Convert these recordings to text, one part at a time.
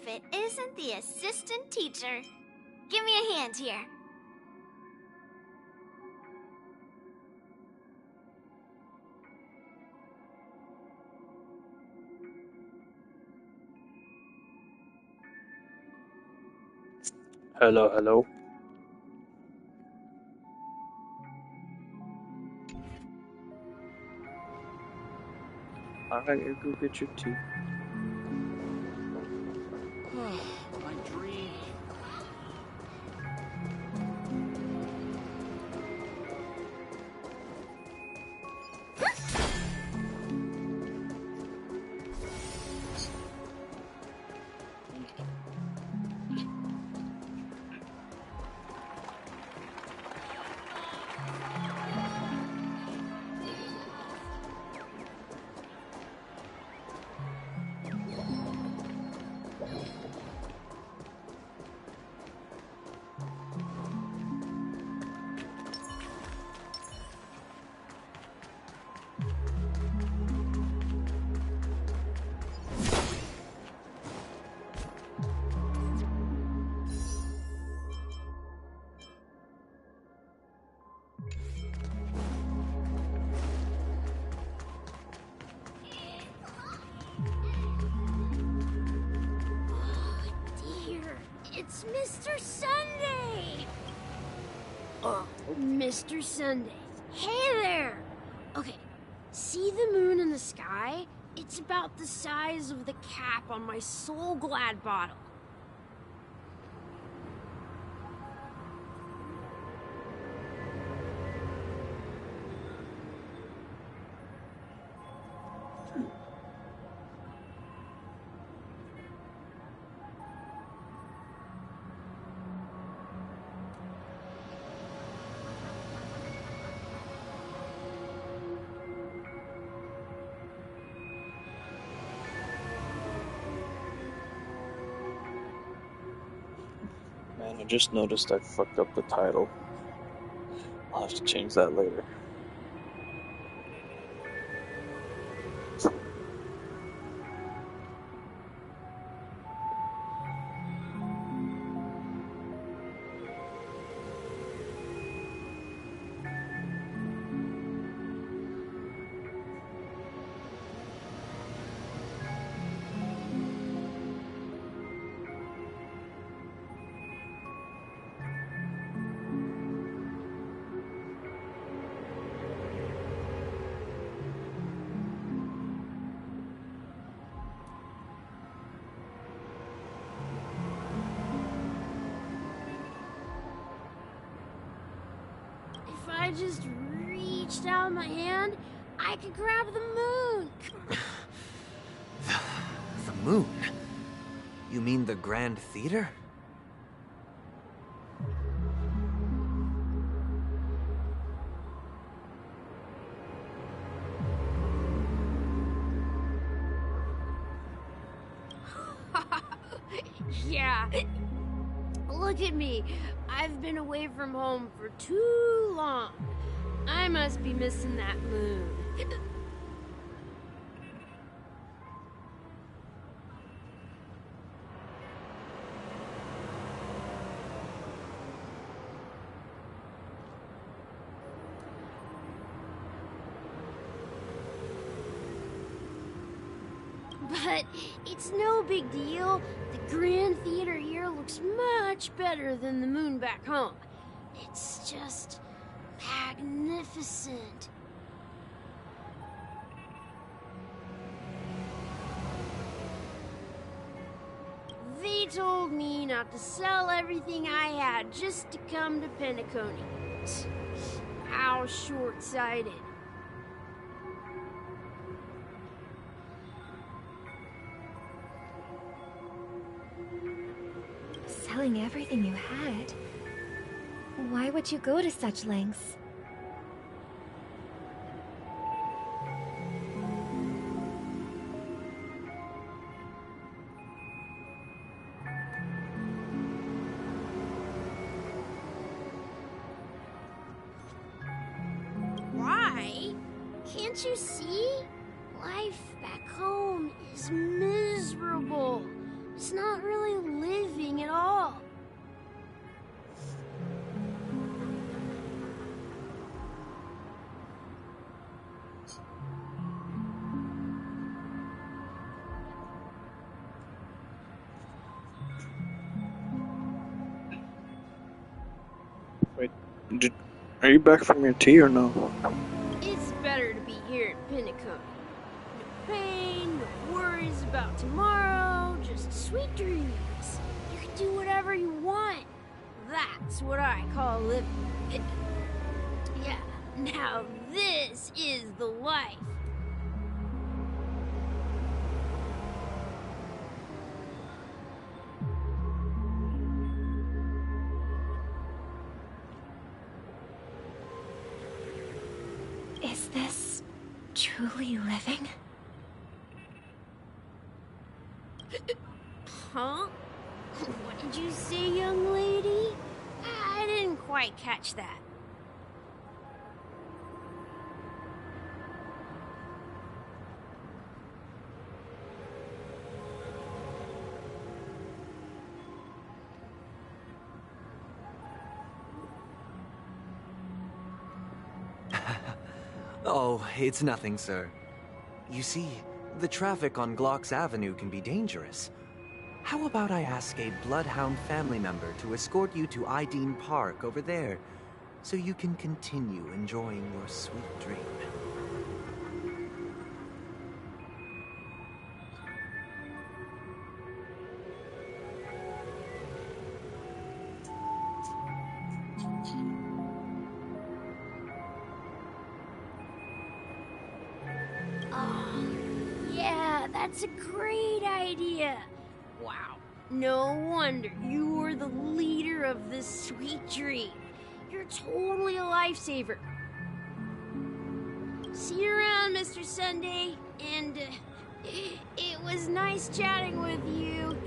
it isn't the assistant teacher. Give me a hand here. Hello, hello. Alright, you go get your tea. My dream. It's Mr. Sunday! Oh, Mr. Sunday. Hey there! Okay, see the moon in the sky? It's about the size of the cap on my Soul Glad bottle. Man, I just noticed I fucked up the title. I'll have to change that later. If I just reached out my hand, I could grab the moon. The moon? You mean the Grand Theater? Yeah. Look at me. I've been away from home for too long. I must be missing that moon. But it's no big deal. The Grand Theater here looks much better than the moon back home. It's just magnificent. They told me not to sell everything I had just to come to Penacony. How short-sighted. Selling everything you had? Why would you go to such lengths? Why? Can't you see? Life back home is miserable. It's not really living at all. Wait, are you back from your tea or no? It's better to be here at Penacony. No pain, no worries about tomorrow, just sweet dreams. You can do whatever you want. That's what I call living. Yeah, now this is the life. Is this truly living? Huh? What did you say, young lady? I didn't quite catch that. Oh, it's nothing, sir. You see, the traffic on Glock's Avenue can be dangerous. How about I ask a Bloodhound family member to escort you to Ideen Park over there, so you can continue enjoying your sweet dream? Oh, yeah, that's a great idea. Wow, no wonder you were the leader of this sweet dream. You're totally a lifesaver. See you around, Mr. Sunday, and it was nice chatting with you.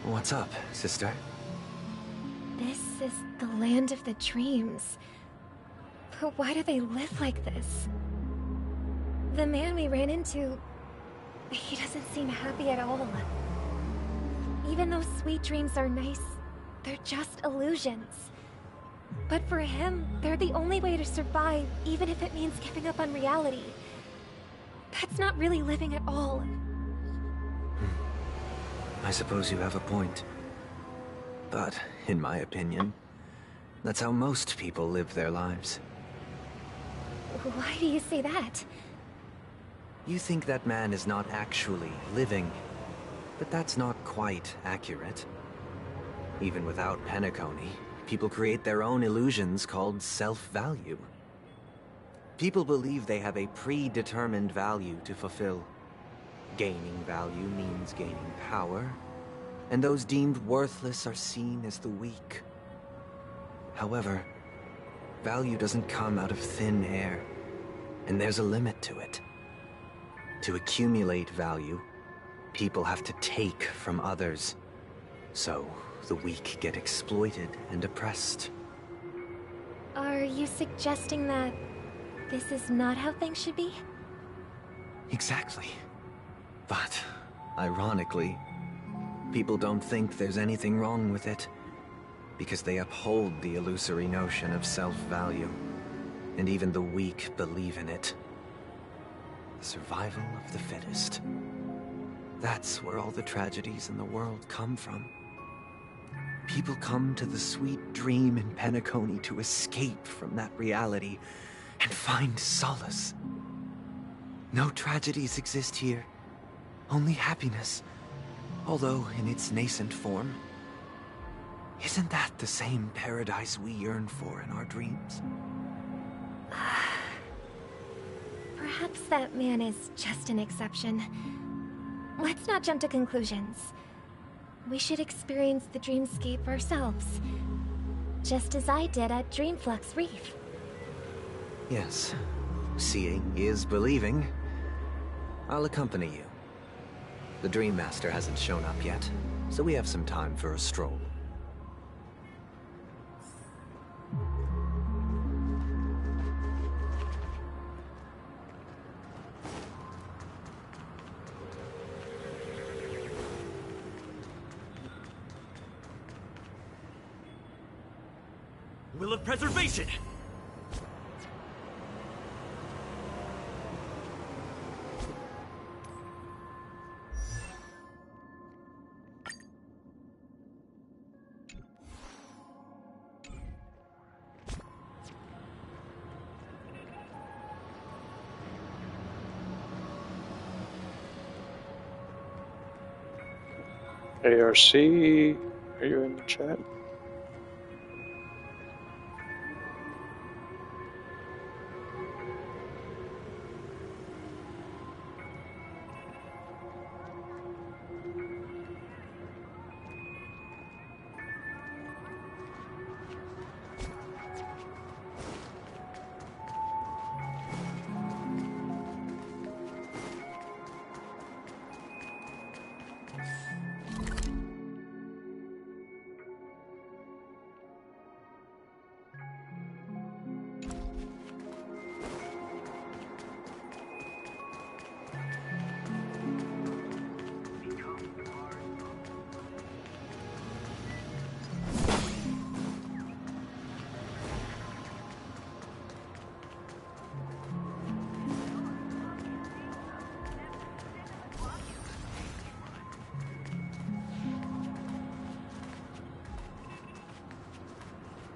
What's up, sister? This is the land of the dreams. But why do they live like this? The man we ran into, he doesn't seem happy at all. Even though sweet dreams are nice, they're just illusions. But for him, they're the only way to survive, even if it means giving up on reality. That's not really living at all. I suppose you have a point. But, in my opinion, that's how most people live their lives. Why do you say that? You think that man is not actually living, but that's not quite accurate. Even without Penacony, people create their own illusions called self-value. People believe they have a predetermined value to fulfill. Gaining value means gaining power, and those deemed worthless are seen as the weak. However, value doesn't come out of thin air, and there's a limit to it. To accumulate value, people have to take from others. So, the weak get exploited and oppressed. Are you suggesting that this is not how things should be? Exactly. But, ironically, people don't think there's anything wrong with it, because they uphold the illusory notion of self-value, and even the weak believe in it. The survival of the fittest. That's where all the tragedies in the world come from. People come to the sweet dream in Penacony to escape from that reality and find solace. No tragedies exist here. Only happiness, although in its nascent form. Isn't that the same paradise we yearn for in our dreams? Perhaps that man is just an exception. Let's not jump to conclusions. We should experience the dreamscape ourselves, just as I did at Dreamflux Reef. Yes, seeing is believing. I'll accompany you. The Dream Master hasn't shown up yet, so we have some time for a stroll. Will of Preservation! ARC, are you in the chat?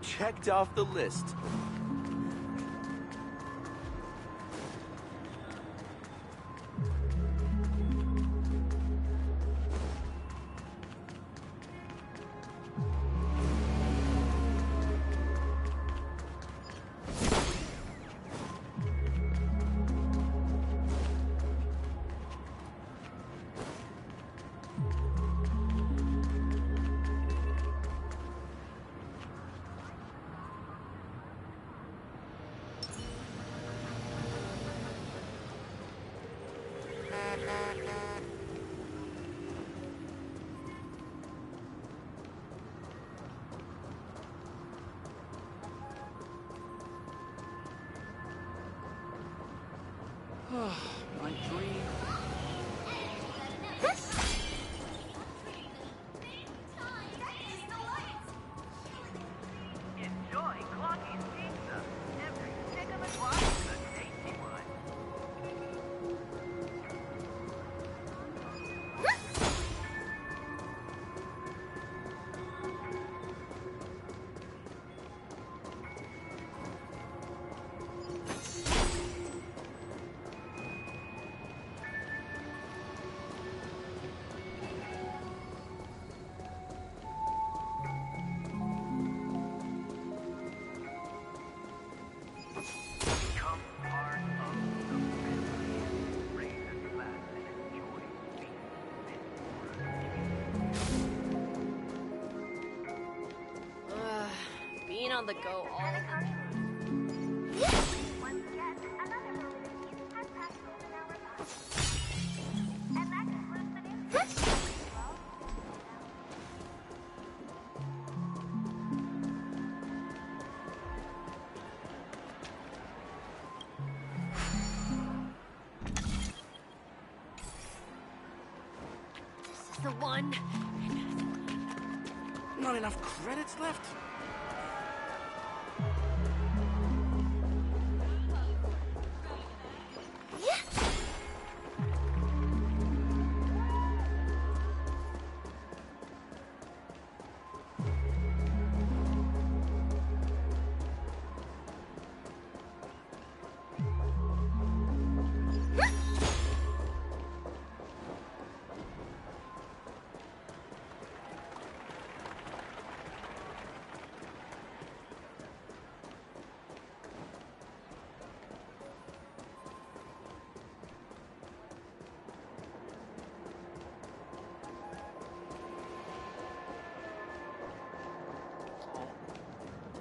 Checked off the list. My dream. Enjoy Clocky's pizza. Every stick of the clock is a tasty one. Become part of the family. Raise a glass and enjoy Being on the go all the time. Once again, another balloon has passed golden hour time. And that concludes the news. This is the one. Not enough credits left?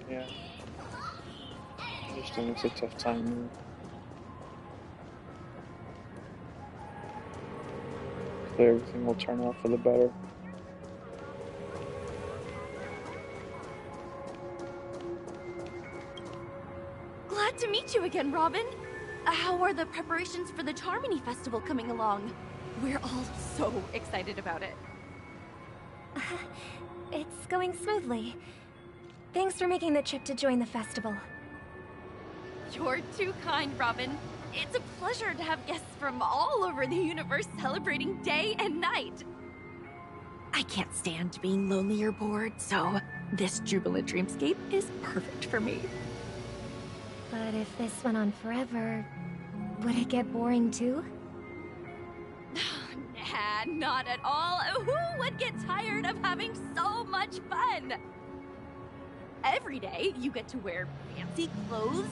Yeah. I just think it's a tough time. Hopefully everything will turn out for the better. find you again, Robin. How are the preparations for the Charmony Festival coming along? We're all so excited about it. It's going smoothly. Thanks for making the trip to join the festival. You're too kind, Robin. It's a pleasure to have guests from all over the universe celebrating day and night. I can't stand being lonely or bored, so this jubilant dreamscape is perfect for me. But if this went on forever, would it get boring too? Nah, not at all. Who would get tired of having so much fun? Every day, you get to wear fancy clothes,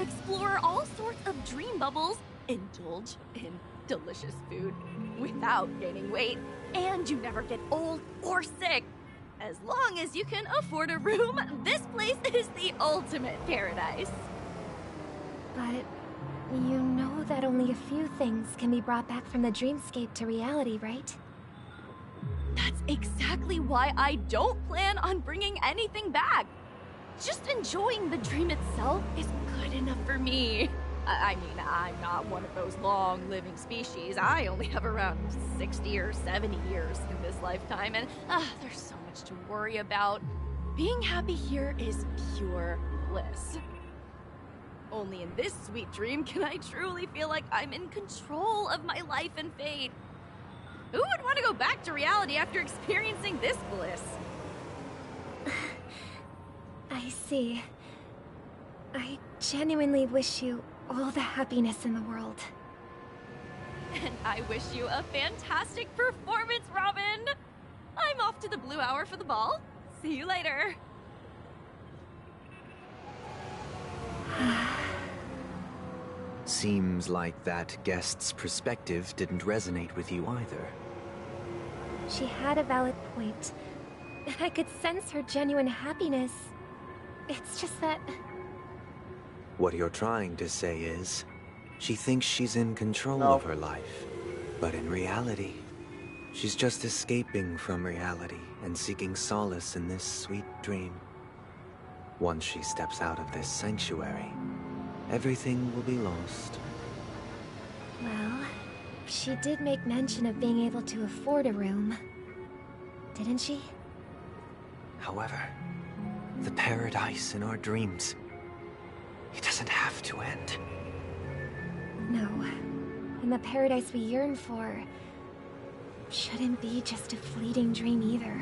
explore all sorts of dream bubbles, indulge in delicious food without gaining weight, and you never get old or sick. As long as you can afford a room, this place is the ultimate paradise. But you know that only a few things can be brought back from the dreamscape to reality, right? That's exactly why I don't plan on bringing anything back. Just enjoying the dream itself is good enough for me. I mean, I'm not one of those long-living species. I only have around 60 or 70 years in this lifetime, and there's so much to worry about. Being happy here is pure bliss. Only in this sweet dream can I truly feel like I'm in control of my life and fate. Who would want to go back to reality after experiencing this bliss? I see. I genuinely wish you all the happiness in the world. And I wish you a fantastic performance, Robin! I'm off to the Blue Hour for the ball. See you later. Seems like that guest's perspective didn't resonate with you either. She had a valid point. And I could sense her genuine happiness. It's just that... What you're trying to say is, she thinks she's in control No. of her life. But in reality, she's just escaping from reality and seeking solace in this sweet dream. Once she steps out of this sanctuary, everything will be lost. Well, she did make mention of being able to afford a room. Didn't she? However, the paradise in our dreams, it doesn't have to end. No. And the paradise we yearn for shouldn't be just a fleeting dream either.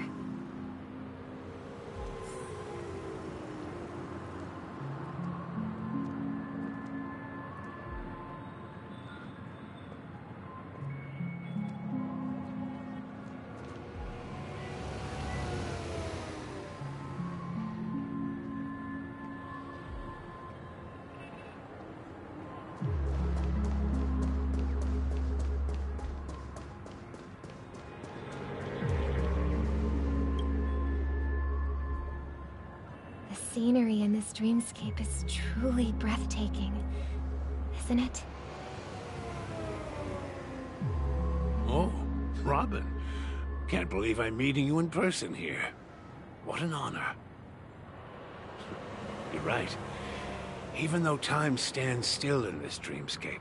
The scenery in this dreamscape is truly breathtaking, isn't it? Oh, Robin. Can't believe I'm meeting you in person here. What an honor. You're right. Even though time stands still in this dreamscape,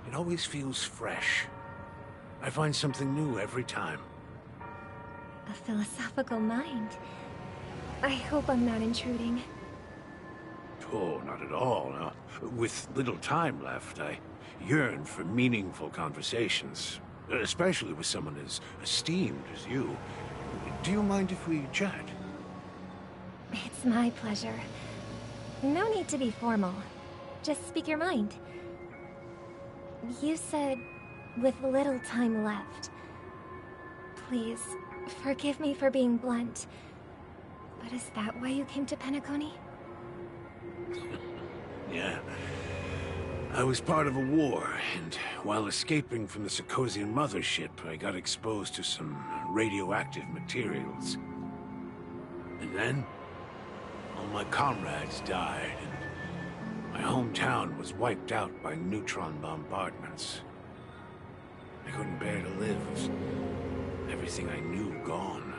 it always feels fresh. I find something new every time. A philosophical mind. I hope I'm not intruding. Oh, not at all. With little time left, I yearn for meaningful conversations, especially with someone as esteemed as you. Do you mind if we chat? It's my pleasure. No need to be formal. Just speak your mind. You said, with little time left. Please, forgive me for being blunt. But is that why you came to Penacony? Yeah. I was part of a war, and while escaping from the Sarkosian mothership, I got exposed to some radioactive materials. And then, all my comrades died, and my hometown was wiped out by neutron bombardments. I couldn't bear to live with everything I knew gone.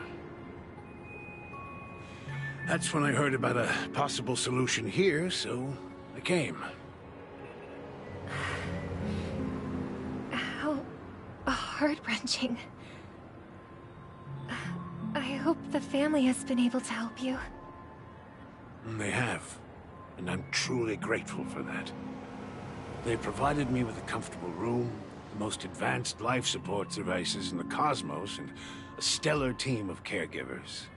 That's when I heard about a possible solution here, so I came. heart-wrenching. I hope the family has been able to help you. They have, and I'm truly grateful for that. They provided me with a comfortable room, the most advanced life support devices in the cosmos, and a stellar team of caregivers.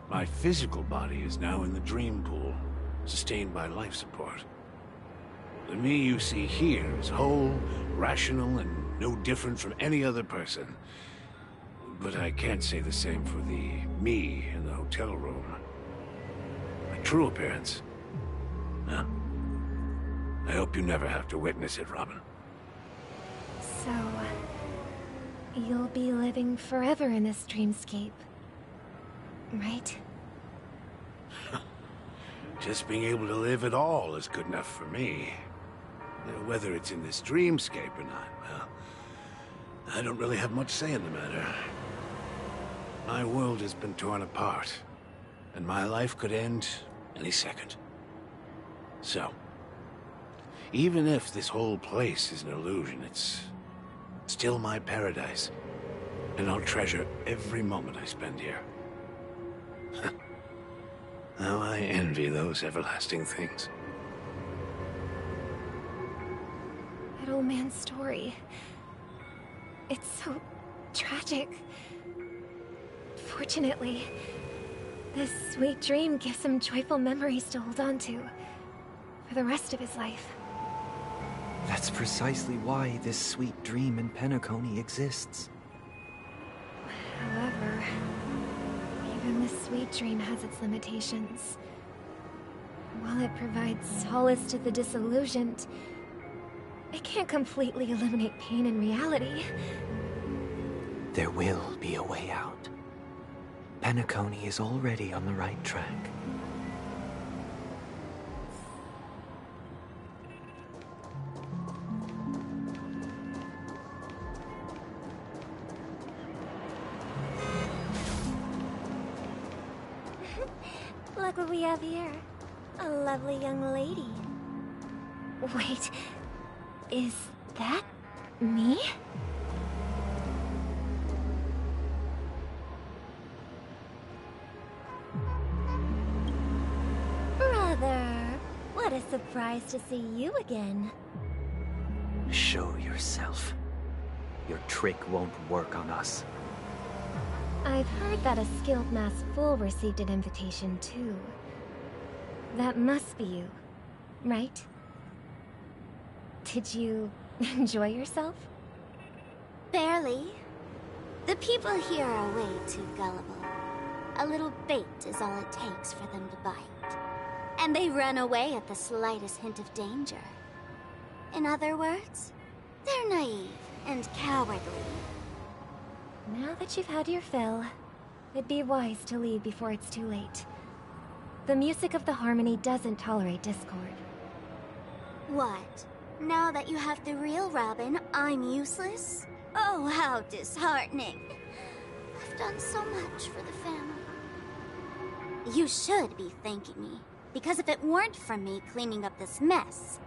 My physical body is now in the dream pool, sustained by life support. The me you see here is whole, rational, and no different from any other person. But I can't say the same for the me in the hotel room. My true appearance? Huh? I hope you never have to witness it, Robin. So, you'll be living forever in this dreamscape, right? Just being able to live at all is good enough for me. Whether it's in this dreamscape or not, well, I don't really have much say in the matter. My world has been torn apart, and my life could end any second. So, even if this whole place is an illusion, it's still my paradise, and I'll treasure every moment I spend here. How I envy those everlasting things. That old man's story. It's so tragic. Fortunately, this sweet dream gives him joyful memories to hold on to for the rest of his life. That's precisely why this sweet dream in Penacony exists. However, even this sweet dream has its limitations. While it provides solace to the disillusioned, it can't completely eliminate pain in reality. There will be a way out. Penacony is already on the right track. Look what we have here. A lovely young lady. Wait, is that me? Brother, what a surprise to see you again. Show yourself. Your trick won't work on us. I've heard that a skilled masked fool received an invitation too. That must be you, right? Did you enjoy yourself? Barely. The people here are way too gullible. A little bait is all it takes for them to bite. And they run away at the slightest hint of danger. In other words, they're naive and cowardly. Now that you've had your fill, it'd be wise to leave before it's too late. The music of the harmony doesn't tolerate discord. What? Now that you have the real Robin, I'm useless? Oh, how disheartening. I've done so much for the family. You should be thanking me, because if it weren't for me cleaning up this mess,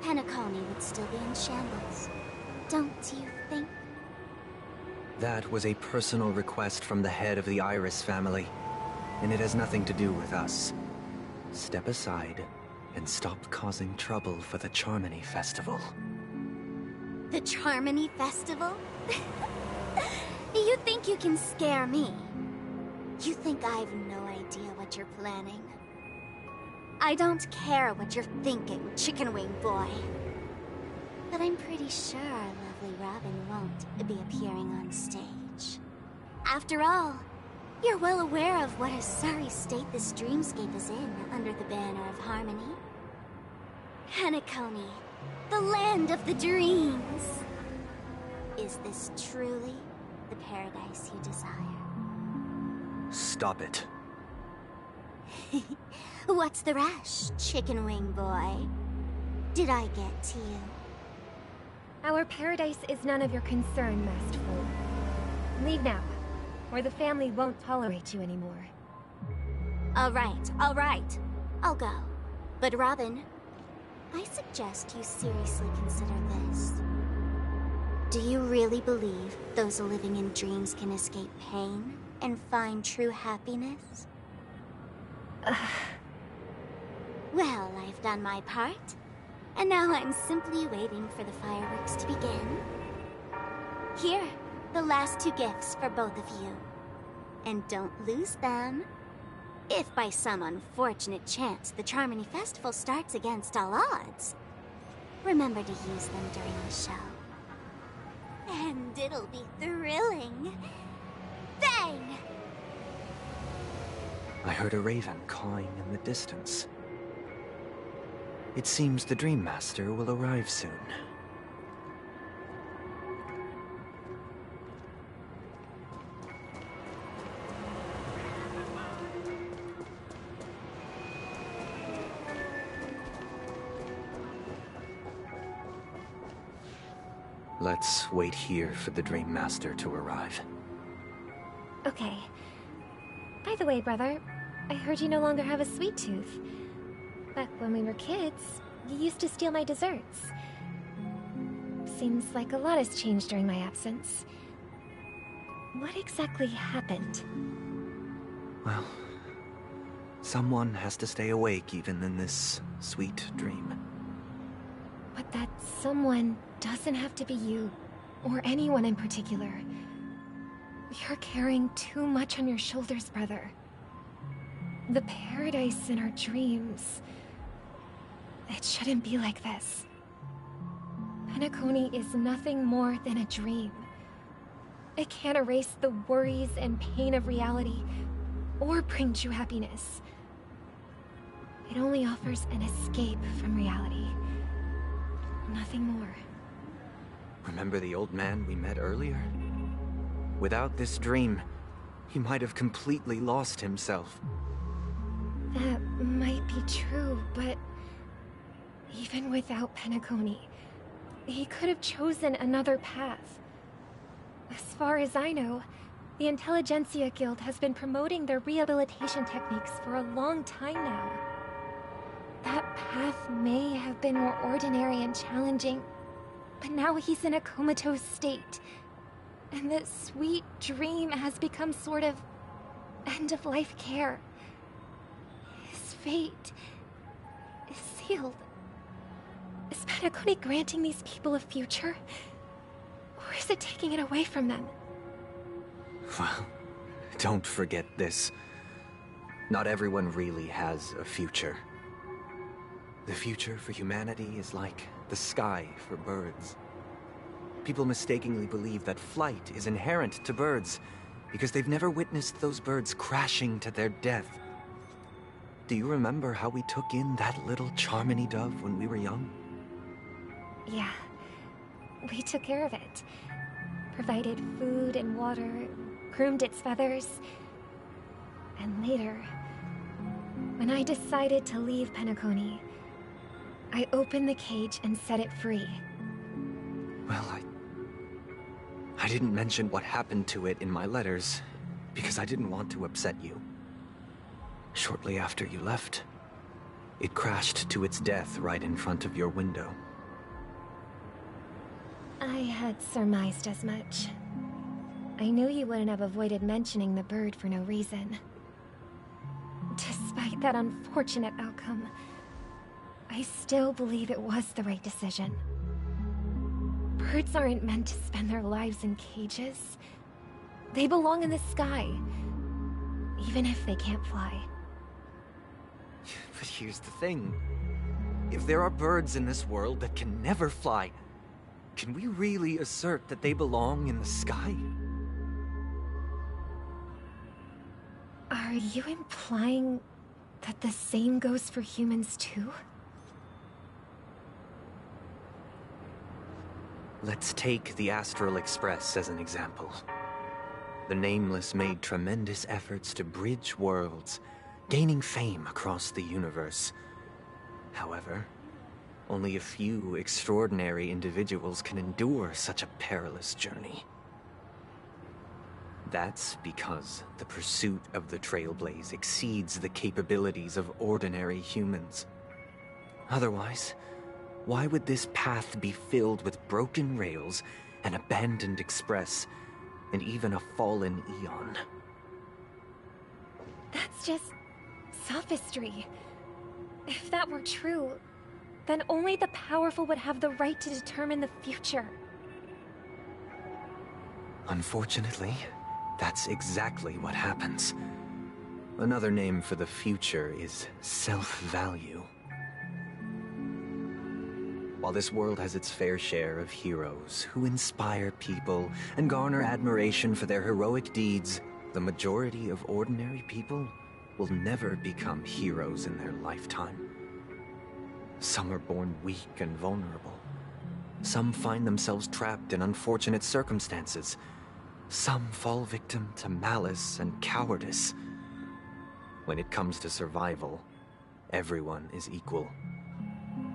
Penacony would still be in shambles. Don't you think? That was a personal request from the head of the Iris family, and it has nothing to do with us. Step aside and stop causing trouble for the Charmony Festival. The Charmony Festival? You think you can scare me? You think I have no idea what you're planning? I don't care what you're thinking, chicken wing boy. But I'm pretty sure our lovely Robin won't be appearing on stage. After all, you're well aware of what a sorry state this dreamscape is in under the banner of harmony. Penacony, the land of the dreams. Is this truly the paradise you desire? Stop it. What's the rush, chicken wing boy? Did I get to you? Our paradise is none of your concern, masked fool. Leave now, or the family won't tolerate you anymore. All right. I'll go. But Robin, I suggest you seriously consider this. Do you really believe those living in dreams can escape pain and find true happiness? Well, I've done my part, and now I'm simply waiting for the fireworks to begin. Here, the last 2 gifts for both of you. And don't lose them. If by some unfortunate chance the Charmony Festival starts against all odds, remember to use them during the show. And it'll be thrilling. Bang! I heard a raven cawing in the distance. It seems the Dream Master will arrive soon. Let's wait here for the Dream Master to arrive. Okay. By the way, brother, I heard you no longer have a sweet tooth. Back when we were kids, you used to steal my desserts. Seems like a lot has changed during my absence. What exactly happened? Well, someone has to stay awake even in this sweet dream. But that someone doesn't have to be you, or anyone in particular. You're carrying too much on your shoulders, brother. The paradise in our dreams... It shouldn't be like this. Penacony is nothing more than a dream. It can't erase the worries and pain of reality, or bring true happiness. It only offers an escape from reality. Nothing more. Remember the old man we met earlier? Without this dream, he might have completely lost himself. That might be true, but... even without Penacony, he could have chosen another path. As far as I know, the Intelligentsia Guild has been promoting their rehabilitation techniques for a long time now. That path may have been more ordinary and challenging, but now he's in a comatose state. And that sweet dream has become sort of end-of-life care. His fate is sealed. Is Penacony granting these people a future? Or is it taking it away from them? Well, don't forget this. Not everyone really has a future. The future for humanity is like the sky for birds. People mistakenly believe that flight is inherent to birds because they've never witnessed those birds crashing to their death. Do you remember how we took in that little Charmony dove when we were young? Yeah. We took care of it. Provided food and water, groomed its feathers. And later, when I decided to leave Penacony, I opened the cage and set it free. Well, I didn't mention what happened to it in my letters, because I didn't want to upset you. Shortly after you left, it crashed to its death right in front of your window. I had surmised as much. I knew you wouldn't have avoided mentioning the bird for no reason. Despite that unfortunate outcome, I still believe it was the right decision. Birds aren't meant to spend their lives in cages. They belong in the sky, even if they can't fly. But here's the thing. If there are birds in this world that can never fly, can we really assert that they belong in the sky? Are you implying that the same goes for humans too? Let's take the Astral Express as an example. The Nameless made tremendous efforts to bridge worlds, gaining fame across the universe. However, only a few extraordinary individuals can endure such a perilous journey. That's because the pursuit of the Trailblaze exceeds the capabilities of ordinary humans. Otherwise, why would this path be filled with broken rails an abandoned express, and even a fallen Eon. That's just sophistry. If that were true, then only the powerful would have the right to determine the future. Unfortunately, that's exactly what happens. Another name for the future is self-value. While this world has its fair share of heroes who inspire people and garner admiration for their heroic deeds, the majority of ordinary people will never become heroes in their lifetime. Some are born weak and vulnerable. Some find themselves trapped in unfortunate circumstances. Some fall victim to malice and cowardice. When it comes to survival, everyone is equal.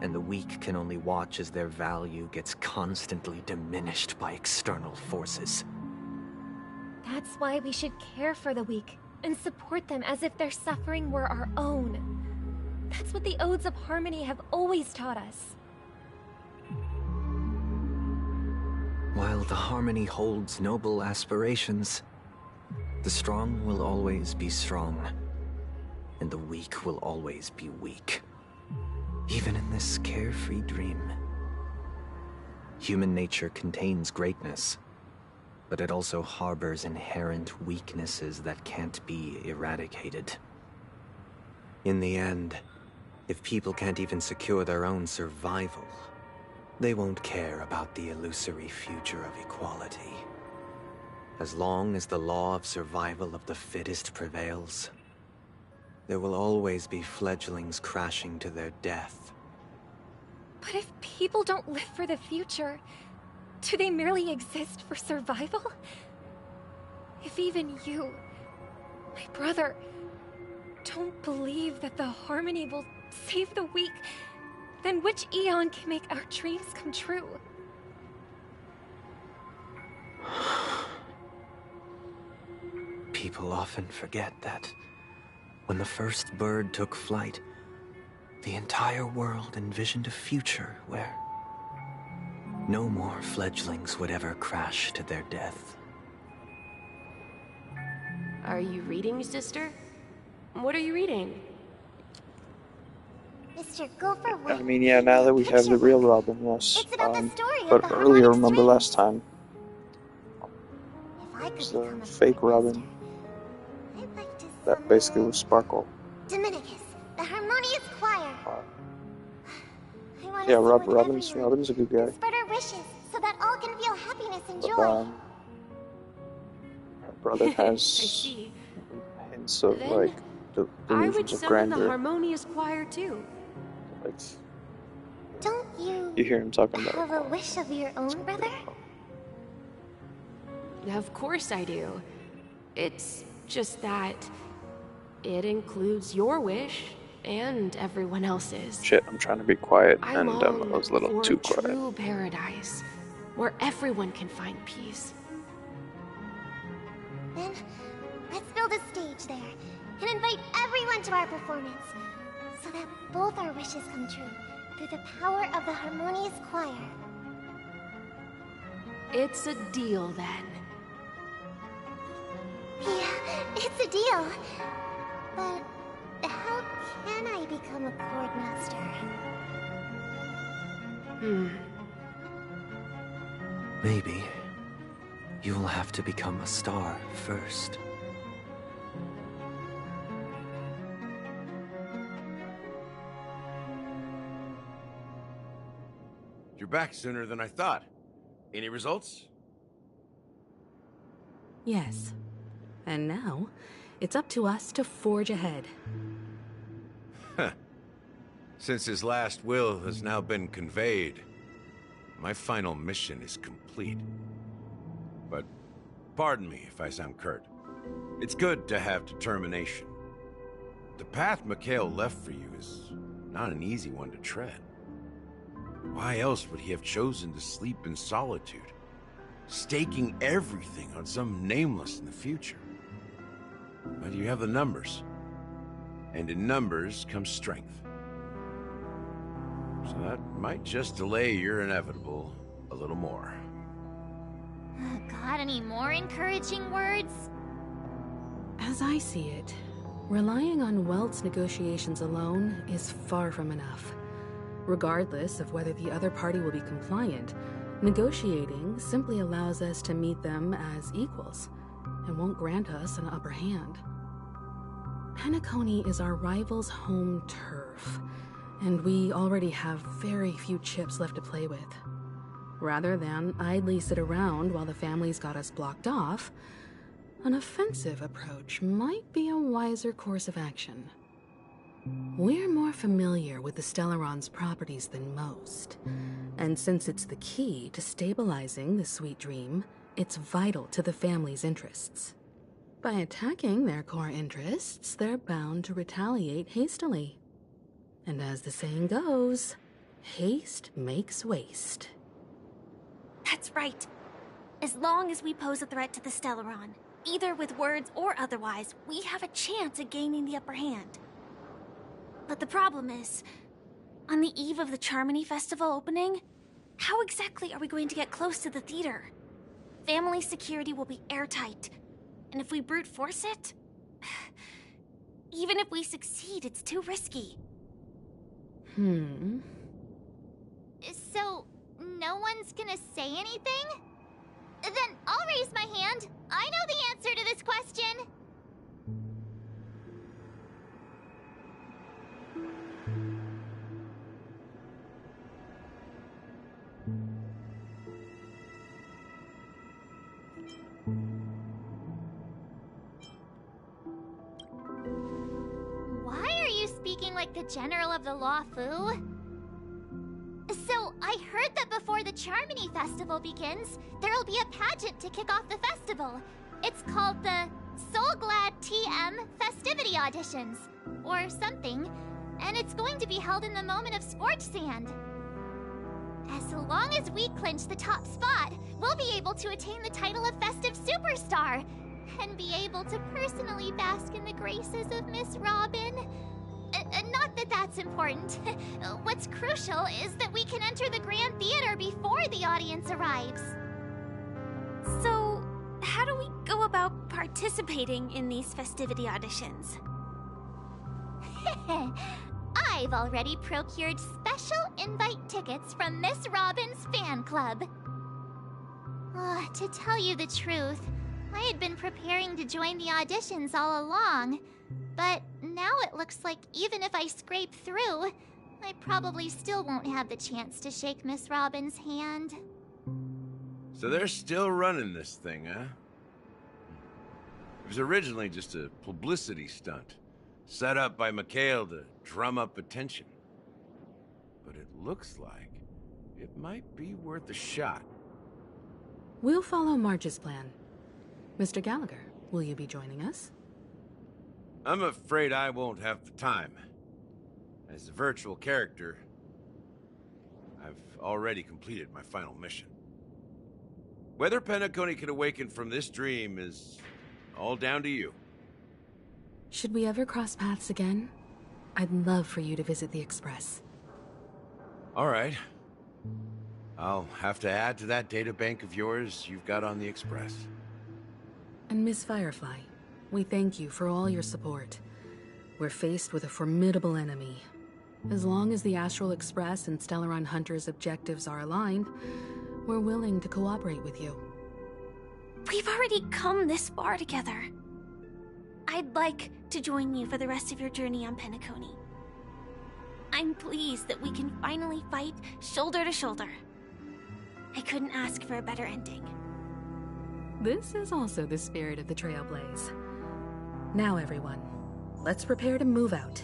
And the weak can only watch as their value gets constantly diminished by external forces. That's why we should care for the weak and support them as if their suffering were our own. That's what the Odes of Harmony have always taught us. While the Harmony holds noble aspirations, the strong will always be strong, and the weak will always be weak. Even in this carefree dream. Human nature contains greatness, but it also harbors inherent weaknesses that can't be eradicated. In the end, if people can't even secure their own survival, they won't care about the illusory future of equality. As long as the law of survival of the fittest prevails, there will always be fledglings crashing to their death. But if people don't live for the future, do they merely exist for survival? If even you, my brother, don't believe that the Harmony will save the weak, then which Eon can make our dreams come true? People often forget that when the first bird took flight, the entire world envisioned a future where no more fledglings would ever crash to their death. Are you reading, sister? What are you reading? Mr. Gopher I mean, yeah, now that we have the real Robin, yes. It's about the story of But the earlier, harmonic remember stream. last time, If I could it's the become a fake Robin I'd like to that basically was Sparkle. Dominicus, the harmonious choir. I want Yeah, to Robin's a good guy. spread our wishes so that all can feel happiness and But, joy. her brother I has see. hints of, Then like, I would delusions of summon the grandeur. harmonious choir too. Like, Don't you you hear him talking have about a wish of your own, brother? Of course I do. It's just that it includes your wish and everyone else's. shit, I'm trying to be quiet, I and I long was a little for too a quiet. true paradise where everyone can find peace. Then let's build a stage there and invite everyone to our performance so that both our wishes come true through the power of the harmonious choir. It's a deal then. Yeah, it's a deal. But how can I become a chord master? Maybe you will have to become a star first. You're back sooner than I thought. Any results? Yes. And now, it's up to us to forge ahead. Since his last will has now been conveyed, my final mission is complete. But pardon me if I sound curt. It's good to have determination. The path Mikhail left for you is not an easy one to tread. Why else would he have chosen to sleep in solitude, staking everything on some nameless in the future? But you have the numbers, and in numbers comes strength. So that might just delay your inevitable a little more. Got any more encouraging words? As I see it, relying on Welt's negotiations alone is far from enough. Regardless of whether the other party will be compliant, negotiating simply allows us to meet them as equals and won't grant us an upper hand. Penacony is our rival's home turf, and we already have very few chips left to play with. Rather than idly sit around while the family's got us blocked off, an offensive approach might be a wiser course of action. We're more familiar with the Stellaron's properties than most, and since it's the key to stabilizing the sweet dream, it's vital to the family's interests. By attacking their core interests, they're bound to retaliate hastily. And as the saying goes, haste makes waste. That's right. As long as we pose a threat to the Stellaron, either with words or otherwise, we have a chance at gaining the upper hand. But the problem is, on the eve of the Charmony Festival opening, how exactly are we going to get close to the theater? Family security will be airtight, and if we brute force it, even if we succeed, it's too risky. So, no one's gonna say anything? Then I'll raise my hand. I know the answer to this question. Why are you speaking like the General of the Lawfu? So, I heard that before the Charmony Festival begins, there'll be a pageant to kick off the festival. It's called the Soul Glad TM Festivity Auditions, or something, and it's going to be held in the moment of Scorched Sand. As long as we clinch the top spot, we'll be able to attain the title of Festive Superstar, and be able to personally bask in the graces of Miss Robin. Not that that's important. What's crucial is that we can enter the Grand Theater before the audience arrives. So, how do we go about participating in these festivity auditions? I've already procured special invite tickets from Miss Robin's fan club. To tell you the truth, I had been preparing to join the auditions all along. But now it looks like even if I scrape through, I probably still won't have the chance to shake Miss Robin's hand. So they're still running this thing, huh? It was originally just a publicity stunt, set up by Mikhail to drum up attention. But it looks like it might be worth a shot. We'll follow Marge's plan. Mr. Gallagher, will you be joining us? I'm afraid I won't have the time. As a virtual character, I've already completed my final mission. Whether Penacony can awaken from this dream is all down to you. Should we ever cross paths again? I'd love for you to visit the Express. All right. I'll have to add to that databank of yours you've got on the Express. And Miss Firefly, we thank you for all your support. We're faced with a formidable enemy. As long as the Astral Express and Stellaron Hunter's objectives are aligned, we're willing to cooperate with you. We've already come this far together. I'd like to join you for the rest of your journey on Penacony. I'm pleased that we can finally fight shoulder to shoulder. I couldn't ask for a better ending. This is also the spirit of the Trailblaze. Now, everyone, let's prepare to move out.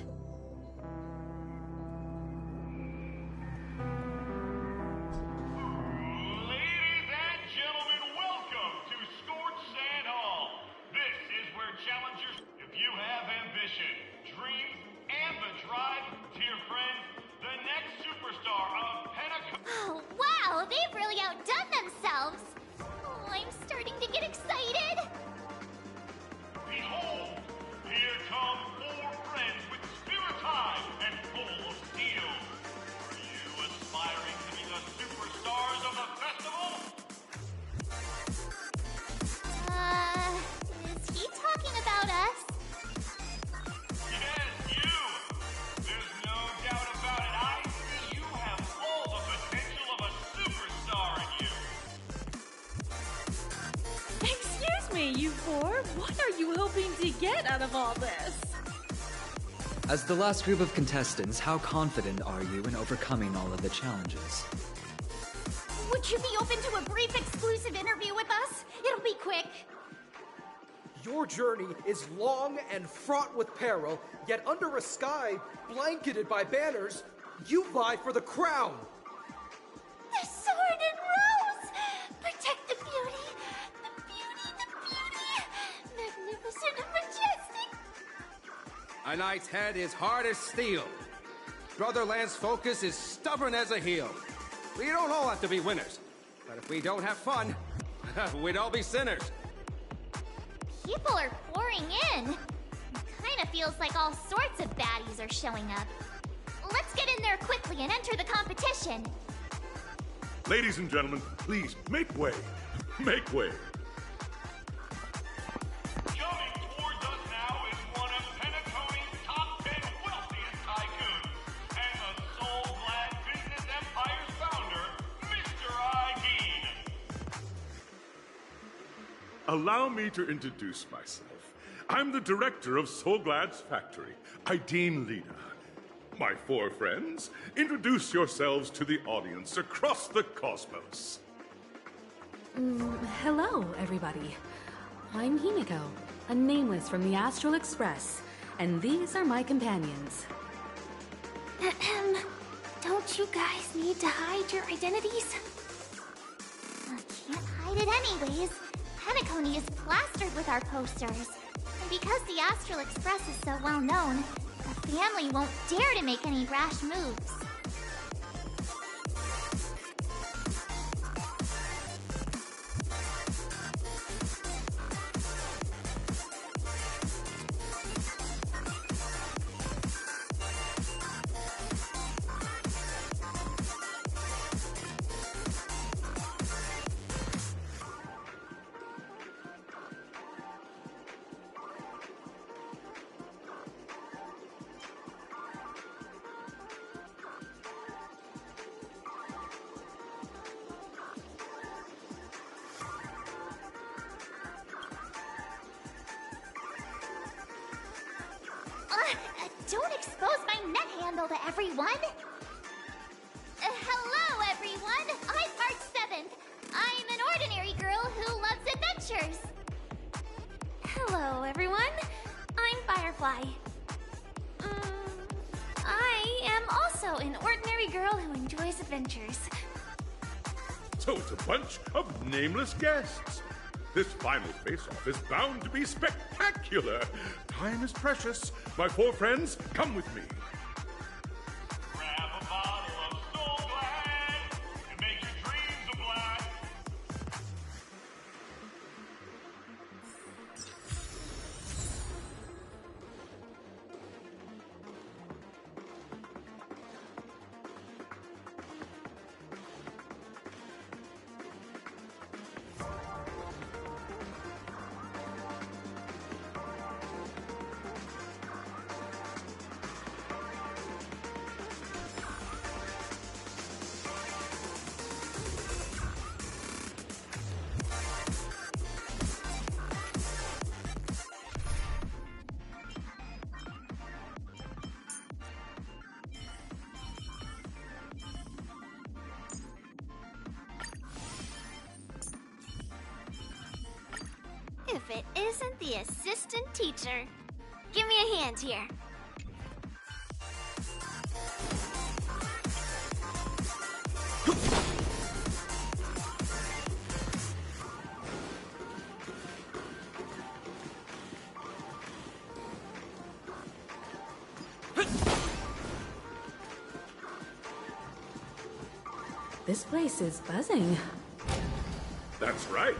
Ladies and gentlemen, welcome to Scorched Sand Hall. This is where challengers, if you have ambition, dreams, and the drive, dear friends, the next superstar of Penacony. Oh, wow, they've really outdone themselves. Oh, I'm starting to get excited. Behold, here come 4 friends with me, you four. What are you hoping to get out of all this? As the last group of contestants, how confident are you in overcoming all of the challenges? Would you be open to a brief exclusive interview with us? It'll be quick. Your journey is long and fraught with peril, yet under a sky blanketed by banners, you vie for the crown. The sword and rose! Protect the beauty! The beauty, the beauty! Magnificent and majestic! A knight's head is hard as steel. Brother Lance's focus is stubborn as a heel. We don't all have to be winners, but if we don't have fun, we'd all be sinners. People are pouring in. It kind of feels like all sorts of baddies are showing up. Let's get in there quickly and enter the competition. Ladies and gentlemen, please make way. Make way. Coming towards us now is one of Penacony's top 10 wealthiest tycoons and the soul-glad business empire's founder, Mr. Aideen. Allow me to introduce myself. I'm the director of Soulglad's factory, Aideen Lena. My four friends, introduce yourselves to the audience across the cosmos. Hello, everybody. I'm Himiko, a nameless from the Astral Express, and these are my companions. Don't you guys need to hide your identities? I can't hide it anyways. Penacony is plastered with our posters. And because the Astral Express is so well known, the family won't dare to make any rash moves. Don't expose my net handle to everyone! Hello, everyone! I'm Part 7th. I'm an ordinary girl who loves adventures. Hello, everyone. I'm Firefly. I am also an ordinary girl who enjoys adventures. So it's a bunch of nameless guests. This final face-off is bound to be spectacular. Time is precious. My four friends, come with me. Grab a bottle of Soul Glad and make your dreams a blast. If it isn't the assistant teacher. Give me a hand here. This place is buzzing. That's right.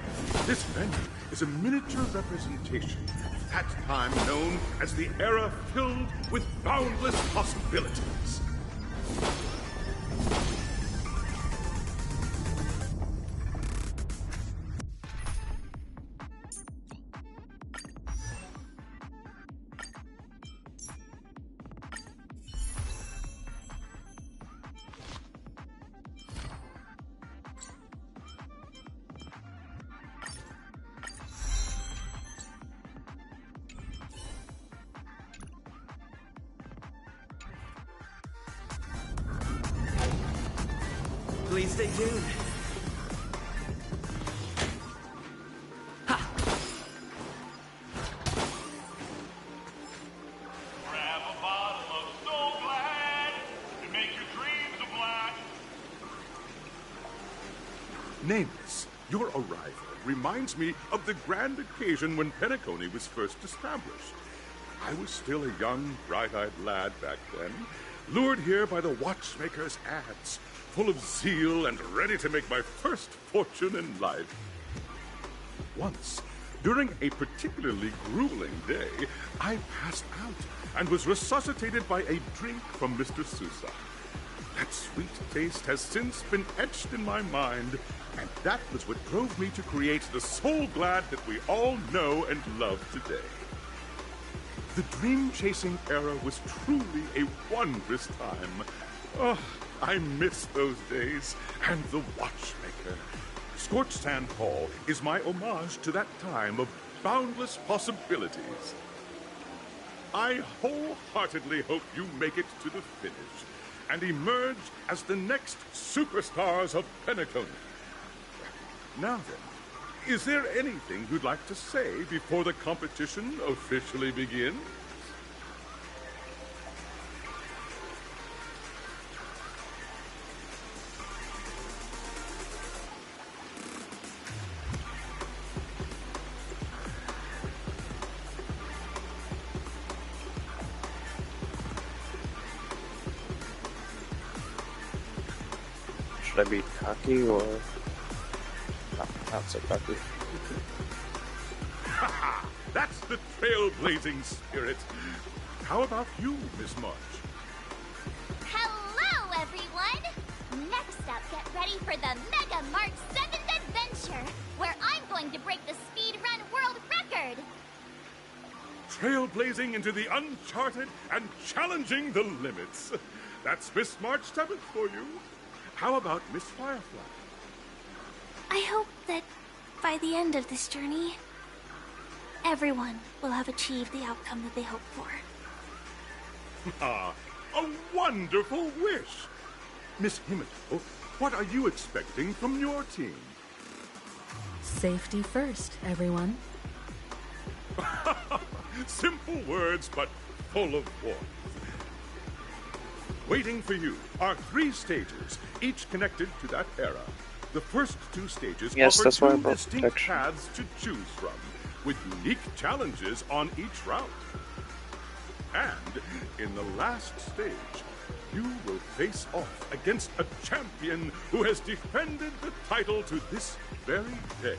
This venue is a miniature representation of that time known as the era filled with boundless possibilities. Please stay tuned. Grab a bottle of Soul Glad and make your dreams a blast. Nameless, your arrival reminds me of the grand occasion when Penacony was first established. I was still a young, bright-eyed lad back then, lured here by the watchmaker's ads, full of zeal and ready to make my first fortune in life. Once, during a particularly grueling day, I passed out and was resuscitated by a drink from Mr. Sousa. That sweet taste has since been etched in my mind, and that was what drove me to create the Soul Glad that we all know and love today. The dream-chasing era was truly a wondrous time. Oh, I miss those days, and the watchmaker. Scorched Sand Hall is my homage to that time of boundless possibilities. I wholeheartedly hope you make it to the finish and emerge as the next superstars of Penacony. Now then, is there anything you'd like to say before the competition officially begins? Should I be cocky or not so cocky? That's the trailblazing spirit. How about you, Miss March? Hello, everyone! Next up, get ready for the Mega March 7th Adventure, where I'm going to break the speedrun world record! Trailblazing into the uncharted and challenging the limits. That's Miss March 7th for you. How about Miss Firefly? I hope that by the end of this journey, everyone will have achieved the outcome that they hope for. Ah, a wonderful wish! Miss Himiko, what are you expecting from your team? Safety first, everyone. Simple words, but full of warmth. Waiting for you are 3 stages, each connected to that era. The first 2 stages offer 2 distinct paths to choose from, with unique challenges on each route. And in the last stage, you will face off against a champion who has defended the title to this very day.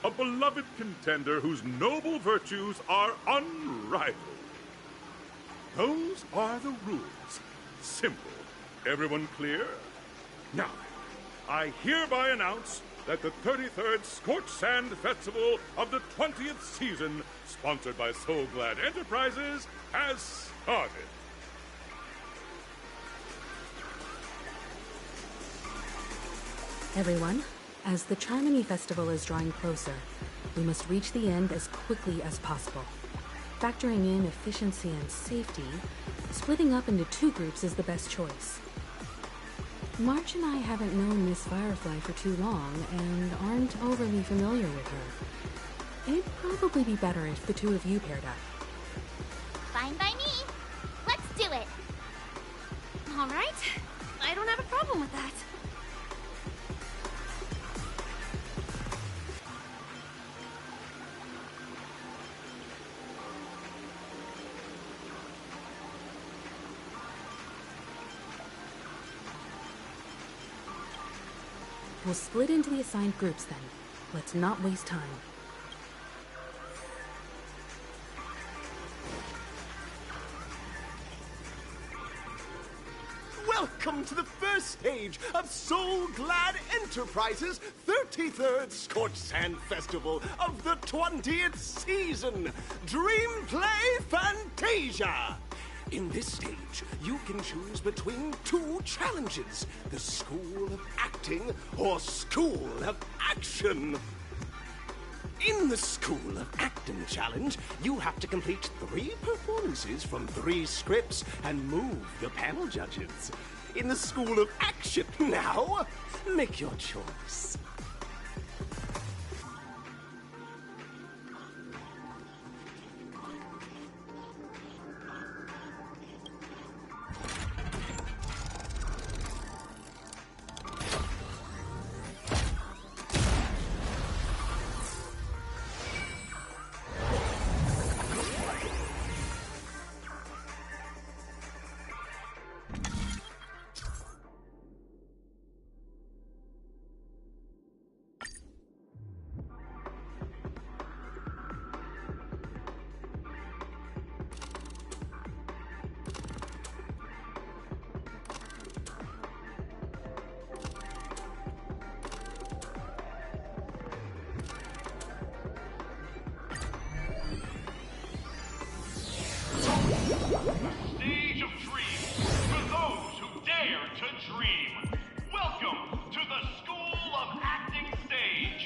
A beloved contender whose noble virtues are unrivaled. Those are the rules. Simple. Everyone clear? Now, I hereby announce that the 33rd Scorched Sand Festival of the 20th season, sponsored by Soul Glad Enterprises, has started. Everyone, as the Charmony Festival is drawing closer, we must reach the end as quickly as possible. Factoring in efficiency and safety, splitting up into 2 groups is the best choice. March and I haven't known Miss Firefly for too long and aren't overly familiar with her. It'd probably be better if the 2 of you paired up. Fine by me. Let's do it. All right. I don't have a problem with that. We'll split into the assigned groups then. Let's not waste time. Welcome to the first stage of Soul Glad Enterprises' 33rd Scorched Sand Festival of the 20th season, Dream Play Fantasia. In this stage, you can choose between 2 challenges, the School of Acting or School of Action. In the School of Acting challenge, you have to complete 3 performances from 3 scripts and move the panel judges. in the School of Action. Now, make your choice. Stage of Dreams for those who dare to dream. Welcome to the School of Acting stage.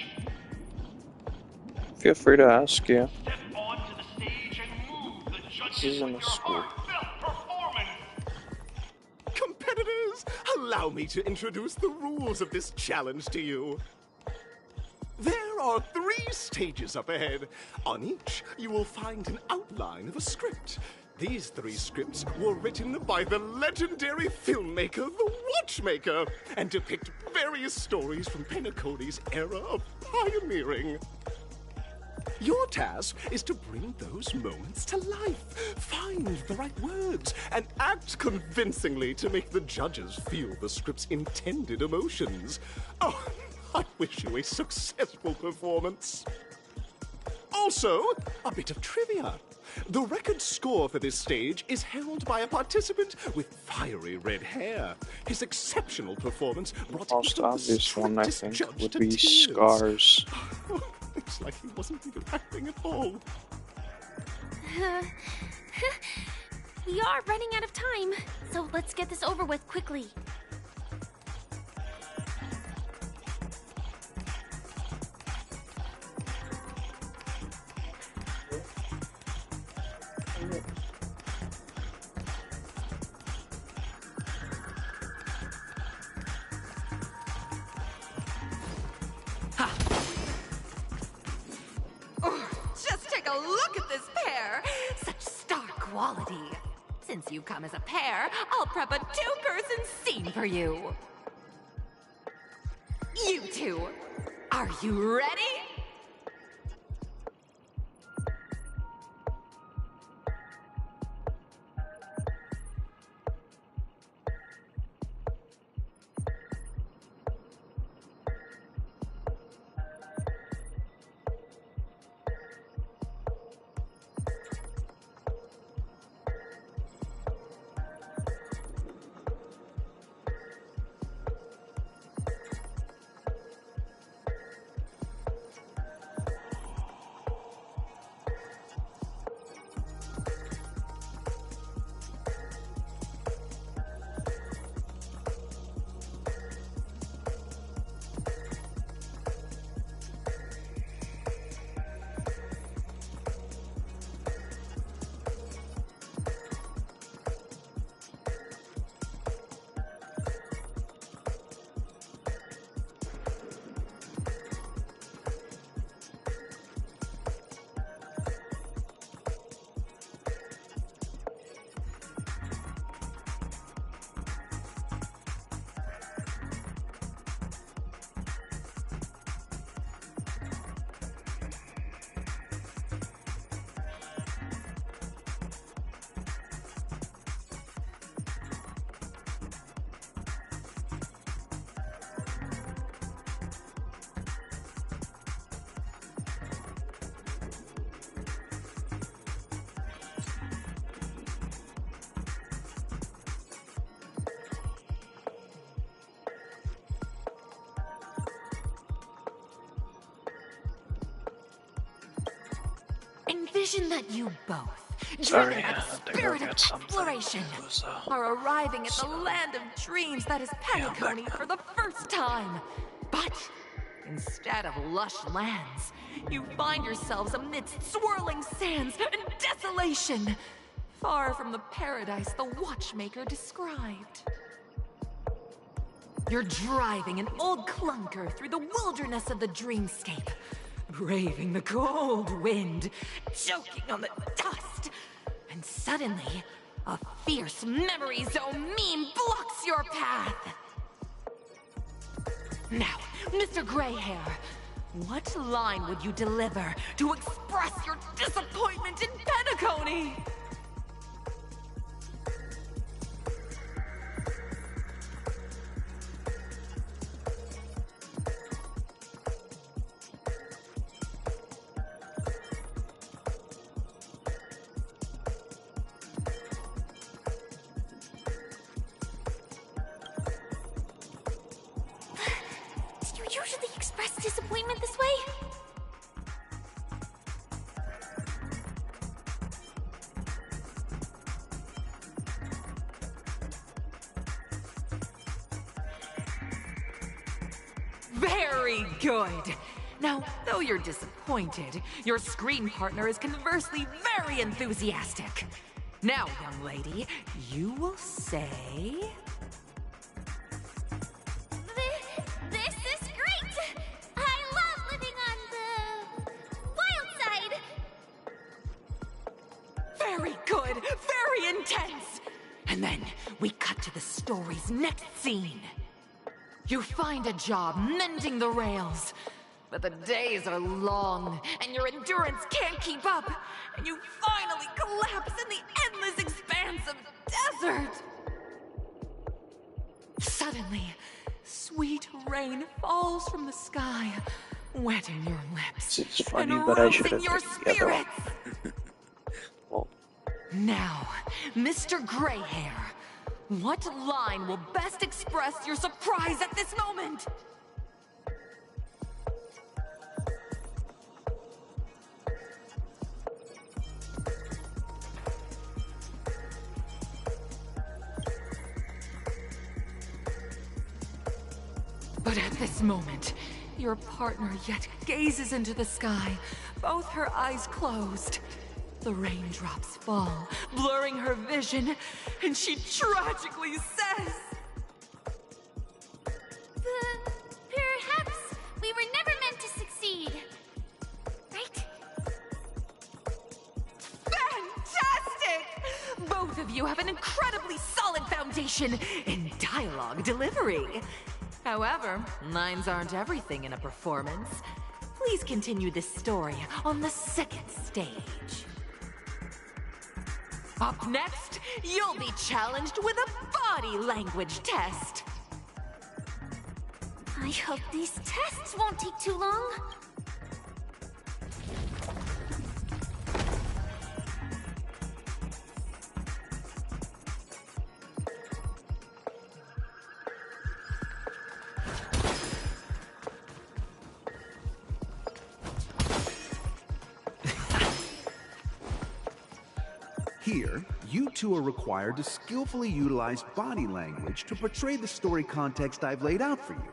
Feel free to ask, yeah. Step onto the stage and move the This judges is in with the your school. heartfelt performance. Competitors, allow me to introduce the rules of this challenge to you. There are 3 stages up ahead. On each, you will find an outline of a script. These 3 scripts were written by the legendary filmmaker, The Watchmaker, and depict various stories from Penacony's era of pioneering. Your task is to bring those moments to life, find the right words, and act convincingly to make the judges feel the script's intended emotions. Oh, I wish you a successful performance. Also, a bit of trivia. The record score for this stage is held by a participant with fiery red hair. His exceptional performance brought The most even the obvious one, I strictest think, judge would to be tears. Scars. It's like he wasn't even acting at all. We are running out of time, so let's get this over with quickly. Just take a look at this pair! Such star quality. Since you've come as a pair, I'll prep a 2-person scene for you. You two, are you ready? Envision that you both, driven by the spirit of exploration, are arriving at the land of dreams that is Penacony for the first time. But instead of lush lands, you find yourselves amidst swirling sands and desolation, far from the paradise the Watchmaker described. You're driving an old clunker through the wilderness of the dreamscape, braving the cold wind, choking on the dust, and suddenly, a fierce memory zone meme blocks your path. Now, Mr. Greyhair, what line would you deliver to express your disappointment in Penacony? Disappointment this way? Very good! Now, though you're disappointed, your screen partner is conversely very enthusiastic. Now, young lady, you will say... This is great! I love living on the wild side! Very good! Very intense! And then, we cut to the story's next scene. You find a job mending the rails, but the days are long, and your endurance can't keep up, and you finally collapse in the endless expanse of desert! Suddenly, sweet rain falls from the sky, wetting your lips and rousing your spirits. Now, Mr. Greyhair, what line will best express your surprise at this moment? But at this moment, your partner yet gazes into the sky, both her eyes closed. The raindrops fall, blurring her vision, and she tragically says... Perhaps we were never meant to succeed. Right? Fantastic! Both of you have an incredibly solid foundation in dialogue delivery. However, lines aren't everything in a performance. Please continue this story on the second stage. Up next, you'll be challenged with a body language test. I hope these tests won't take too long. Here, you two are required to skillfully utilize body language to portray the story context I've laid out for you.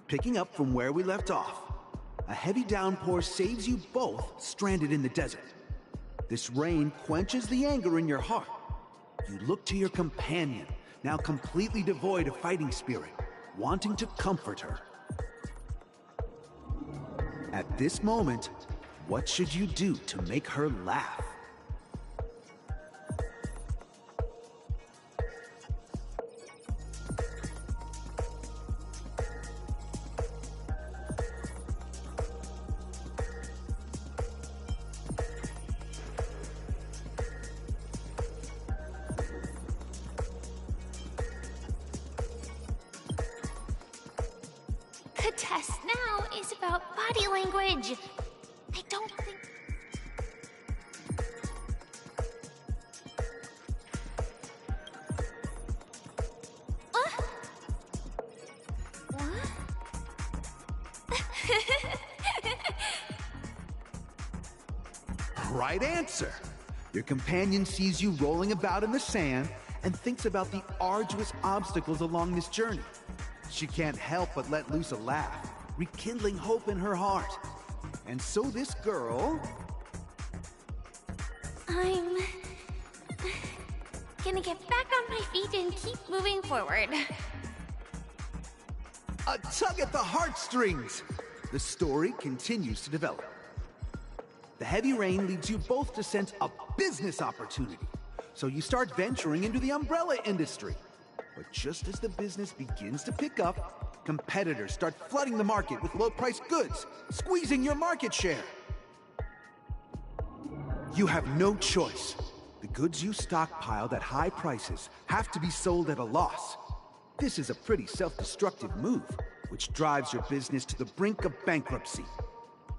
Picking up from where we left off, a heavy downpour saves you both stranded in the desert. This rain quenches the anger in your heart. You look to your companion, now completely devoid of fighting spirit, wanting to comfort her. At this moment, what should you do to make her laugh? The test now is about body language. I don't think... Right answer! Your companion sees you rolling about in the sand and thinks about the arduous obstacles along this journey. She can't help but let loose a laugh, rekindling hope in her heart. And so this girl... Gonna get back on my feet and keep moving forward. A tug at the heartstrings! The story continues to develop. The heavy rain leads you both to sense a business opportunity, so you start venturing into the umbrella industry. But just as the business begins to pick up, competitors start flooding the market with low-priced goods, squeezing your market share. You have no choice. The goods you stockpiled at high prices have to be sold at a loss. This is a pretty self-destructive move, which drives your business to the brink of bankruptcy.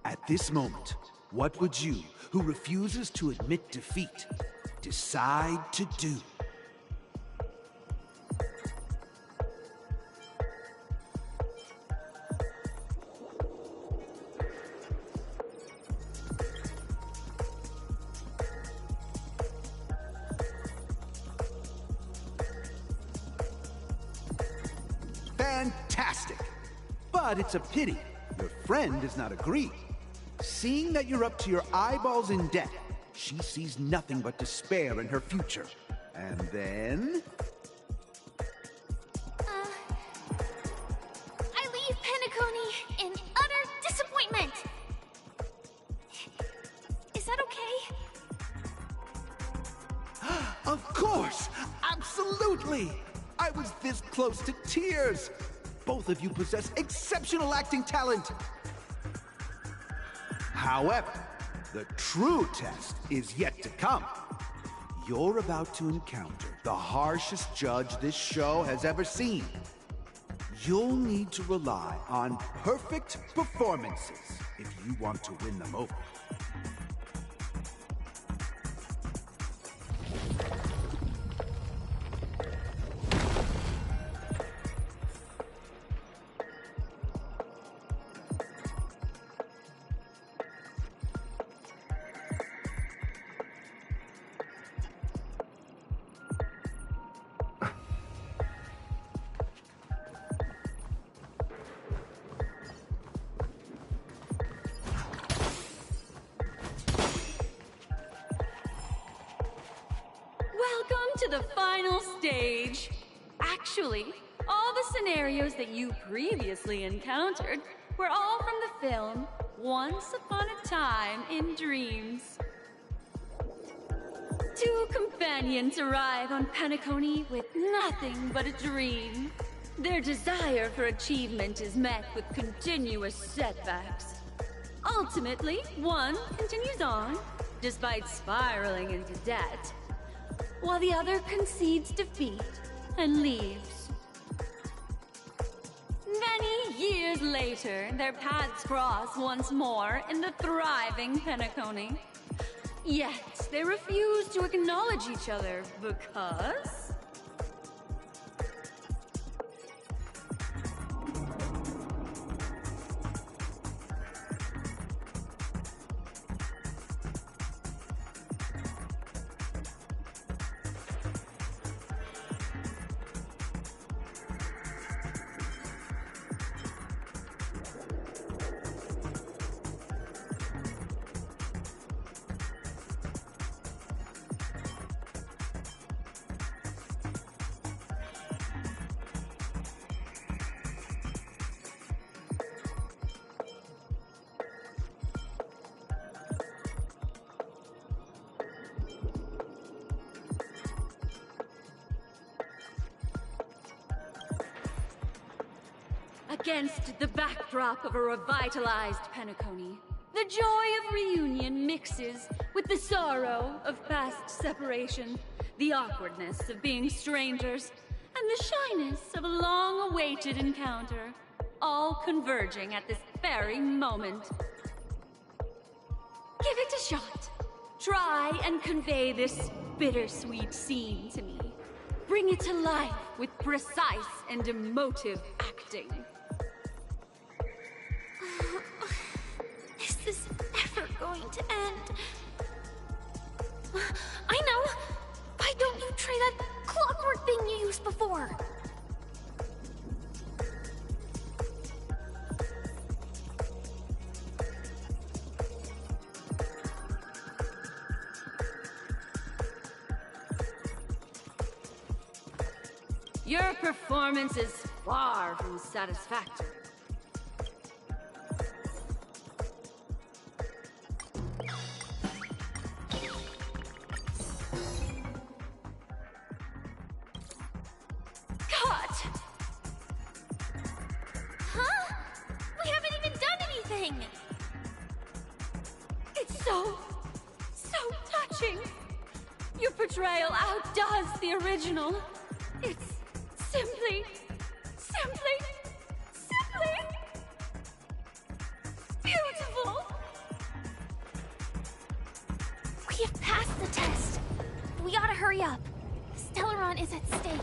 At this moment, what would you, who refuses to admit defeat, decide to do? Fantastic! But it's a pity your friend does not agree. Seeing that you're up to your eyeballs in debt, she sees nothing but despair in her future. And then... I leave Penacony in utter disappointment. Is that okay? Of course! Absolutely! I was this close to tears! Both of you possess exceptional acting talent! However, the true test is yet to come. You're about to encounter the harshest judge this show has ever seen. You'll need to rely on perfect performances if you want to win them over. Welcome to the final stage. Actually, all the scenarios that you previously encountered were all from the film Once Upon a Time in Dreams. Two companions arrive on Penacony with nothing but a dream. Their desire for achievement is met with continuous setbacks. Ultimately, one continues on, despite spiraling into debt, while the other concedes defeat and leaves. Many years later, their paths cross once more in the thriving Penacony. Yet, they refuse to acknowledge each other because... Against the backdrop of a revitalized Penacony, the joy of reunion mixes with the sorrow of past separation, the awkwardness of being strangers, and the shyness of a long-awaited encounter, all converging at this very moment. Give it a shot. Try and convey this bittersweet scene to me. Bring it to life with precise and emotive acting. Is this ever going to end? I know! Why don't you try that clockwork thing you used before? Your performance is far from satisfactory. Cut! Huh? We haven't even done anything! It's so touching. Your portrayal outdoes the original. It's simply beautiful. We have passed the test. We ought to hurry up. Stellaron is at stake.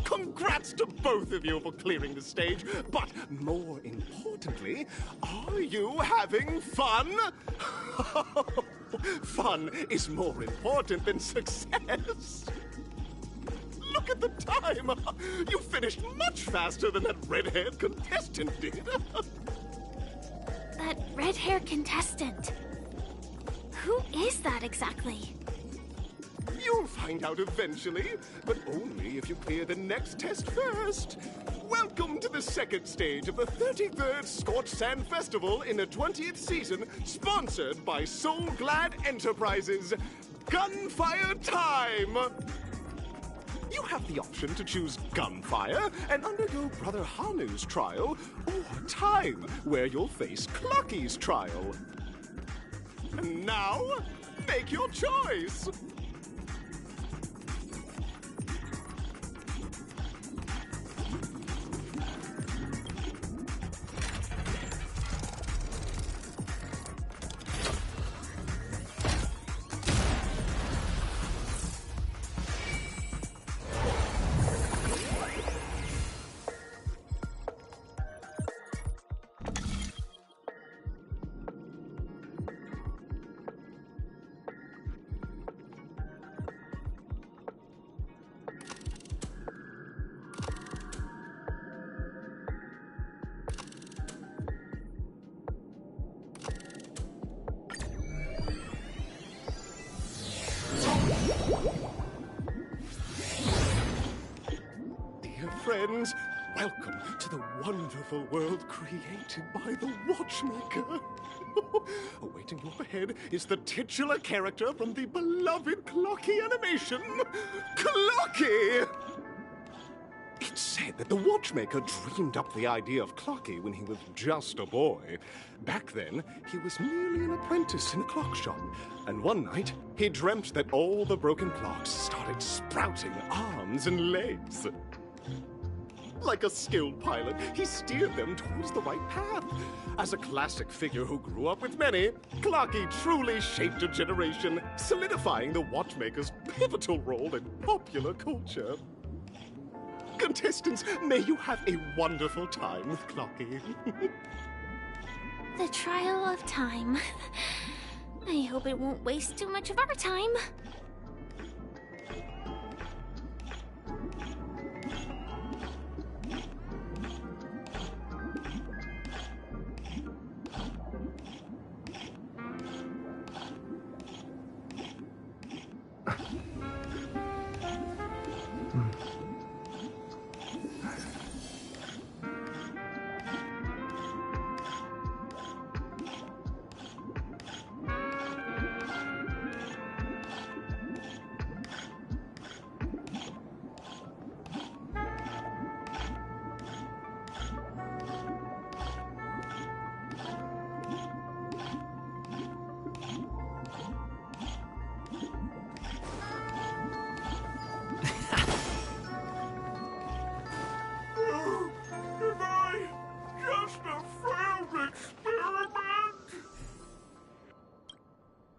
Congrats to both of you for clearing the stage, but more importantly, are you having fun? Fun is more important than success. Look at the time! You finished much faster than that red-haired contestant did. That red-haired contestant. Who is that exactly? You'll find out eventually, but only if you clear the next test first. Welcome to the second stage of the 33rd Scorched Sand Festival in the 20th season, sponsored by Soul Glad Enterprises. Gunfire time! You have the option to choose gunfire and undergo Brother Hanu's trial, or time, where you'll face Clucky's trial. And now, make your choice! Friends, welcome to the wonderful world created by the Watchmaker. Awaiting your ahead is the titular character from the beloved Clocky animation, Clocky! It's said that the Watchmaker dreamed up the idea of Clocky when he was just a boy. Back then, he was merely an apprentice in a clock shop. And one night, he dreamt that all the broken clocks started sprouting arms and legs. Like a skilled pilot, he steered them towards the right path. As a classic figure who grew up with many, Clocky truly shaped a generation, solidifying the Watchmaker's pivotal role in popular culture. Contestants, may you have a wonderful time with Clocky. The trial of time. I hope it won't waste too much of our time.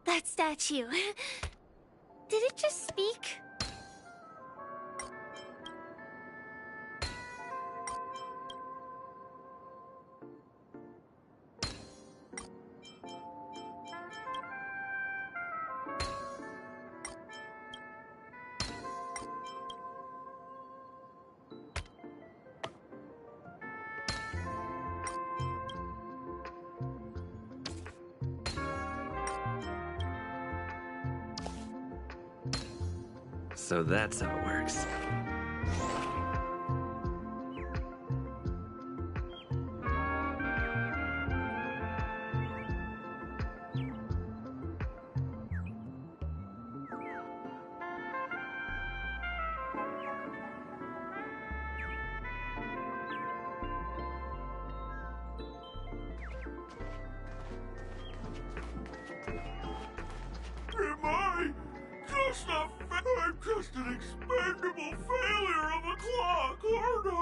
That statue. Did it just speak? So that's how it works. I'm just an expendable failure of a clock, aren't I?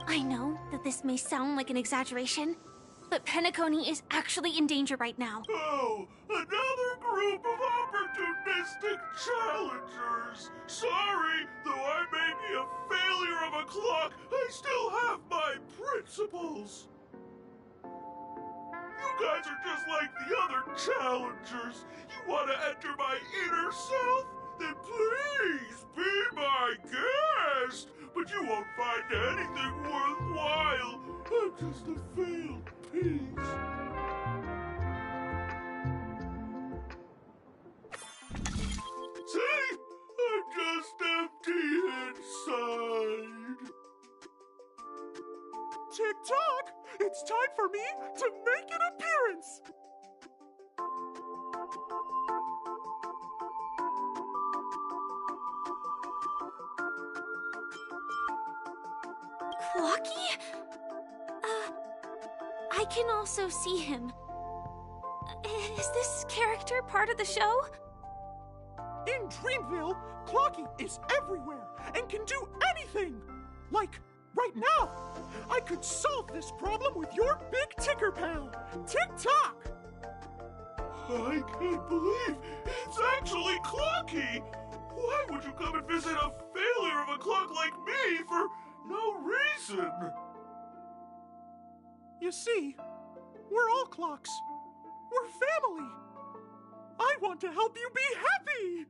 I know that this may sound like an exaggeration, but Penacony is actually in danger right now. Oh, another group of opportunistic challengers. Sorry, though I may be a failure of a clock, I still have my principles. You guys are just like the other challengers. You want to enter my inner self? Then please be my guest. But you won't find anything worthwhile. I'm just a failed piece. See? I'm just empty inside. Tick-tock! It's time for me to make an appearance! Clocky? I can also see him. Is this character part of the show? In Dreamville, Clocky is everywhere and can do anything! Like, right now, I could solve this problem with your big ticker pal, Tick-tock! I can't believe it's actually Clocky! Why would you come and visit a failure of a clock like me for no reason? You see, we're all clocks. We're family. I want to help you be happy!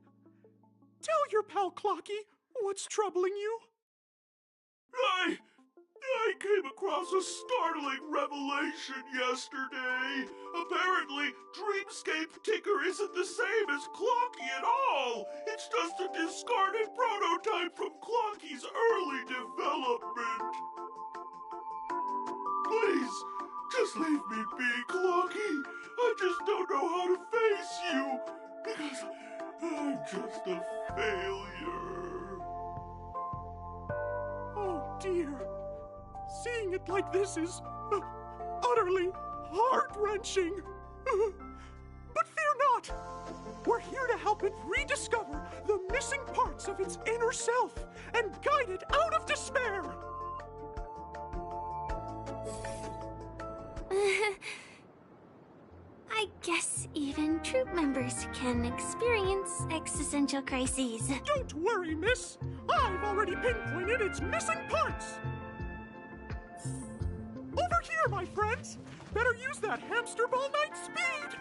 Tell your pal Clocky what's troubling you. I came across a startling revelation yesterday. Apparently, Dreamscape Ticker isn't the same as Clocky at all. It's just a discarded prototype from Clocky's early development. Please, just leave me be, Clocky. I just don't know how to face you, because I'm just a failure. Oh dear. Seeing it like this is utterly heart-wrenching. But fear not. We're here to help it rediscover the missing parts of its inner self and guide it out of despair. I guess even troop members can experience existential crises. Don't worry, miss. I've already pinpointed its missing parts. Over here, my friends. Better use that hamster ball knight speed.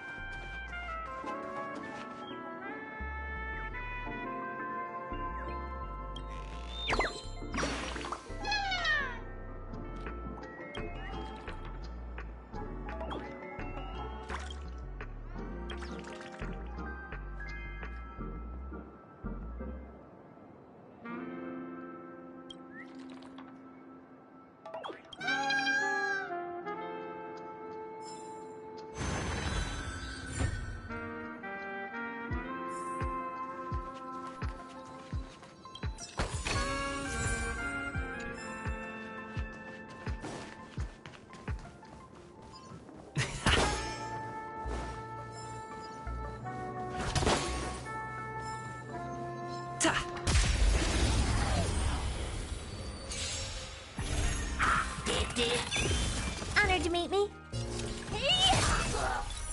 Honored to meet me.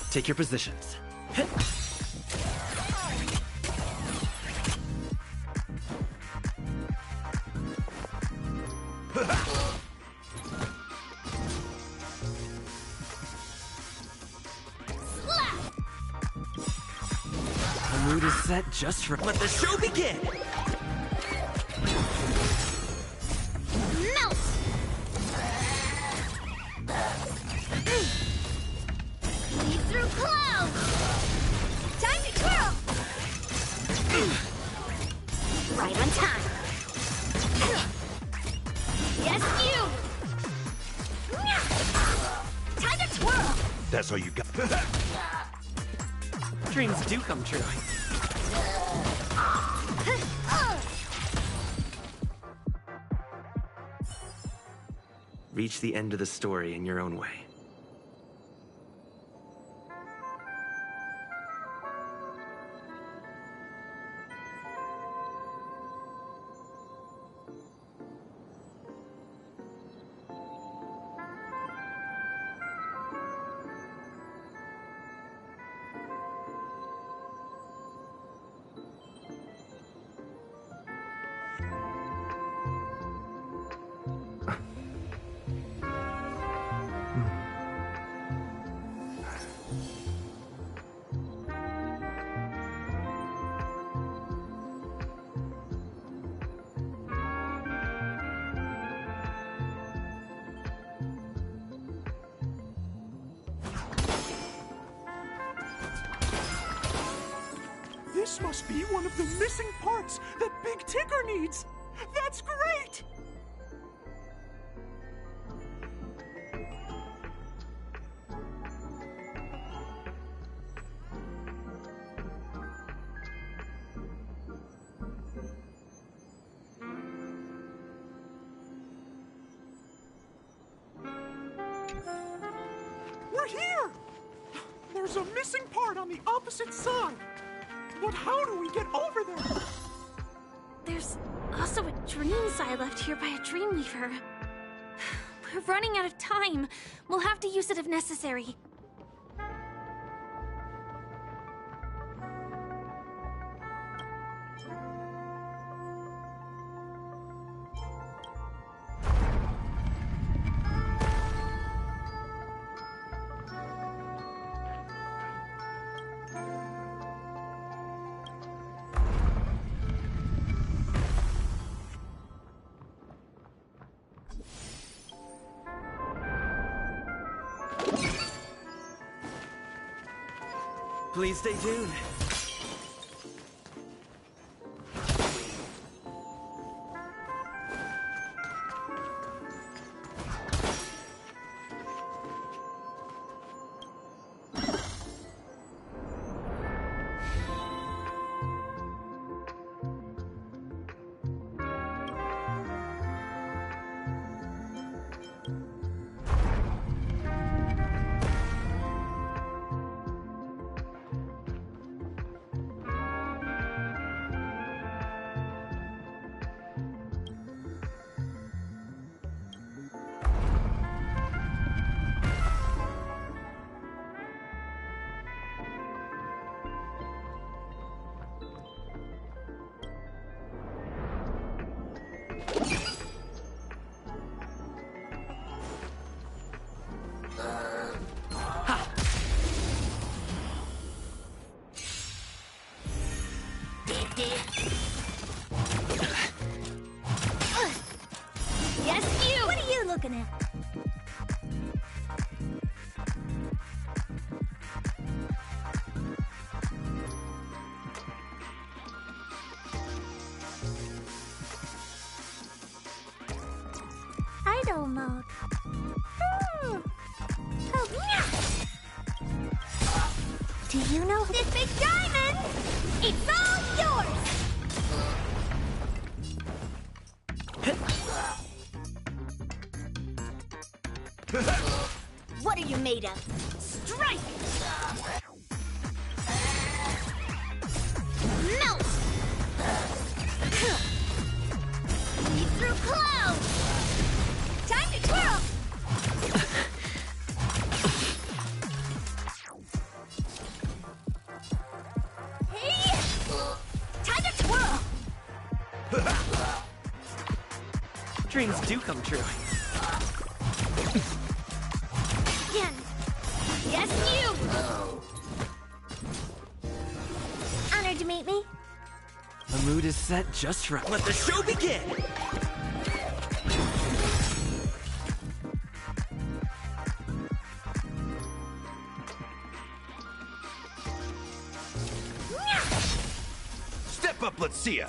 Take your positions. The mood is set just for. Let the show begin! Melt! Lead through clouds! Time to twirl! Right on time. Yes, you! Time to twirl! That's all you got. Dreams do come true. Reach the end of the story in your own way. This must be one of the missing parts that Big Tigger needs. That's great! We're here! There's a missing part on the opposite side. But how do we get over there? There's also a dreams I left here by a Dreamweaver. We're running out of time. We'll have to use it if necessary. Please stay tuned. Yes, you! What are you looking at? Idle mode. Oh, yeah. Do you know this big diamond? It's all yours! What are you made of? Strike! Melt! Lead through clouds! Time to twirl! dreams do come true. Again. Yes, you! Honored to meet me. The mood is set just right. Let the show begin! Step up, let's see ya!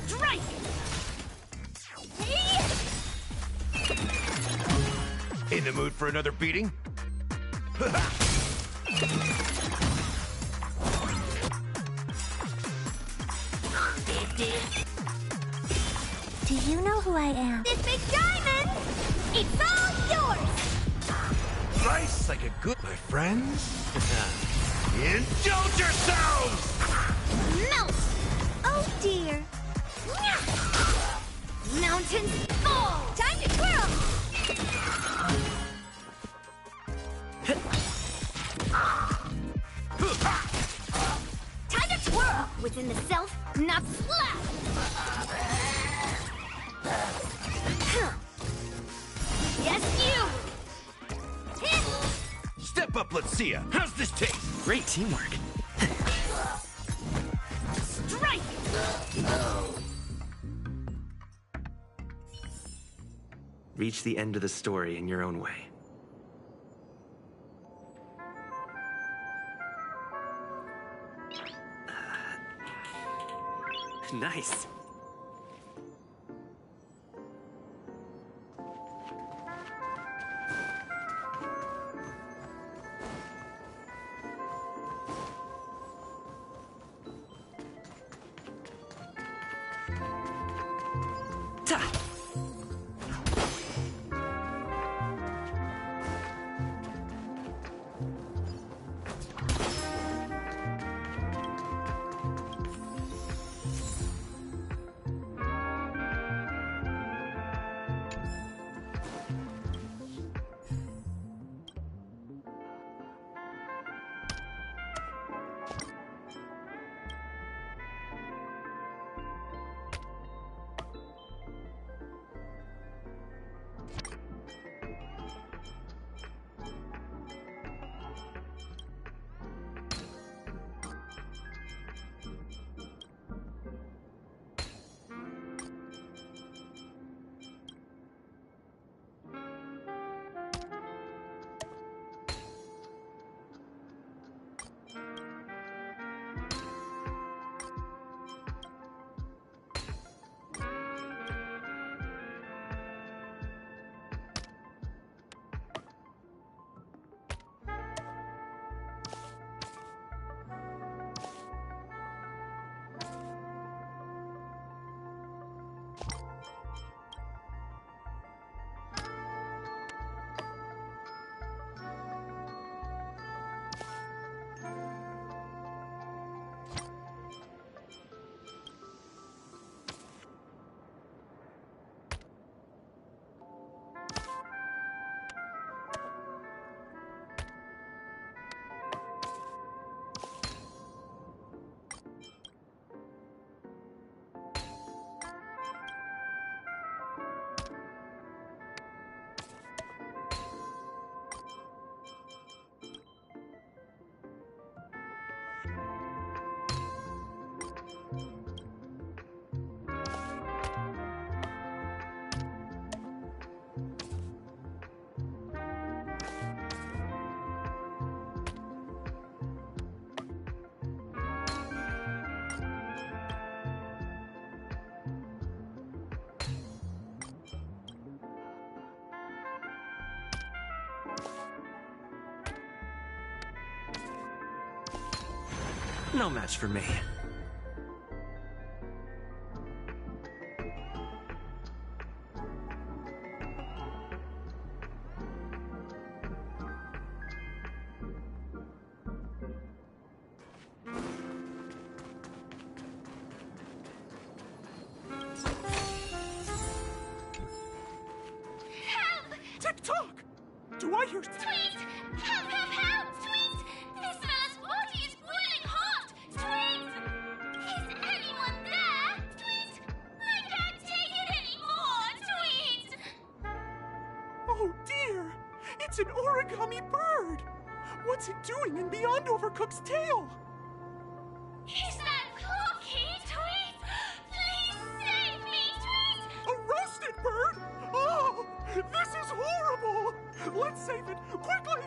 Strike! In the mood for another beating? Do you know who I am? This big diamond! It's all yours! Nice like a good... My friends? Indulge yourselves! Melt! Oh dear! Mountains fall! Time to twirl! Time to twirl! Within the self, not slap! Yes, you! Step up, let's see ya! How's this taste? Great teamwork. Strike! Reach the end of the story in your own way. Nice. Ta! No match for me. do I hear? Sweet! Help, help, help! Sweet! This fellow's body is boiling hot! Sweet! Is anyone there? Sweet! I can't take it anymore! Sweet! Oh dear! It's an origami bird! What's it doing in beyond Overcook's tail? Is that Cookie, Tweet? Please save me, Tweet! A roasted bird? Oh! This is horrible! Let's save it, quickly!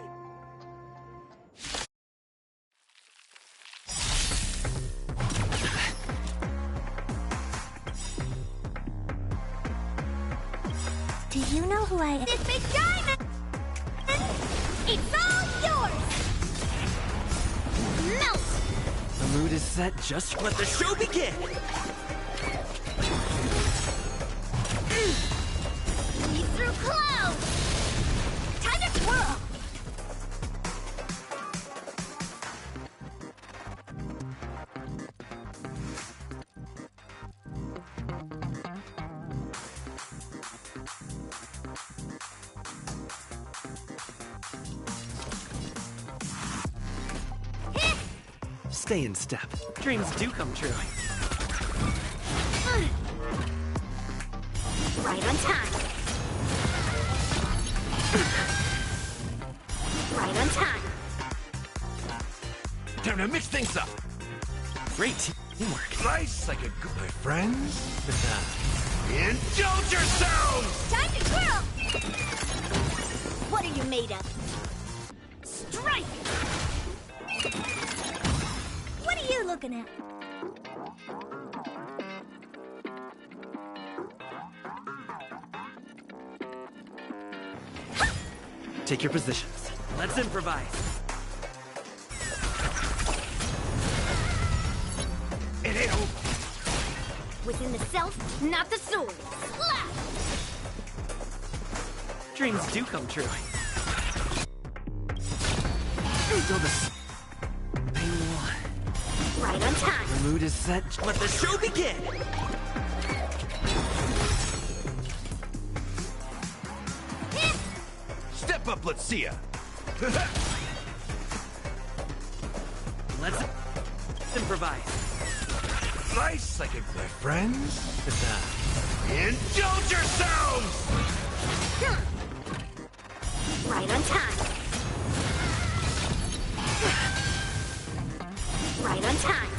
Do you know who I am? This big diamond! It's all yours! Melt! The mood is set, just let the show begin! Lead through clouds! Time to twirl! Stay in step. Dreams do come true. Right on time. Right on time. Time to mix things up. Great teamwork. Nice, like a good my friends. Indulge yourselves! Time to twirl! What are you made of? Strike! What are you looking at? Take your positions. Let's improvise. It ain't over. Within the self, not the soul. Slap! Dreams do come true. Feel this. Right on time. The mood is set. Let the show begin. Step up, let's see ya. Let's improvise. Nice, like a my friends. Indulge yourselves! Right on time. Right on time.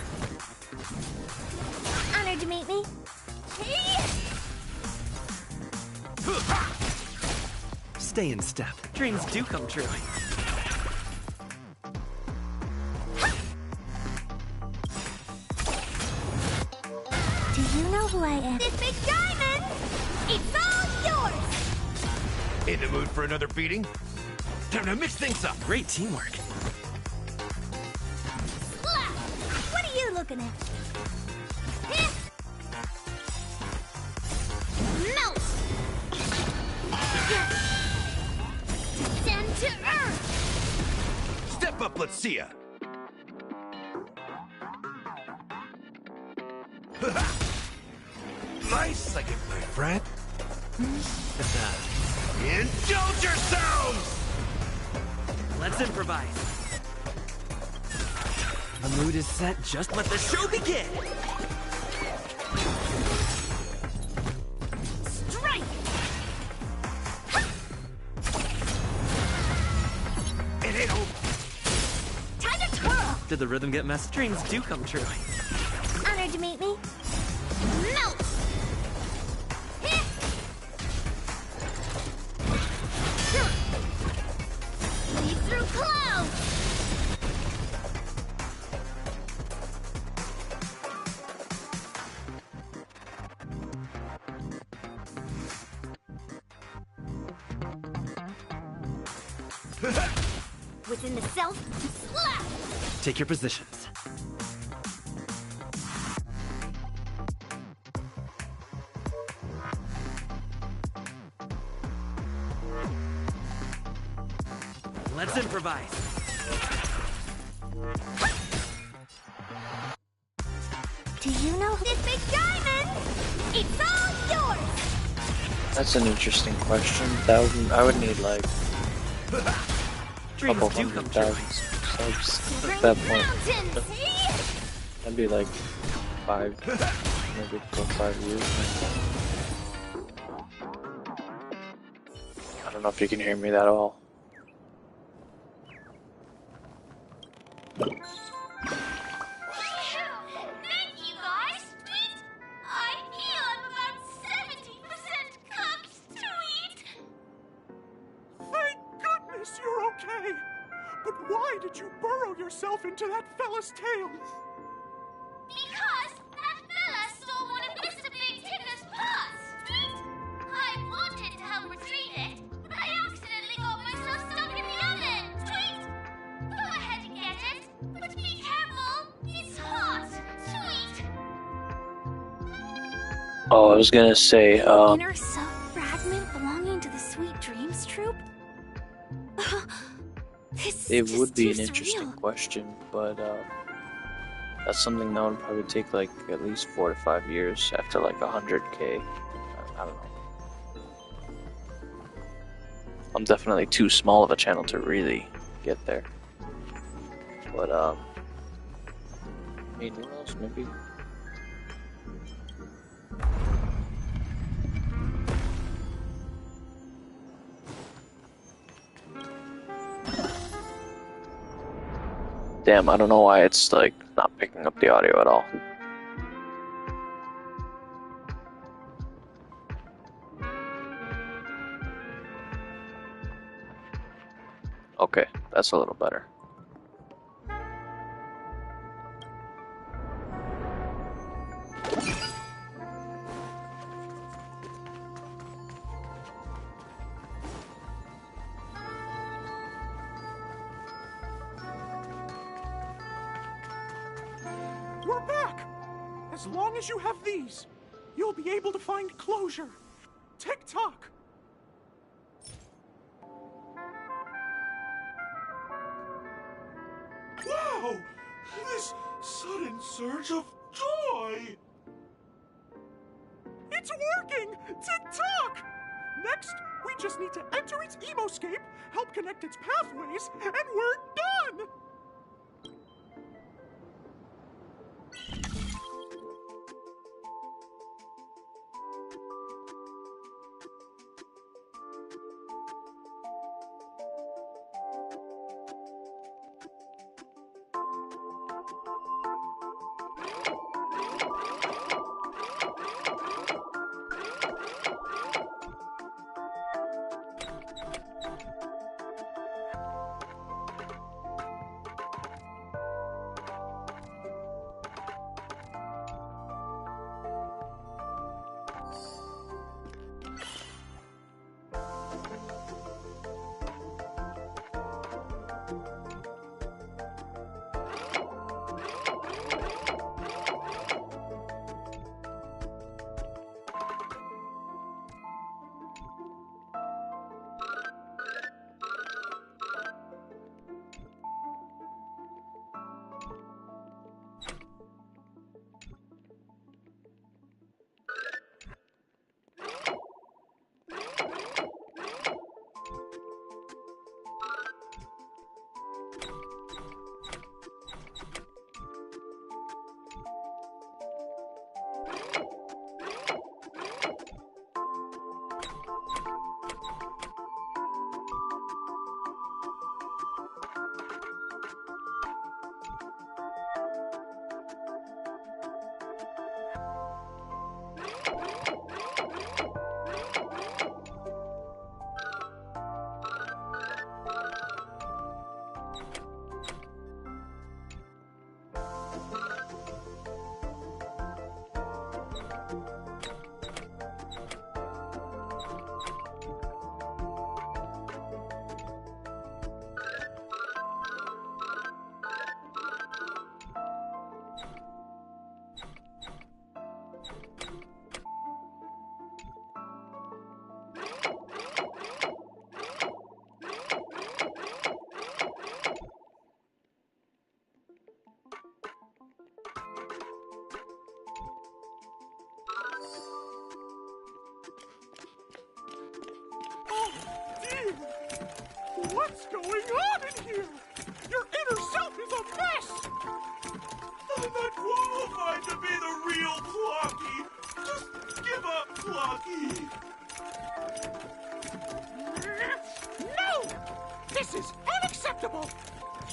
Honored to meet me. Stay in step. Dreams do come true. Do you know who I am? This big diamond! It's all yours! In the mood for another beating? Time to mix things up. Great teamwork. Slap! What are you looking at? Melt! Descend to earth! Step up, let's see ya. Nice, like a my friend. Indulge yourselves! Let's improvise. The mood is set, just let the show begin! Strike! It ain't over. Time to twirl! Did the rhythm get messed? Dreams do come true. Honored to meet me. Melt! Lead through clouds! Within the self, slap! Take your positions. Let's improvise. Do you know who? This big diamond! It's all yours! That's an interesting question. I would need like couple hundred thousand subs at that point. That'd be like maybe 4 or 5 years. I don't know if you can hear me at all. Thank you guys, Tweet! I feel I'm about 70% cooked, Tweet! Thank goodness you're okay! But why did you burrow yourself into that fella's tail? Because that fella stole one of Mr. Big Ticker's pots, Tweet! I wanted to help retrieve it, but I accidentally got myself stuck in the oven, Tweet! Go ahead and get it, but be careful, it's hot, Tweet! Oh, I was gonna say, Inner self fragment belonging to the Sweet Dreams troupe? it would be an interesting question, but that's something that would probably take like at least 4 to 5 years after like 100K. I don't know. I'm definitely too small of a channel to really get there. But I mean, who knows? Maybe. Damn, I don't know why it's like not picking up the audio at all. Okay, that's a little better. We're back! As long as you have these, you'll be able to find closure. Tick-tock! Wow! This sudden surge of joy! It's working! Tick-tock! Next, we just need to enter its emoscape, help connect its pathways, and we're done! What's going on in here? Your inner self is a mess! I'm not qualified to be the real Clocky. Just give up, Clocky. No! This is unacceptable!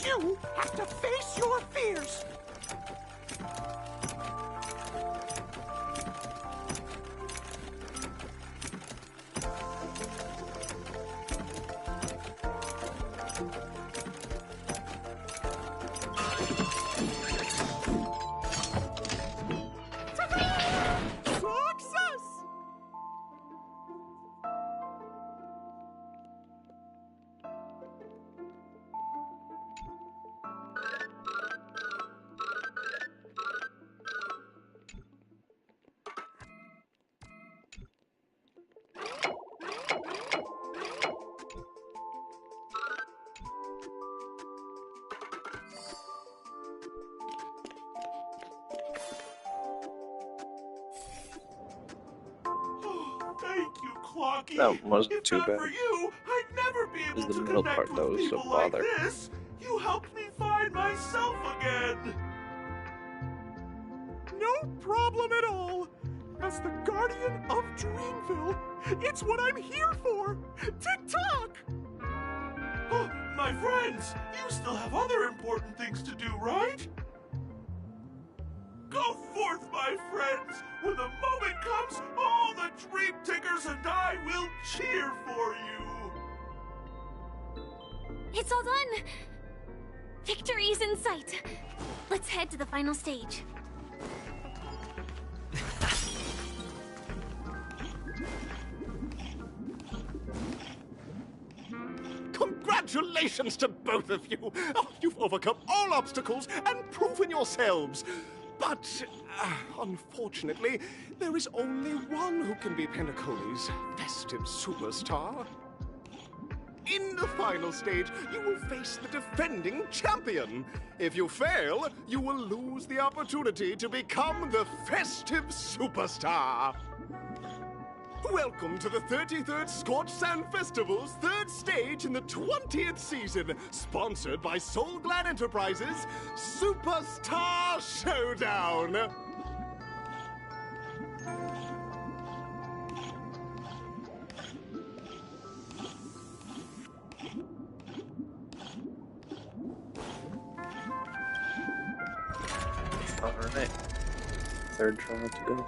You have to face your fears! Success! Thank you, Clocky. That wasn't If too not bad. for you, I'd never be It was able the to middle connect part with that was people so like bother. this. You helped me find myself again. No problem at all. As the guardian of Dreamville, it's what I'm here for. Tick-tock! Oh, my friends, you still have other important things to do, right? Go forth, my friends. When the moment comes, all the Dream Tickers and I will cheer for you. It's all done! Victory's in sight. Let's head to the final stage. Congratulations to both of you! Oh, you've overcome all obstacles and proven yourselves. But, unfortunately, there is only one who can be Penacony's festive superstar. In the final stage, you will face the defending champion. If you fail, you will lose the opportunity to become the festive superstar. Welcome to the 33rd Scorched Sand Festival's third stage in the 20th season, sponsored by Soul Glad Enterprises' Superstar Showdown. Alright. Third trial to go.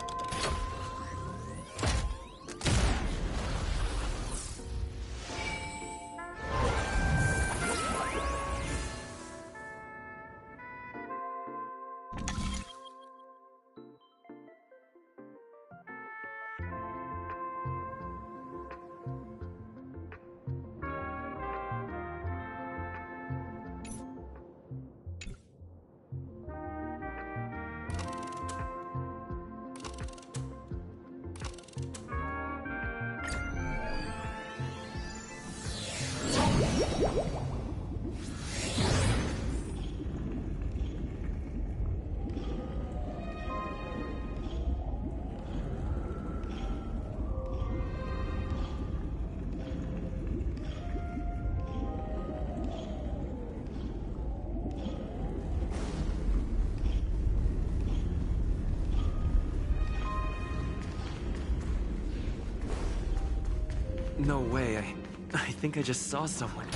No way, I think I just saw someone.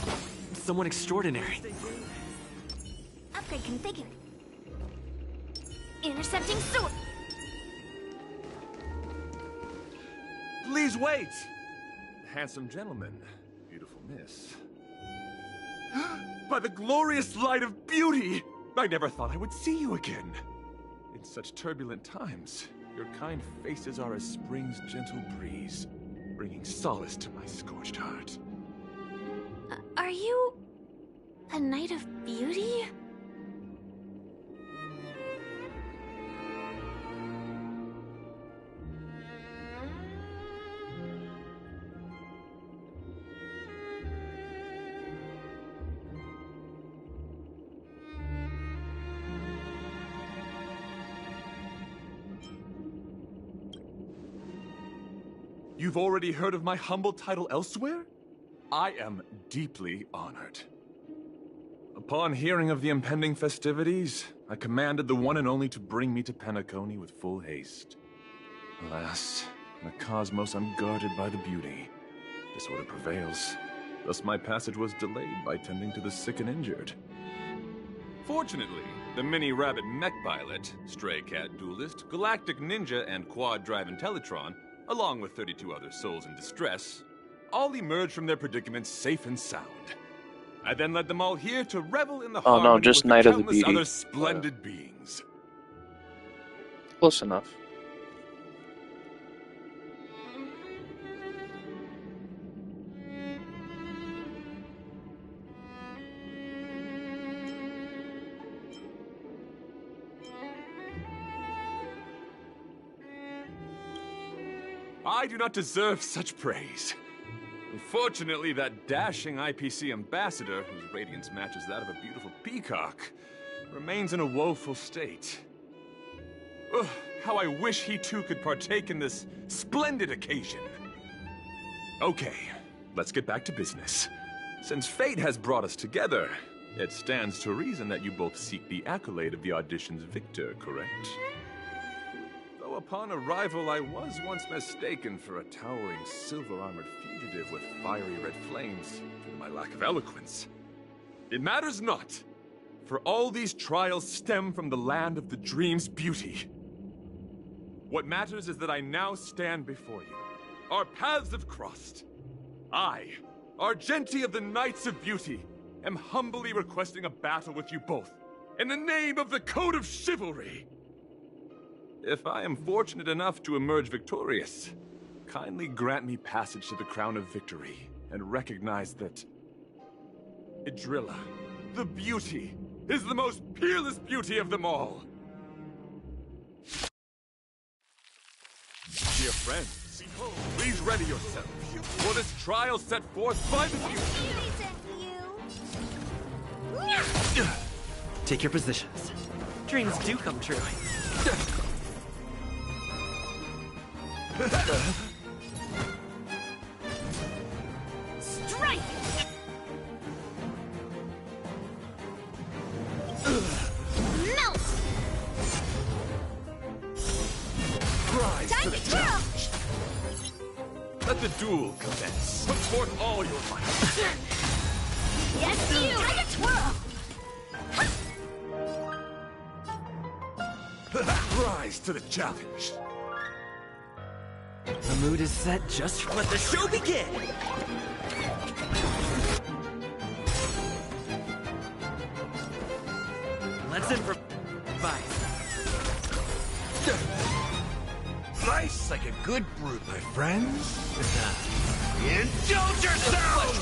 Someone extraordinary. Upgrade configured. Intercepting sword. Please wait! Handsome gentleman, beautiful miss. By the glorious light of beauty! I never thought I would see you again. In such turbulent times, your kind faces are as spring's gentle breeze, bringing solace to my scorched heart. Are you a Knight of Beauty? You've already heard of my humble title elsewhere? I am deeply honored. Upon hearing of the impending festivities, I commanded the one and only to bring me to Penacony with full haste. Alas, in a cosmos unguarded by the beauty, disorder prevails. Thus my passage was delayed by tending to the sick and injured. Fortunately, the mini-rabbit mech pilot, stray cat duelist, galactic ninja, and quad-drive Intellitron, along with 32 other souls in distress, all emerged from their predicaments safe and sound. I then led them all here to revel in the harmony just with Night the of the countless Beauty. other splendid beings. Close enough. I do not deserve such praise. Unfortunately, that dashing IPC ambassador, whose radiance matches that of a beautiful peacock, remains in a woeful state. Ugh, how I wish he too could partake in this splendid occasion. Okay, let's get back to business. Since fate has brought us together, it stands to reason that you both seek the accolade of the audition's victor, correct? Though upon arrival I was once mistaken for a towering silver-armored fugitive with fiery red flames due to my lack of eloquence. It matters not, for all these trials stem from the land of the dream's beauty. What matters is that I now stand before you. Our paths have crossed. I, Argenti of the Knights of Beauty, am humbly requesting a battle with you both, in the name of the Code of Chivalry. If I am fortunate enough to emerge victorious, kindly grant me passage to the Crown of Victory, and recognize that Idrilla, the beauty, is the most peerless beauty of them all. Dear friends, please ready yourselves for this trial set forth by the beauty. Take your positions. Dreams do come true. Strike! Melt! Rise Time to the to twirl! challenge. Let the duel commence. Put forth all your might. Yes, you! Time to twirl! Rise to the challenge. The mood is set just let the show begin! Let's improvise. Nice like a good brute, my friends. Indulge yourselves!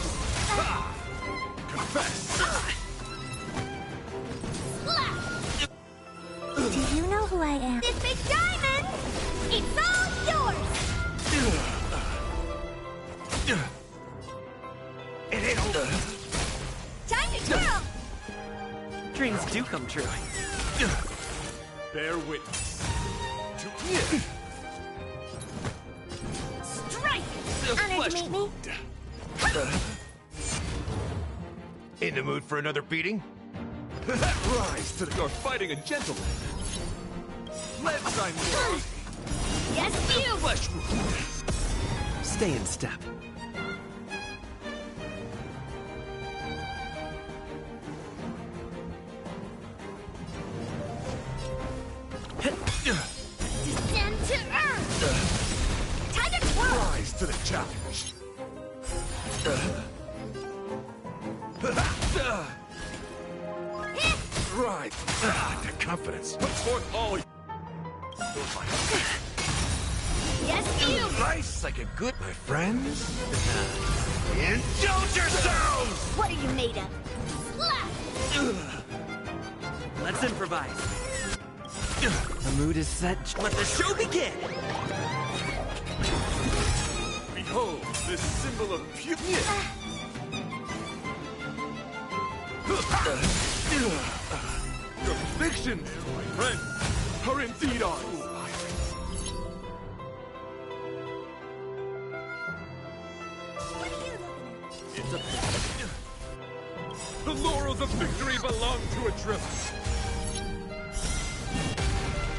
Confess! Do you know who I am? This big diamond! It's all yours! It ain't over. Time to twirl! Dreams do come true. Bear witness. Strike! Honored to meet me. In the mood for another beating? Rise to the... You're fighting a gentleman. Let's sign more. Yes, you! Flesh wound. Stay in step. Descend to earth! Time to twirl! Rise to the challenge. Right. The confidence. Put forth all your might. Yes, you! Nice like a good, my friends. Indulge yourselves! What are you made of? Slap! Let's improvise. The mood is set. Let the show begin! Behold, this symbol of purity. Your convictions, my friends, are indeed awe-inspiring. It's a... The laurels of victory belong to a drill.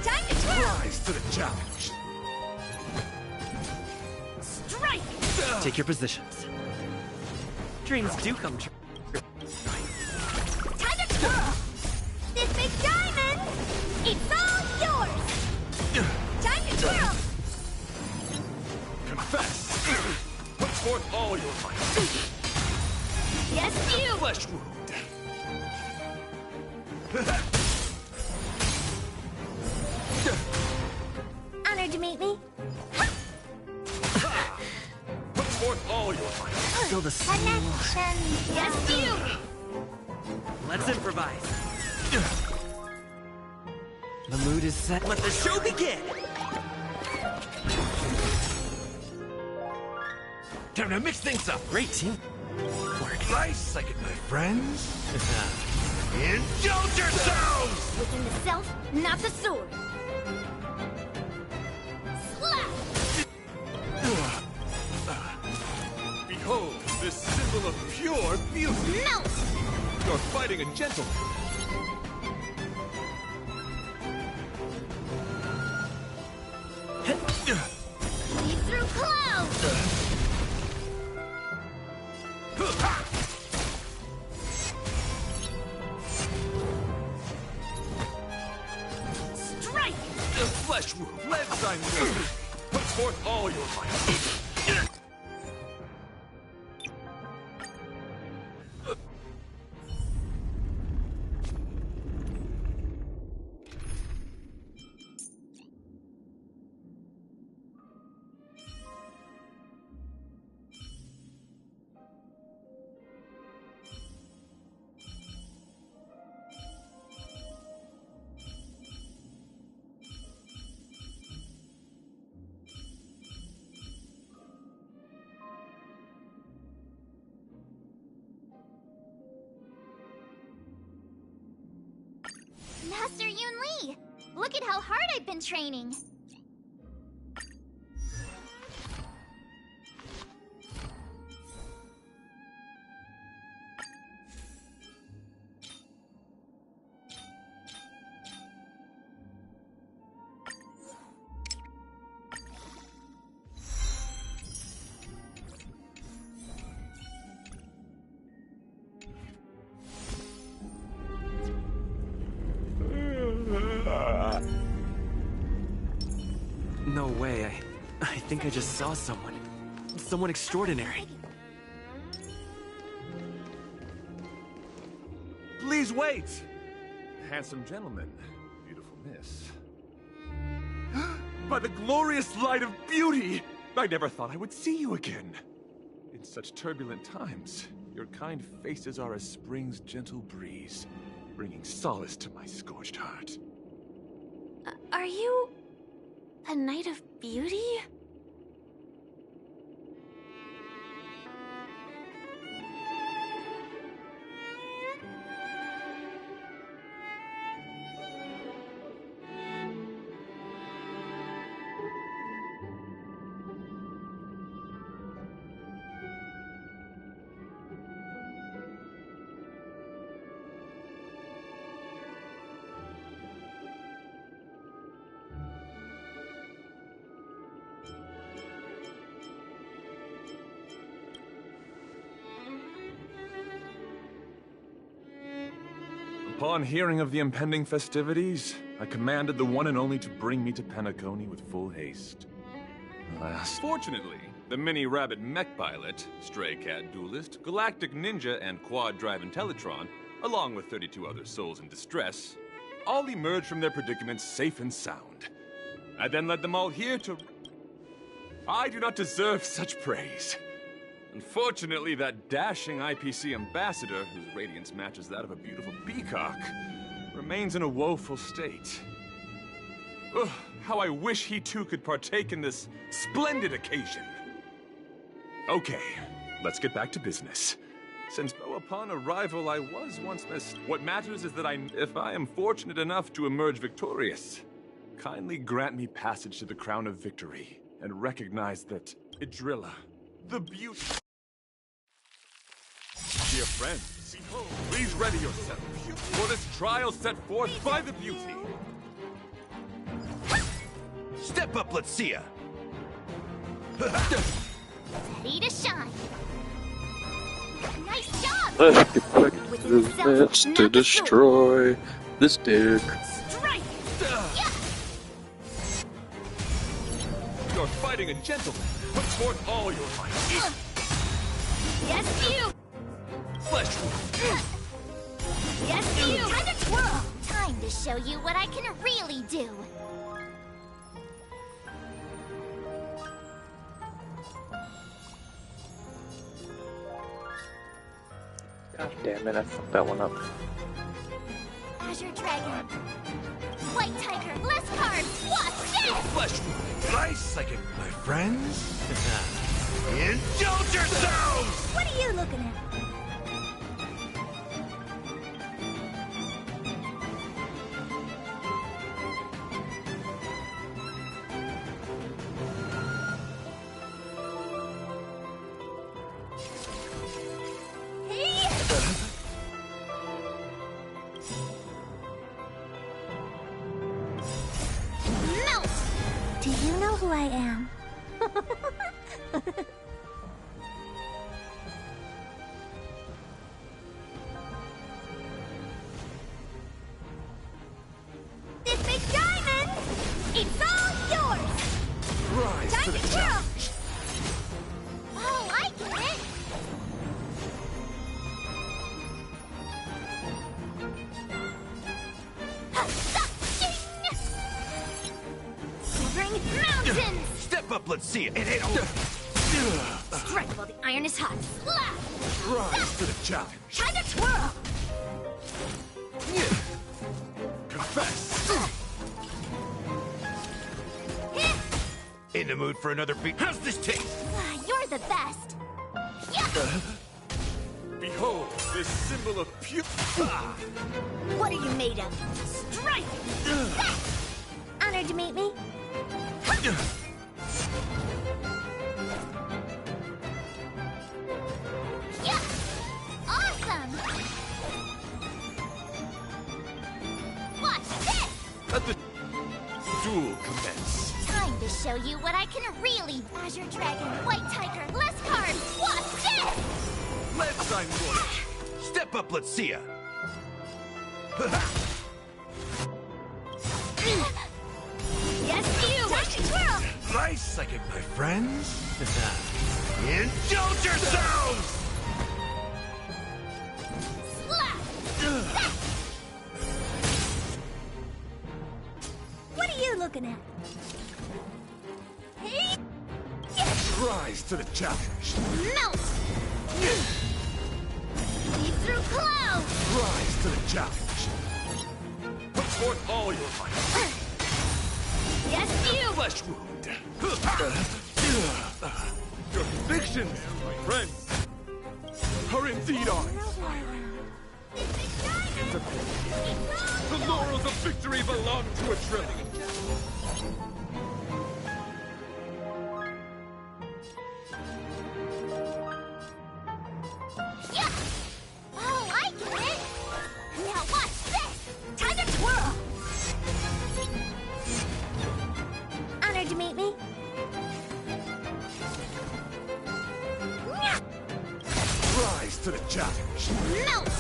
Time to twirl! Rise to the challenge. Strike! Take your positions. Dreams do come true. Time to twirl! This big diamond, it's all yours! Time to twirl! Confess! Put forth all your might. Yes, you! Flesh wound. Honored to meet me. Put forth all your might. Feel the Connection. Yes, you! Let's improvise. The mood is set. Let the show begin! Time to mix things up. Great team. Work nice, like it, my friends. Indulge yourselves! Within the self, not the sword. Slap! Behold, this symbol of pure beauty. Melt! You're fighting a gentleman. Lead through clouds! Strike! The flesh wound, lead sign wound. Put forth all your might. Master Yun Li! Look at how hard I've been training! No way, I think I just saw someone. Someone extraordinary. Please wait! Handsome gentleman, beautiful miss. By the glorious light of beauty! I never thought I would see you again. In such turbulent times, your kind faces are as spring's gentle breeze, bringing solace to my scorched heart. Are you a knight of beauty? Upon hearing of the impending festivities, I commanded the one and only to bring me to Penacony with full haste. Alas, fortunately, the mini-rabbit mech pilot, stray cat duelist, galactic ninja, and quad-drive Intellitron, along with 32 other souls in distress, all emerged from their predicaments safe and sound. I then led them all here to... I do not deserve such praise. Unfortunately, that dashing IPC ambassador, whose radiance matches that of a beautiful peacock, remains in a woeful state. Ugh, how I wish he too could partake in this splendid occasion. Okay, let's get back to business. Since though upon arrival I was once missed, what matters is that if I am fortunate enough to emerge victorious, kindly grant me passage to the Crown of Victory, and recognize that Idrilla, the beauty... Dear friends, please ready yourselves for this trial set forth by the beauty. Step up, let's see ya. Ready to shine. Nice job. Let's get back to this match to destroy this dick. Strike. Yeah. You're fighting a gentleman. Put forth all your might. Yes, you. Flesh wound. Yes, you. Time to twirl. Time to show you what I can really do. God damn it, I fucked that one up. Azure Dragon. White Tiger, less cards. Watch this! Flesh wound. Nice, like it, my friends. Indulge yourselves! What are you looking at? Melt! Do you know who I am? This big diamond! It's all yours! Rise Time to the to challenge. Oh, I get it! Shivering mountains! Step up, let's see it. It ain't over. Strike while the iron is hot. Slap! Rise to the challenge. Time to twirl! Confess. In the mood for another beat? How's this taste? You're the best! Behold, this symbol of pure. What are you made of? Strike! Honored to meet me. Yeah! Awesome! Watch this! Let the duel commence. Time to show you what I can really. Azure Dragon, White Tiger, less cards. Watch this! Let's sign one. Step up, let's see ya. Yes, you! Time to twirl! Nice, like it, my friends. Indulge yourselves! Slap! What are you looking at? Hey! Rise to the challenge. Melt! Leap through clouds! Rise to the challenge. Put forth all your might. Yes, you! Flesh wound. Your convictions, my friends, are indeed ours. It's a pity. The laurels of victory belong to a trillion. Yeah! Oh, I get it! Now watch this! Time to twirl! Honored to meet me. Rise to the challenge. Melt!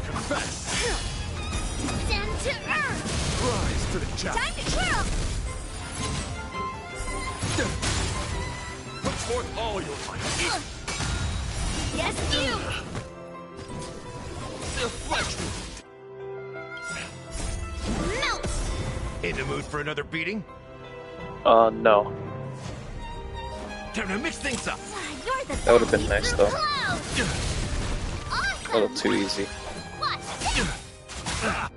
Confess. Descend to earth! Rise to the challenge. Time to twirl! Put forth all your might. Yes, you! The flesh wound. Melt! In the mood for another beating? No. Time to mix things up. You're the That would have been nice, though. clouds! A little too easy. Watch this! That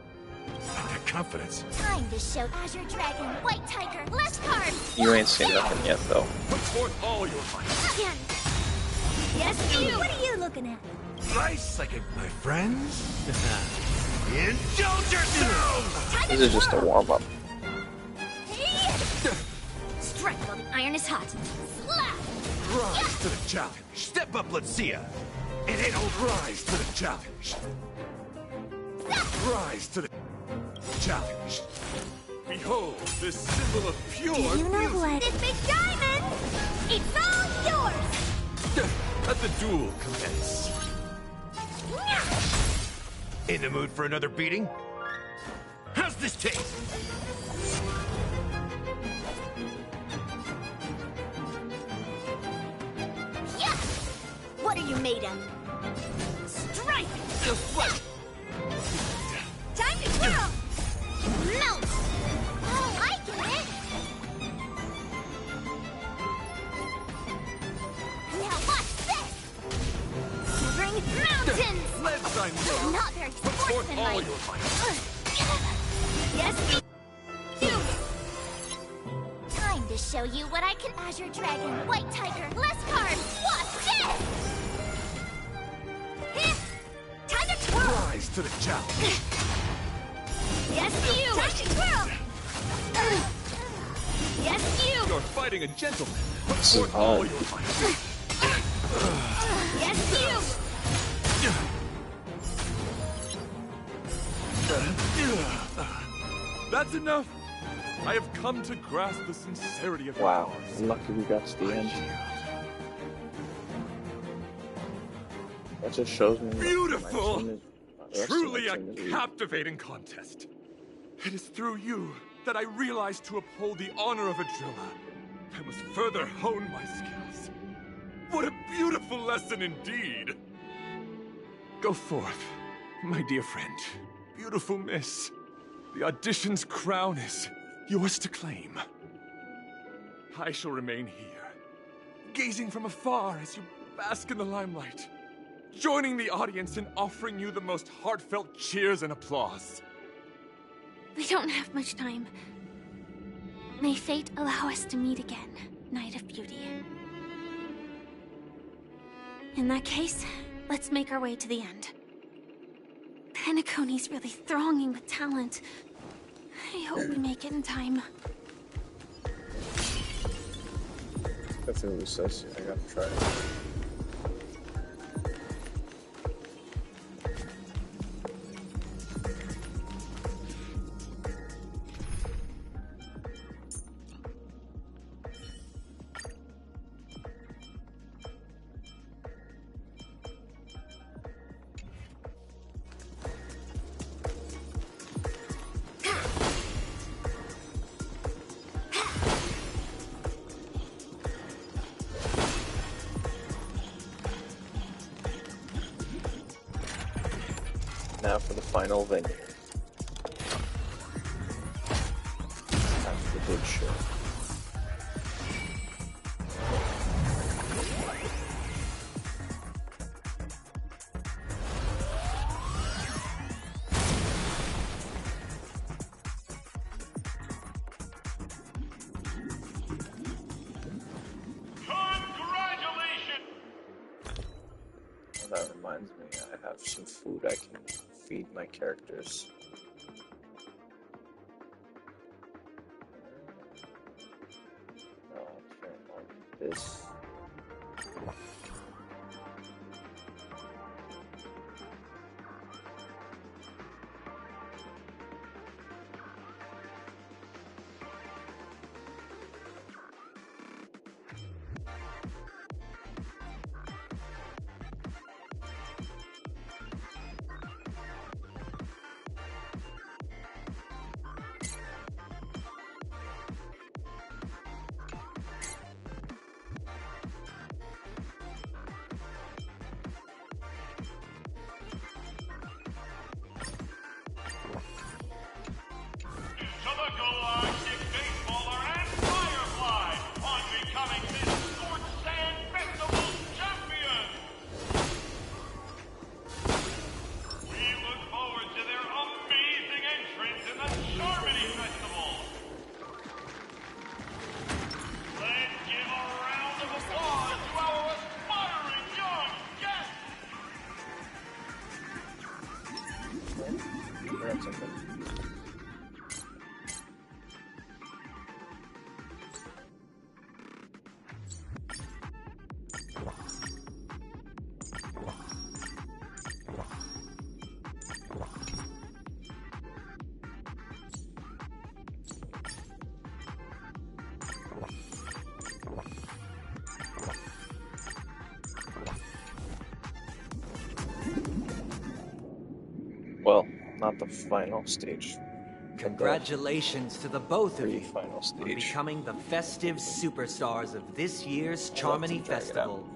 confidence. Time to show Azure Dragon, White Tiger, less cards! You ain't seen nothing yet, though. Put forth all your might. Again! Yes, you! What are you looking at? Nice, like it, my friends. Indulge yourselves! This is just a warm-up. Strike while the iron is hot. Slap! Rise to the challenge. Step up, let's see ya. and it'll rise to the challenge. Rise to the challenge. Behold, this symbol of pure Do you know music. what? This big diamond! It's all yours! Let the duel commence. In the mood for another beating? How's this taste? Yeah! What are you made of? Strike! What? Time to twirl! Melt! Oh, I get it! Now watch this! Shivering mountains! Let's find Not very Put forth all sportsmanlike. your might. Yes, you! Time to show you what I can. Azure Dragon, White Tiger, less carbs! Watch this! Here! Time to twirl! Rise to the challenge. Yes, you! Time to twirl! Yes, you! You're fighting a gentleman. Put This is forth all hard. your might. Yes, you! That's enough. I have come to grasp the sincerity of your Wow, cause. lucky we got to the end. That just shows me. Beautiful! Truly a captive. captivating contest. It is through you that I realized to uphold the honor of a driller, I must further hone my skills. What a beautiful lesson indeed! Go forth, my dear friend. Beautiful miss. The audition's crown is yours to claim. I shall remain here, gazing from afar as you bask in the limelight, joining the audience in offering you the most heartfelt cheers and applause. We don't have much time. May fate allow us to meet again, Knight of Beauty. In that case, let's make our way to the end. Penacony's really thronging with talent. I hope we make it in time. That's what it says. I gotta try it. Now for the final venue. That's the big show. That reminds me, I have some food I can feed my characters. I can't like this. Well, not the final stage. Congratulations to the both of you Final on stage. becoming the festive superstars of this year's Charmony Festival.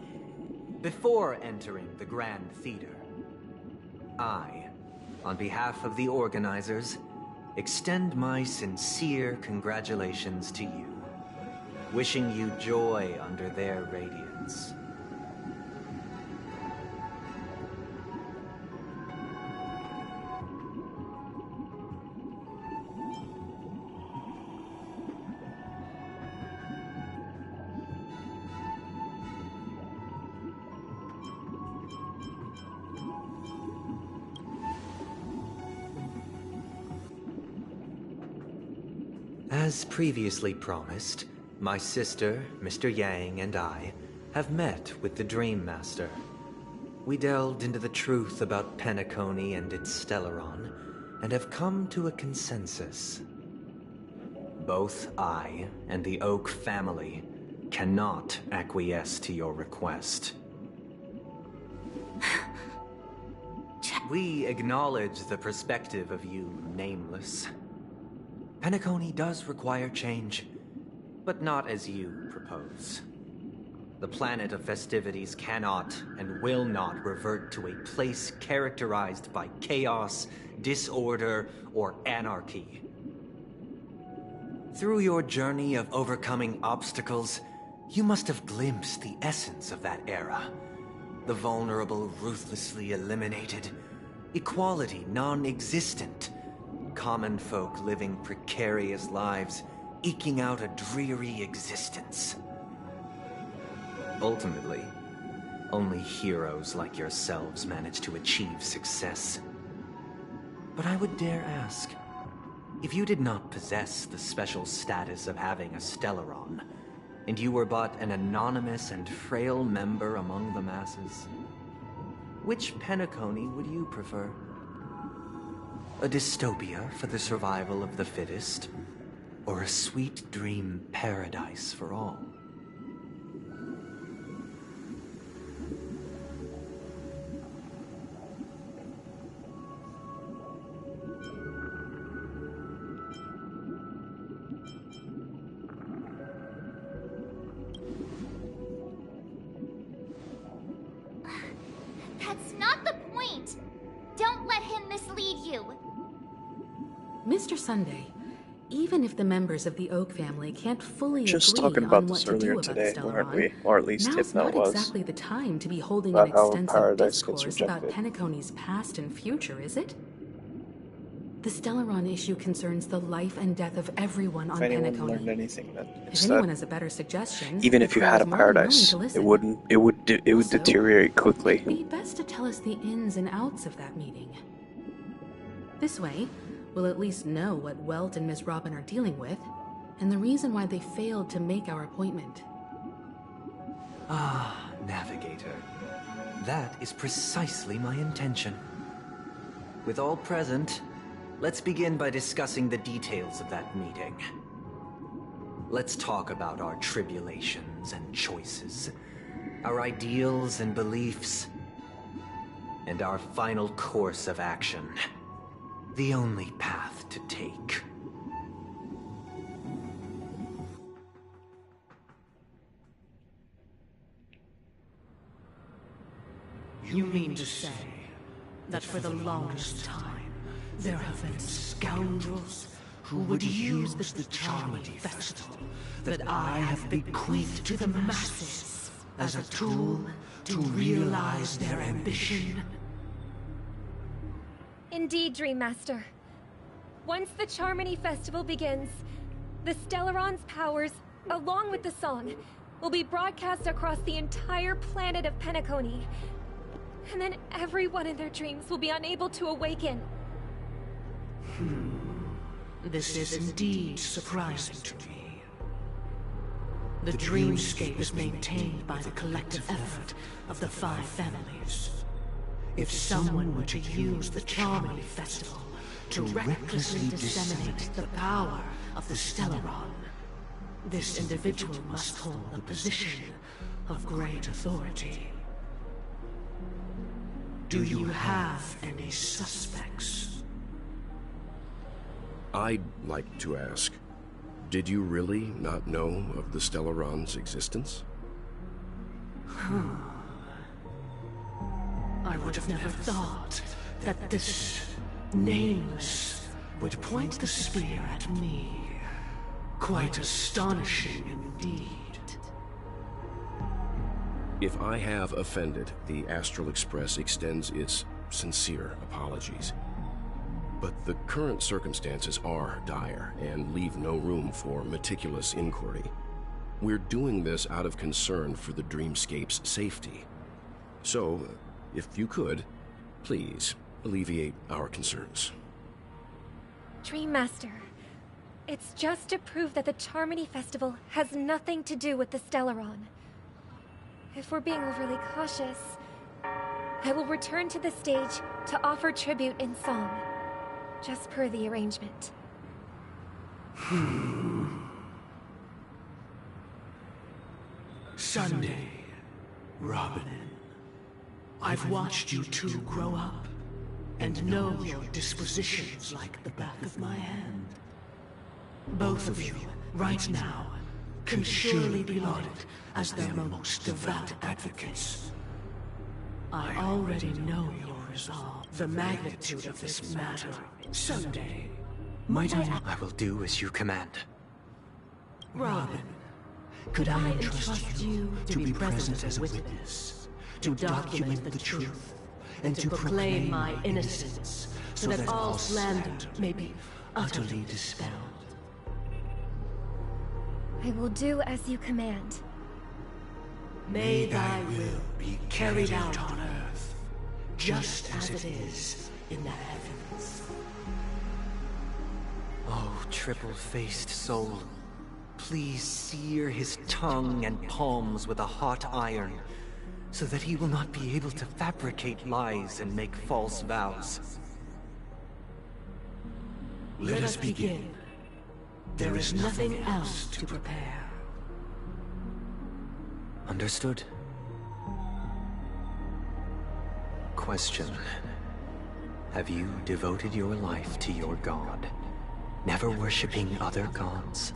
Before entering the Grand Theater, I, on behalf of the organizers, extend my sincere congratulations to you, wishing you joy under their radiance. As previously promised, my sister, Mr. Yang, and I have met with the Dream Master. We delved into the truth about Penacony and its Stellaron, and have come to a consensus. Both I and the Oak family cannot acquiesce to your request. We acknowledge the perspective of you, Nameless. Penacony does require change, but not as you propose. The planet of festivities cannot and will not revert to a place characterized by chaos, disorder, or anarchy. Through your journey of overcoming obstacles, you must have glimpsed the essence of that era. The vulnerable ruthlessly eliminated, equality non-existent, common folk living precarious lives, eking out a dreary existence. Ultimately, only heroes like yourselves manage to achieve success. But I would dare ask, if you did not possess the special status of having a Stellaron, and you were but an anonymous and frail member among the masses, which Penacony would you prefer? A dystopia for the survival of the fittest, or a sweet dream paradise for all? That's not the point! Don't let him mislead you! Mr. Sunday, even if the members of the Oak family can't fully Just agree talking about on what this to do earlier about today, the weren't Stellaron, we? Or at least now's Hypno not was. exactly the time to be holding About an how extensive Paradise gets discourse about rejected. Penacony's past and future, is it? The Stellaron issue concerns the life and death of everyone on If anyone Penacony. learned anything, that If it's anyone that has a better suggestion, even the if you crew had a is more than willing paradise, to listen. it would Also, deteriorate quickly. It'd be best to tell us the ins and outs of that meeting. This way, we'll at least know what Welt and Miss Robin are dealing with, and the reason why they failed to make our appointment. Ah, Navigator. That is precisely my intention. With all present, let's begin by discussing the details of that meeting. Let's talk about our tribulations and choices, our ideals and beliefs, and our final course of action. The only path to take. You mean to say that for the longest time, there have been scoundrels who would use the Charmony Festival that I have bequeathed to the masses as a tool to realize their ambition? Indeed, Dream Master. Once the Charmony Festival begins, the Stellaron's powers, along with the song, will be broadcast across the entire planet of Penacony. And then everyone in their dreams will be unable to awaken. This is indeed surprising to me. The dreamscape is maintained by the collective effort of the 5 families. If someone were to use the Charmony Festival to recklessly disseminate the power of the Stellaron, this individual must hold a position of great authority. Do you have any suspects? I'd like to ask, did you really not know of the Stellaron's existence? I would have never thought that this Nameless would point the spear at me. Quite astonishing indeed. If I have offended, the Astral Express extends its sincere apologies. But the current circumstances are dire and leave no room for meticulous inquiry. We're doing this out of concern for the Dreamscape's safety. So, if you could, please alleviate our concerns. Dream Master, it's just to prove that the Charmony Festival has nothing to do with the Stellaron. If we're being overly cautious, I will return to the stage to offer tribute in song, just per the arrangement. Sunday, Robin. I've watched you two grow up, and know your dispositions like the back of my hand. Both of you, right now, can surely be lauded as their most devout advocates. I already know your resolve, the magnitude of this matter. Sunday, might I will do as you command. Robin, could I entrust you to be present as a witness, to document the truth, and to proclaim my innocence, so that all slander may be utterly dispelled? I will do as you command. May thy will be carried out on earth, just as it is in the heavens. Oh, triple-faced soul, please sear his tongue and palms with a hot iron, so that he will not be able to fabricate lies and make false vows. Let us begin. There is nothing else to prepare. Understood. Question. Have you devoted your life to your god, never worshipping other gods?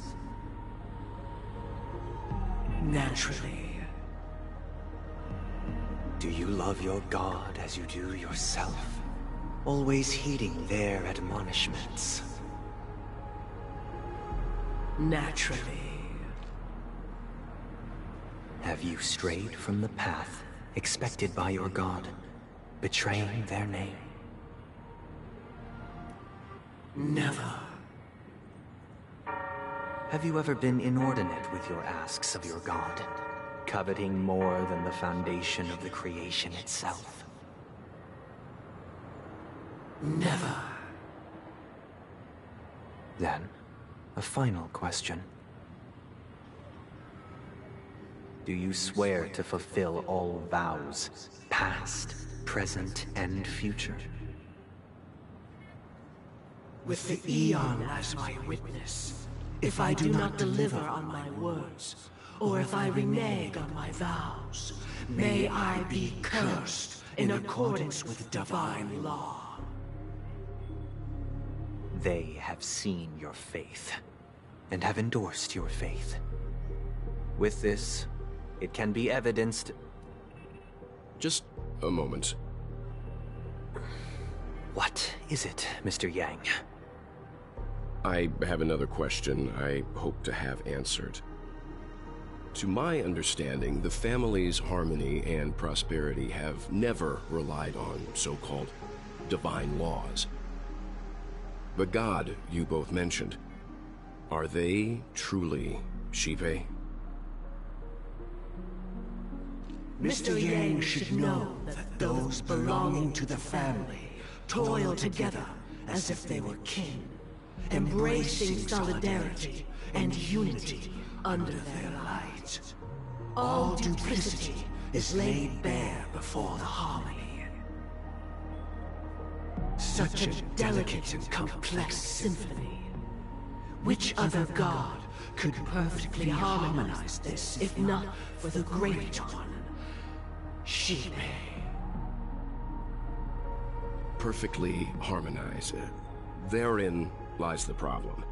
Naturally. Do you love your god as you do yourself, always heeding their admonishments? Naturally. Have you strayed from the path expected by your god, betraying their name? Never. Have you ever been inordinate with your asks of your god, coveting more than the foundation of the creation itself? Never. Then, a final question. Do you swear to fulfill all vows, past, present, and future? With the Eon as my witness, if I do not deliver on my words, or if I renege on my vows, may I be cursed in accordance with divine law. They have seen your faith, and have endorsed your faith. With this, it can be evidenced... Just a moment. What is it, Mr. Yang? I have another question I hope to have answered. To my understanding, the family's harmony and prosperity have never relied on so-called divine laws. The god you both mentioned, are they truly Shive? Mr. Yang should know that those belonging to the family toil together as if they were kin, embracing solidarity and unity under their light. All duplicity is laid bare before the harmony. Such a delicate and complex symphony. Which other god could perfectly harmonize this, if not for the Great One? Shibe. Perfectly harmonize. Therein, lies the problem.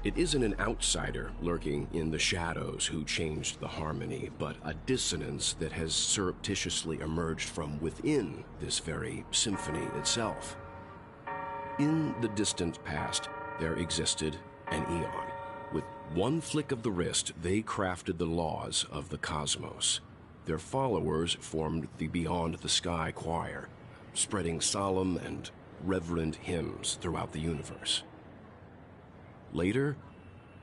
It isn't an outsider lurking in the shadows who changed the harmony, but a dissonance that has surreptitiously emerged from within this very symphony itself. In the distant past, there existed an eon. With one flick of the wrist, they crafted the laws of the cosmos. Their followers formed the Beyond the Sky Choir, spreading solemn and reverent hymns throughout the universe. Later,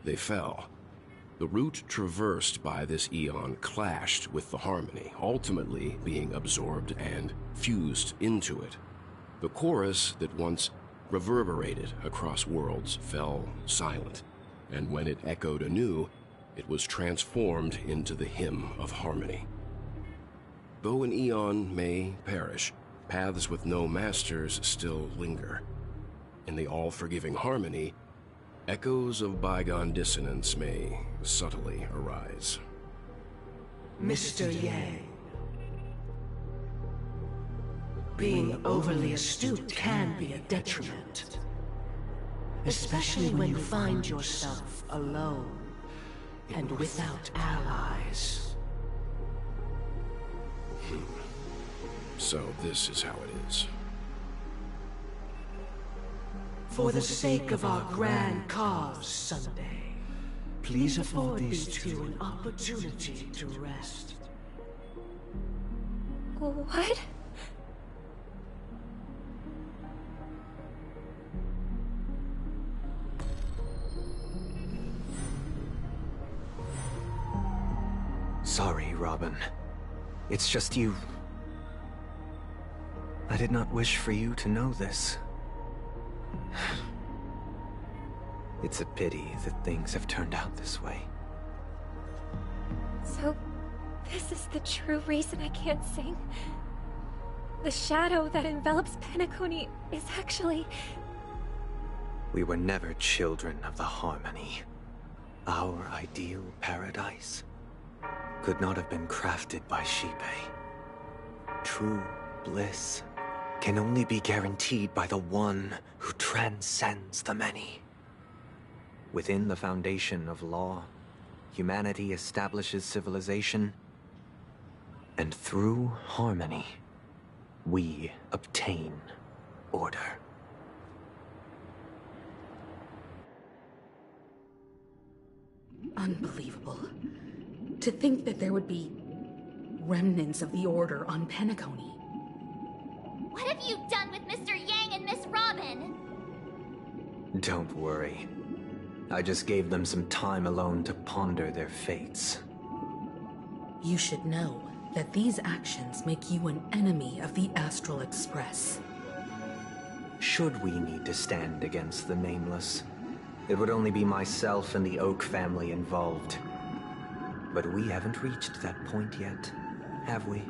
they fell. The route traversed by this eon clashed with the harmony, ultimately being absorbed and fused into it. The chorus that once reverberated across worlds fell silent, and when it echoed anew, it was transformed into the hymn of harmony. Though an eon may perish, paths with no masters still linger. In the all-forgiving harmony, echoes of bygone dissonance may subtly arise. Mr. Yang, being overly astute can be a detriment, especially when you find yourself alone and without allies. So this is how it is. For the sake of our grand cause someday, please afford these two an opportunity to rest. What? Sorry, Robin. It's just you. I did not wish for you to know this. It's a pity that things have turned out this way. So, this is the true reason I can't sing? The shadow that envelops Penacony is actually... We were never children of the harmony. Our ideal paradise could not have been crafted by Xipe. True bliss can only be guaranteed by the one who transcends the many. Within the foundation of law, humanity establishes civilization, and through harmony, we obtain order. Unbelievable. To think that there would be remnants of the Order on Penacony. What have you done with Mr. Yang and Miss Robin? Don't worry. I just gave them some time alone to ponder their fates. You should know that these actions make you an enemy of the Astral Express. Should we need to stand against the Nameless, it would only be myself and the Oak family involved. But we haven't reached that point yet, have we?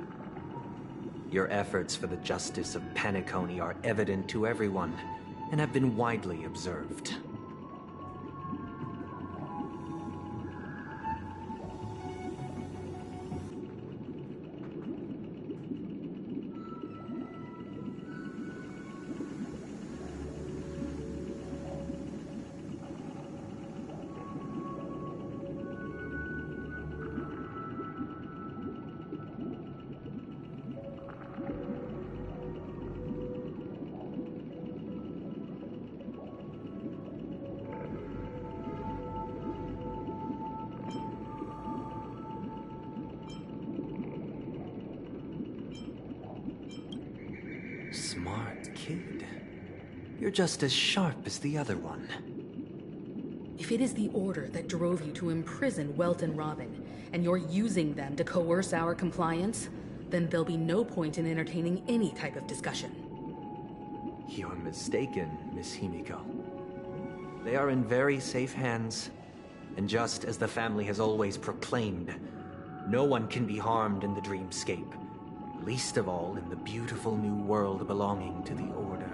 Your efforts for the justice of Penacony are evident to everyone, and have been widely observed. Smart kid. You're just as sharp as the other one. If it is the Order that drove you to imprison Welt and Robin, and you're using them to coerce our compliance, then there'll be no point in entertaining any type of discussion. You're mistaken, Miss Himiko. They are in very safe hands, and just as the family has always proclaimed, no one can be harmed in the dreamscape, least of all in the beautiful new world belonging to the Order.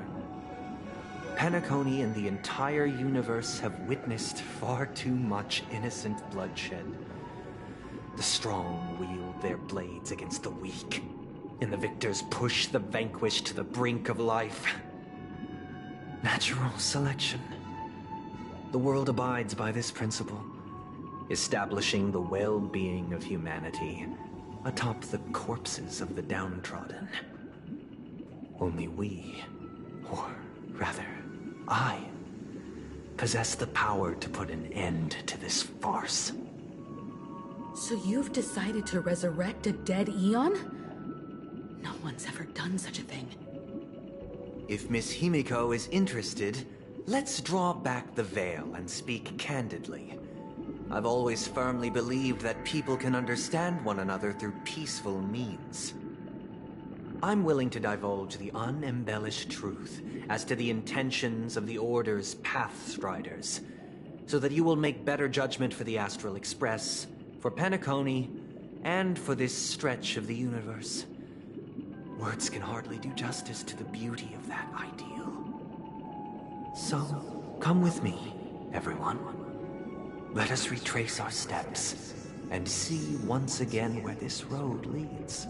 Penacony and the entire universe have witnessed far too much innocent bloodshed. The strong wield their blades against the weak, and the victors push the vanquished to the brink of life. Natural selection. the world abides by this principle, establishing the well-being of humanity atop the corpses of the downtrodden. Only we, or rather, I, possess the power to put an end to this farce. So you've decided to resurrect a dead Eon? No one's ever done such a thing. If Miss Himiko is interested, let's draw back the veil and speak candidly. I've always firmly believed that people can understand one another through peaceful means. I'm willing to divulge the unembellished truth as to the intentions of the Order's Pathstriders, so that you will make better judgment for the Astral Express, for Penacony, and for this stretch of the universe. Words can hardly do justice to the beauty of that ideal. So, come with me, everyone. Let us retrace our steps and see once again where this road leads.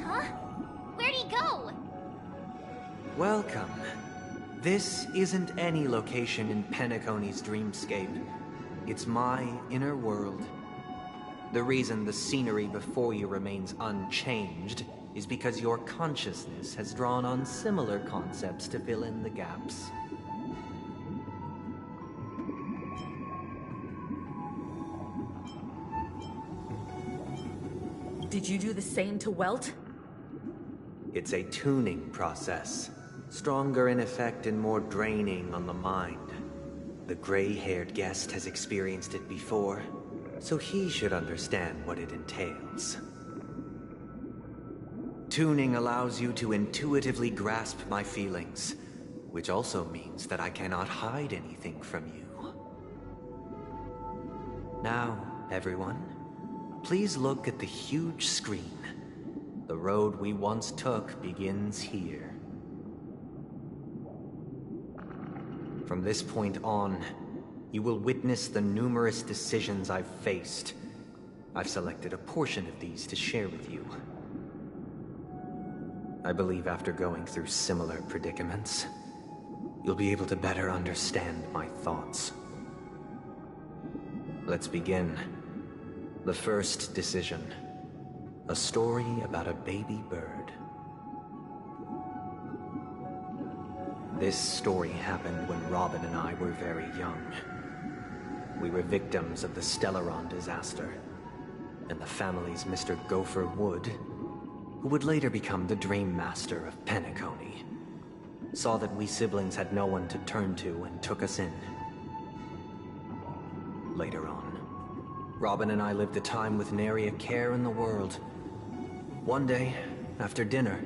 Huh? Where'd he go? Welcome. This isn't any location in Penacony's dreamscape. It's my inner world. The reason the scenery before you remains unchanged is because your consciousness has drawn on similar concepts to fill in the gaps. Did you do the same to Welt? It's a tuning process. Stronger in effect and more draining on the mind. The gray-haired guest has experienced it before, so he should understand what it entails. Tuning allows you to intuitively grasp my feelings, which also means that I cannot hide anything from you. Now, everyone, please look at the huge screen. The road we once took begins here. From this point on, you will witness the numerous decisions I've faced. I've selected a portion of these to share with you. I believe after going through similar predicaments, you'll be able to better understand my thoughts. Let's begin. The first decision. A story about a baby bird. This story happened when Robin and I were very young. We were victims of the Stellaron disaster, and the family's Mr. Gopher Wood, who would later become the Dream Master of Penacony, saw that we siblings had no one to turn to and took us in. Later on, Robin and I lived a time with nary a care in the world. One day, after dinner,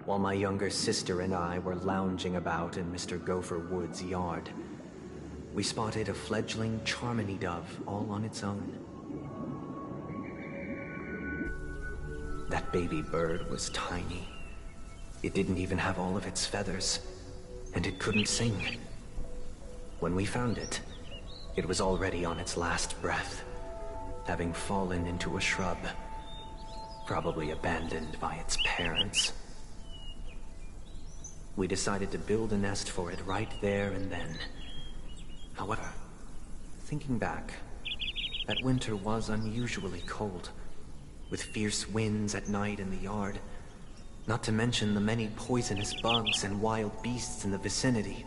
while my younger sister and I were lounging about in Mr. Gopher Wood's yard, we spotted a fledgling Charmony dove all on its own. That baby bird was tiny. It didn't even have all of its feathers, and it couldn't sing. When we found it, it was already on its last breath, having fallen into a shrub, probably abandoned by its parents. We decided to build a nest for it right there and then. However, thinking back, that winter was unusually cold, with fierce winds at night in the yard, not to mention the many poisonous bugs and wild beasts in the vicinity.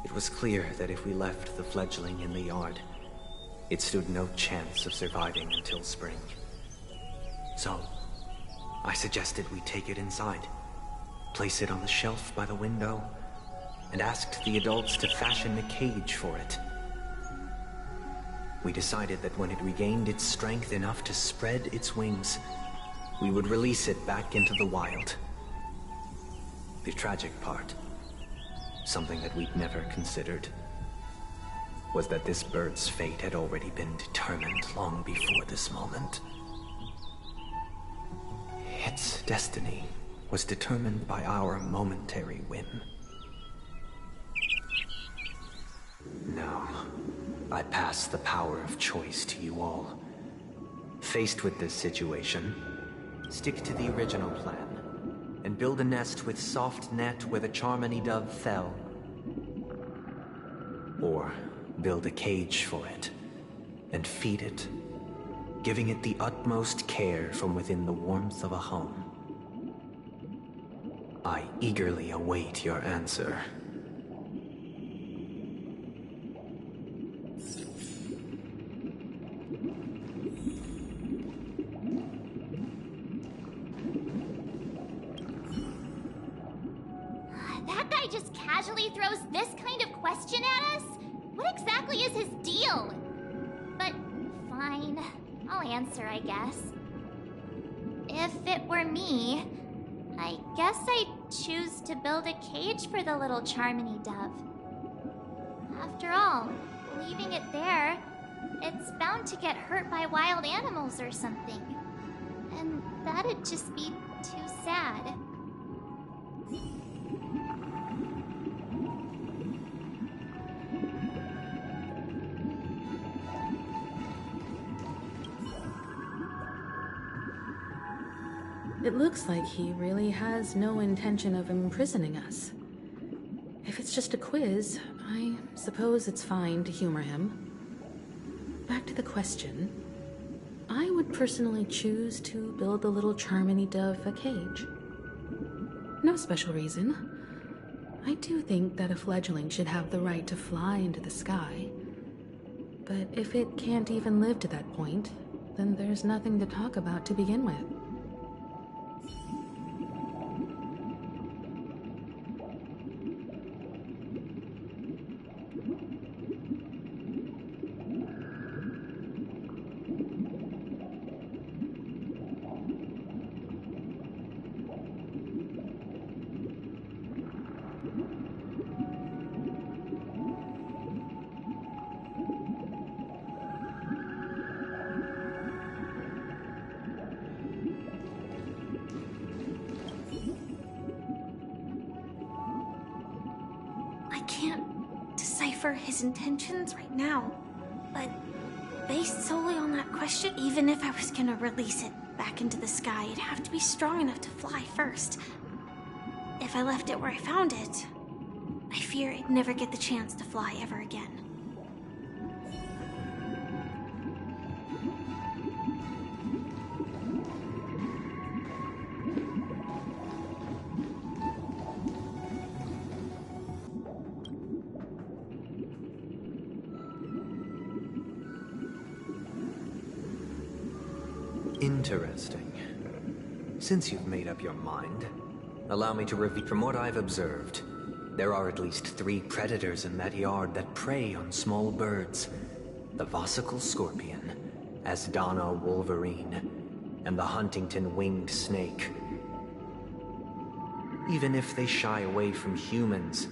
It was clear that if we left the fledgling in the yard, it stood no chance of surviving until spring. So, I suggested we take it inside, place it on the shelf by the window, and asked the adults to fashion a cage for it. We decided that when it regained its strength enough to spread its wings, we would release it back into the wild. The tragic part, something that we'd never considered, was that this bird's fate had already been determined long before this moment. Its destiny was determined by our momentary whim. Now, I pass the power of choice to you all. Faced with this situation, stick to the original plan, and build a nest with soft net where the Charmony dove fell. Or build a cage for it and feed it, giving it the utmost care from within the warmth of a home. I eagerly await your answer. That guy just casually throws this kind of question at us? What exactly is his deal? But fine, I'll answer, I guess. If it were me, I guess I'd choose to build a cage for the little Charmony dove. After all, leaving it there, it's bound to get hurt by wild animals or something. And that'd just be too sad. It looks like he really has no intention of imprisoning us. If it's just a quiz, I suppose it's fine to humor him. Back to the question. I would personally choose to build the little Charmony dove a cage. No special reason. I do think that a fledgling should have the right to fly into the sky. But if it can't even live to that point, then there's nothing to talk about to begin with. His intentions right now, but based solely on that question, even if I was gonna release it back into the sky, it'd have to be strong enough to fly first. If I left it where I found it, I fear it'd never get the chance to fly ever again. Interesting. Since you've made up your mind, allow me to reveal. From what I've observed, there are at least 3 predators in that yard that prey on small birds. The Vosicle scorpion, Asdana wolverine, and the Huntington winged snake. Even if they shy away from humans,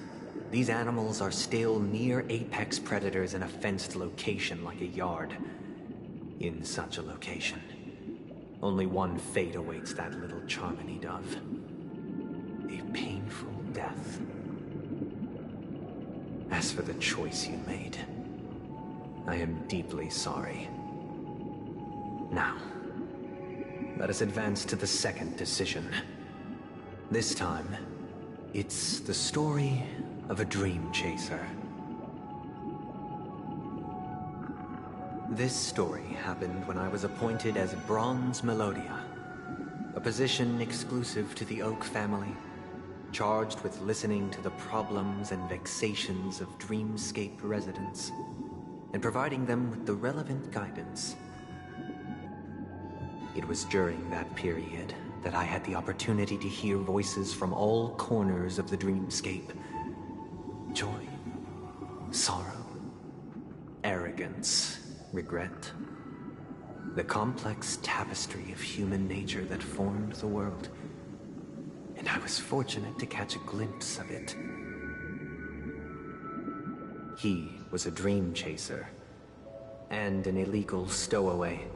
these animals are still near apex predators in a fenced location like a yard. In such a location, only one fate awaits that little Charmony dove. A painful death. As for the choice you made, I am deeply sorry. Now, let us advance to the second decision. This time, it's the story of a dream chaser. This story happened when I was appointed as Bronze Melodia, a position exclusive to the Oak family, charged with listening to the problems and vexations of Dreamscape residents, and providing them with the relevant guidance. It was during that period that I had the opportunity to hear voices from all corners of the Dreamscape. Joy, sorrow, arrogance, regret. The complex tapestry of human nature that formed the world. And I was fortunate to catch a glimpse of it. He was a dream chaser, and an illegal stowaway.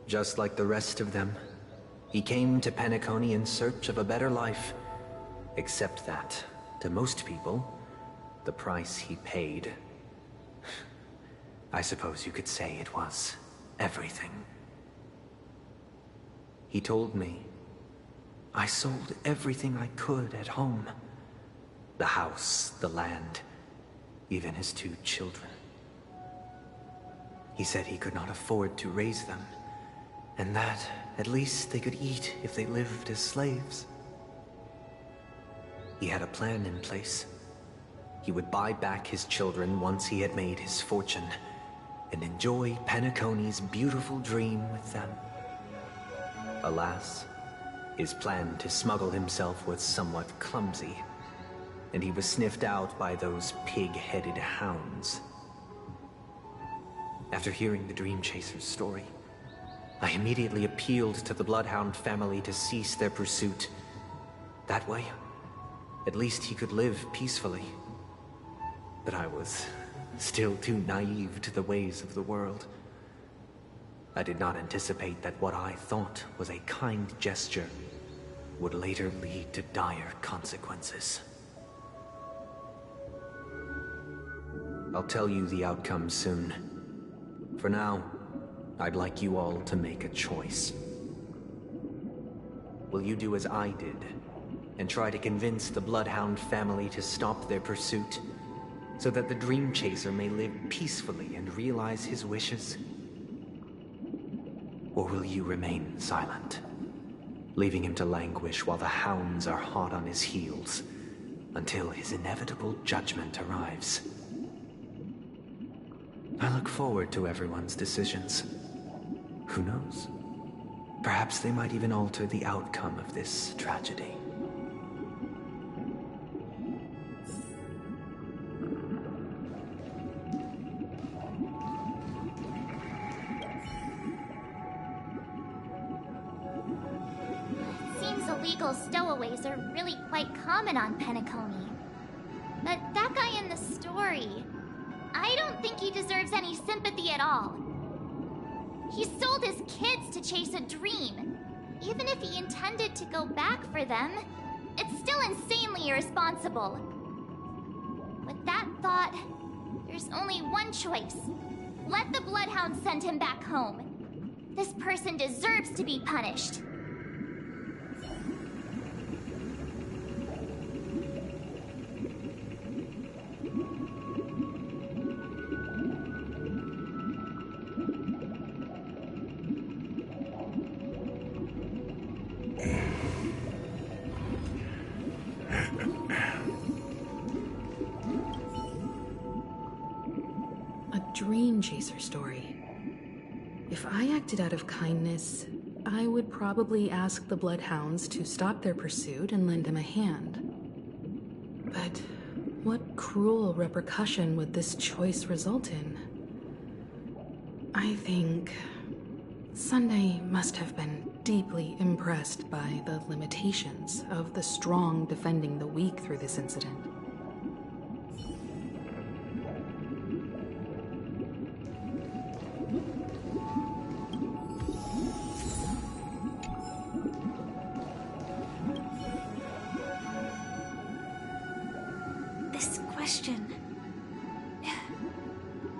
Just like the rest of them, he came to Penacony in search of a better life. Except that, to most people, the price he paid, I suppose you could say it was everything. He told me, I sold everything I could at home. The house, the land, even his 2 children. He said he could not afford to raise them, and that at least they could eat if they lived as slaves. He had a plan in place. He would buy back his children once he had made his fortune, and enjoy Penacony's beautiful dream with them. Alas, his plan to smuggle himself was somewhat clumsy, and he was sniffed out by those pig-headed hounds. After hearing the Dream Chaser's story, I immediately appealed to the Bloodhound family to cease their pursuit. That way, at least he could live peacefully. But I was still too naive to the ways of the world. I did not anticipate that what I thought was a kind gesture would later lead to dire consequences. I'll tell you the outcome soon. For now, I'd like you all to make a choice. Will you do as I did, and try to convince the Bloodhound family to stop their pursuit, so that the Dream Chaser may live peacefully and realize his wishes? Or will you remain silent, leaving him to languish while the hounds are hot on his heels, until his inevitable judgment arrives? I look forward to everyone's decisions. Who knows? Perhaps they might even alter the outcome of this tragedy. Seems illegal stowaways are really quite common on Penacony. But that guy in the story, I don't think he deserves any sympathy at all. He sold his kids to chase a dream. Even if he intended to go back for them, it's still insanely irresponsible. With that thought, there's only one choice. Let the Bloodhound send him back home. This person deserves to be punished. Dream Chaser story. If I acted out of kindness, I would probably ask the Bloodhounds to stop their pursuit and lend him a hand. But what cruel repercussion would this choice result in? I think Sunday must have been deeply impressed by the limitations of the strong defending the weak through this incident.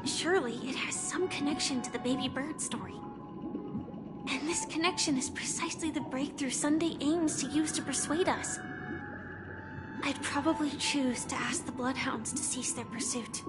Surely it has some connection to the baby bird story. And this connection is precisely the breakthrough Sunday aims to use to persuade us. I'd probably choose to ask the Bloodhounds to cease their pursuit.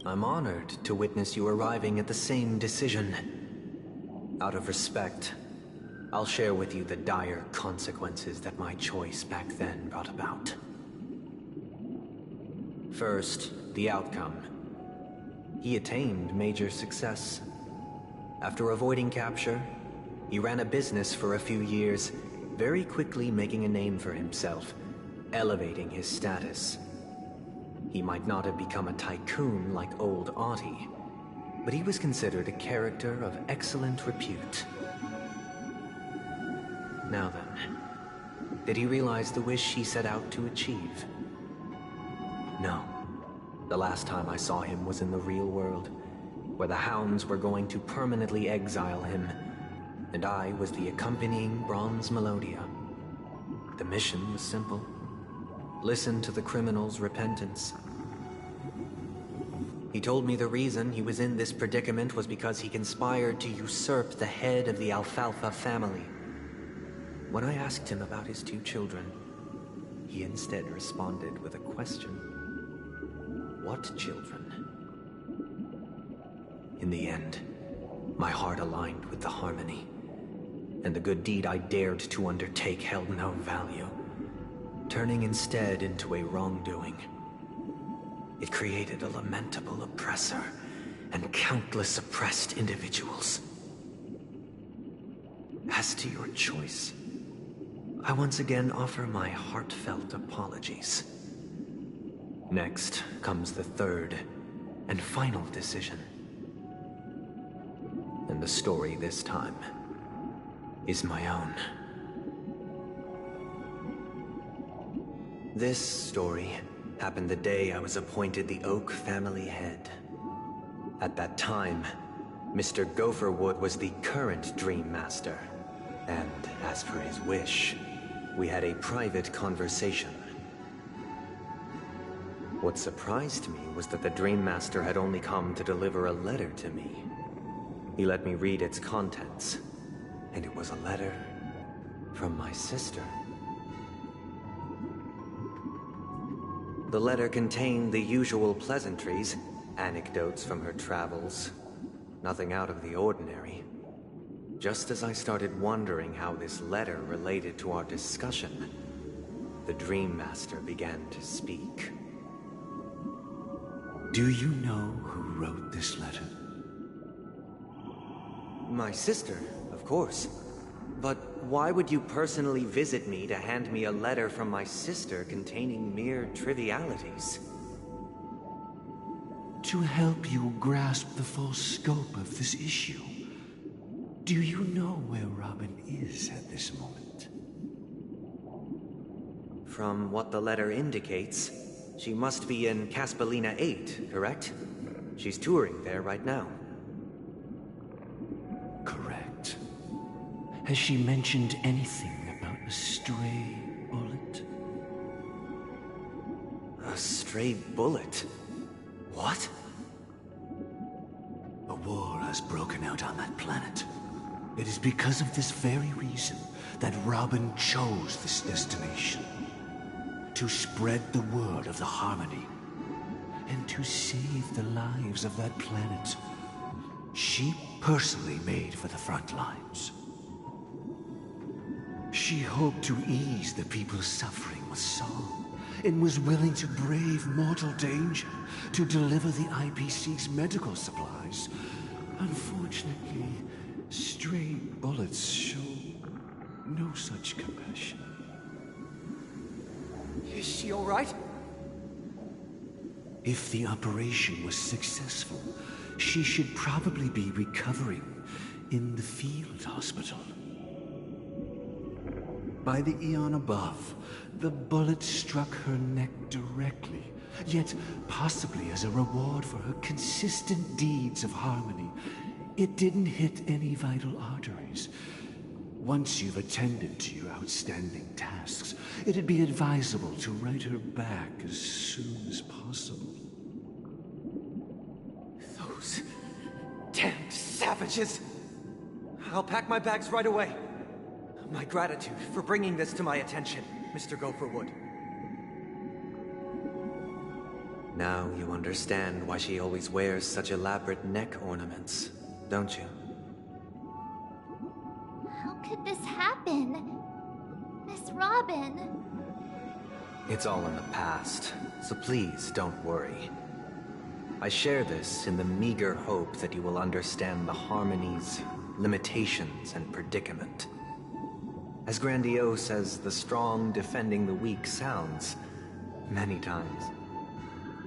I'm honored to witness you arriving at the same decision. Out of respect, I'll share with you the dire consequences that my choice back then brought about. First, the outcome. He attained major success. After avoiding capture, he ran a business for a few years, very quickly making a name for himself, elevating his status. He might not have become a tycoon like old Auntie, but he was considered a character of excellent repute. Now then, did he realize the wish he set out to achieve? No. The last time I saw him was in the real world, where the Hounds were going to permanently exile him, and I was the accompanying Bronze Melodia. The mission was simple. Listen to the criminal's repentance. He told me the reason he was in this predicament was because he conspired to usurp the head of the Alfalfa family. When I asked him about his 2 children, he instead responded with a question. What children? In the end, my heart aligned with the harmony, and the good deed I dared to undertake held no value, turning instead into a wrongdoing. It created a lamentable oppressor and countless oppressed individuals. As to your choice, I once again offer my heartfelt apologies. Next comes the third and final decision. And the story this time is my own. This story happened the day I was appointed the Oak family head. At that time, Mr. Gopherwood was the current Dream Master, and as for his wish, we had a private conversation. What surprised me was that the Dream Master had only come to deliver a letter to me. He let me read its contents, and it was a letter from my sister. The letter contained the usual pleasantries, anecdotes from her travels, nothing out of the ordinary. Just as I started wondering how this letter related to our discussion, the Dream Master began to speak. Do you know who wrote this letter? My sister, of course. But why would you personally visit me to hand me a letter from my sister containing mere trivialities? To help you grasp the full scope of this issue. Do you know where Robin is at this moment? From what the letter indicates, she must be in Caspelina 8, correct? She's touring there right now. Correct. Has she mentioned anything about a stray bullet? A stray bullet? What? A war has broken out on that planet. It is because of this very reason that Robin chose this destination. To spread the word of the harmony. And to save the lives of that planet. She personally made for the front lines. She hoped to ease the people's suffering with song, and was willing to brave mortal danger to deliver the IPC's medical supplies. Unfortunately, stray bullets show no such compassion. Is she all right? If the operation was successful, she should probably be recovering in the field hospital. By the eon above, the bullet struck her neck directly, yet possibly as a reward for her consistent deeds of harmony. It didn't hit any vital arteries. Once you've attended to your outstanding tasks, it'd be advisable to write her back as soon as possible. Those damned savages! I'll pack my bags right away. My gratitude for bringing this to my attention, Mr. Gopherwood. Now you understand why she always wears such elaborate neck ornaments, don't you? How could this happen? Miss Robin. It's all in the past, so please don't worry. I share this in the meager hope that you will understand the harmony's limitations and predicament. As grandiose as the strong defending the weak sounds, many times,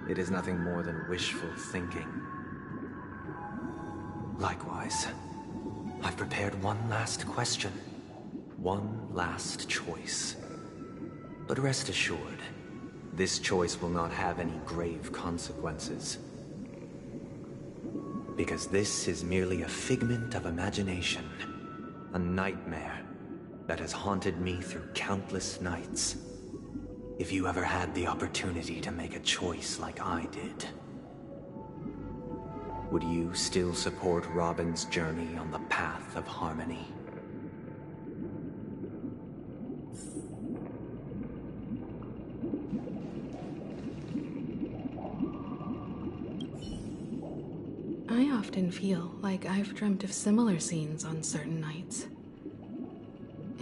it is nothing more than wishful thinking. Likewise, I've prepared one last question, one last choice. But rest assured, this choice will not have any grave consequences. Because this is merely a figment of imagination, a nightmare that has haunted me through countless nights. If you ever had the opportunity to make a choice like I did, would you still support Robin's journey on the path of harmony? I often feel like I've dreamt of similar scenes on certain nights.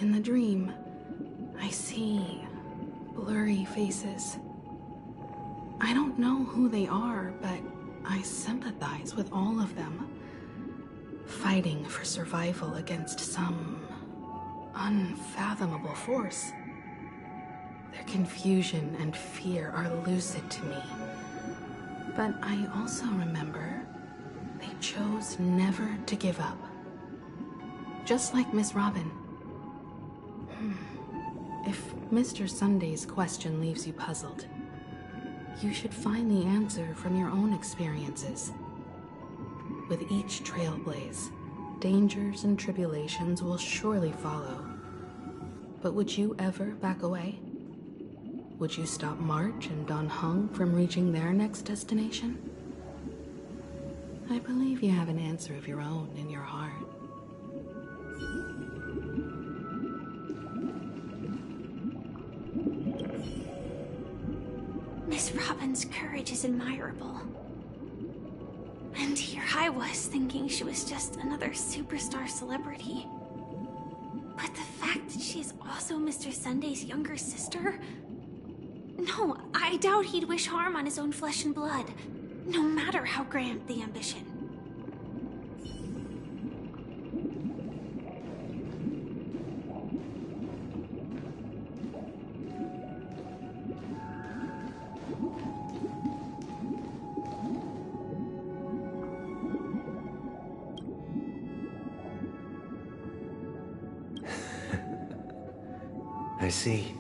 In the dream, I see blurry faces. I don't know who they are, but I sympathize with all of them, fighting for survival against some unfathomable force. Their confusion and fear are lucid to me, but I also remember they chose never to give up. Just like Miss Robin. If Mr. Sunday's question leaves you puzzled, you should find the answer from your own experiences. With each trailblaze, dangers and tribulations will surely follow. But would you ever back away? Would you stop March and Don Hung from reaching their next destination? I believe you have an answer of your own in your heart. Miss Robin's courage is admirable. And here I was thinking she was just another superstar celebrity. But the fact that she's also Mr. Sunday's younger sister? No, I doubt he'd wish harm on his own flesh and blood, no matter how grand the ambition. I see.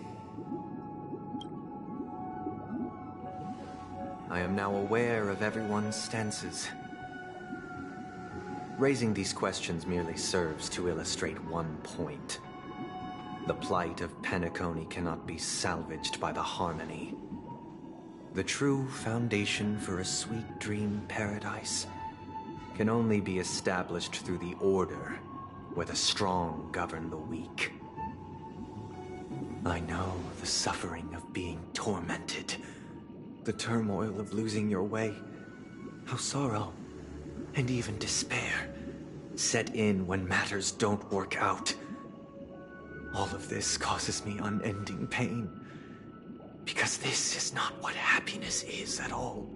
I am now aware of everyone's stances. Raising these questions merely serves to illustrate one point. The plight of Penacony cannot be salvaged by the harmony. The true foundation for a sweet dream paradise can only be established through the order where the strong govern the weak. I know the suffering of being tormented, the turmoil of losing your way, how sorrow and even despair set in when matters don't work out. All of this causes me unending pain, because this is not what happiness is at all.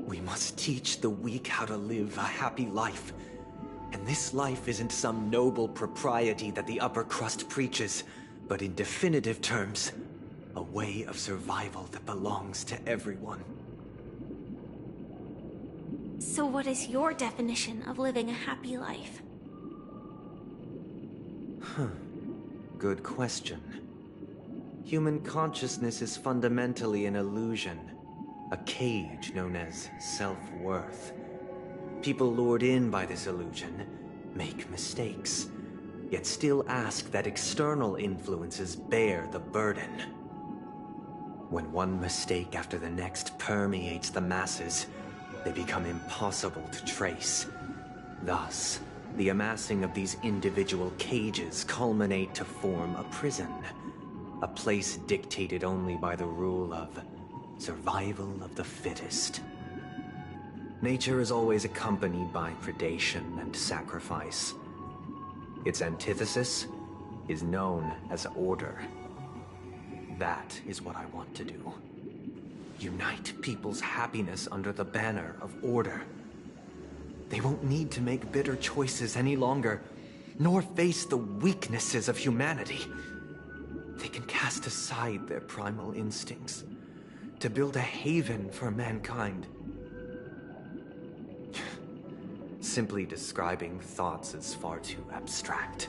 We must teach the weak how to live a happy life. And this life isn't some noble propriety that the upper crust preaches, but in definitive terms, a way of survival that belongs to everyone. So what is your definition of living a happy life? Good question. Human consciousness is fundamentally an illusion, a cage known as self-worth. People lured in by this illusion make mistakes, yet still ask that external influences bear the burden. When one mistake after the next permeates the masses, they become impossible to trace. Thus, the amassing of these individual cages culminate to form a prison, a place dictated only by the rule of survival of the fittest. Nature is always accompanied by predation and sacrifice. Its antithesis is known as order. That is what I want to do. Unite people's happiness under the banner of order. They won't need to make bitter choices any longer, nor face the weaknesses of humanity. They can cast aside their primal instincts to build a haven for mankind. Simply describing thoughts is far too abstract.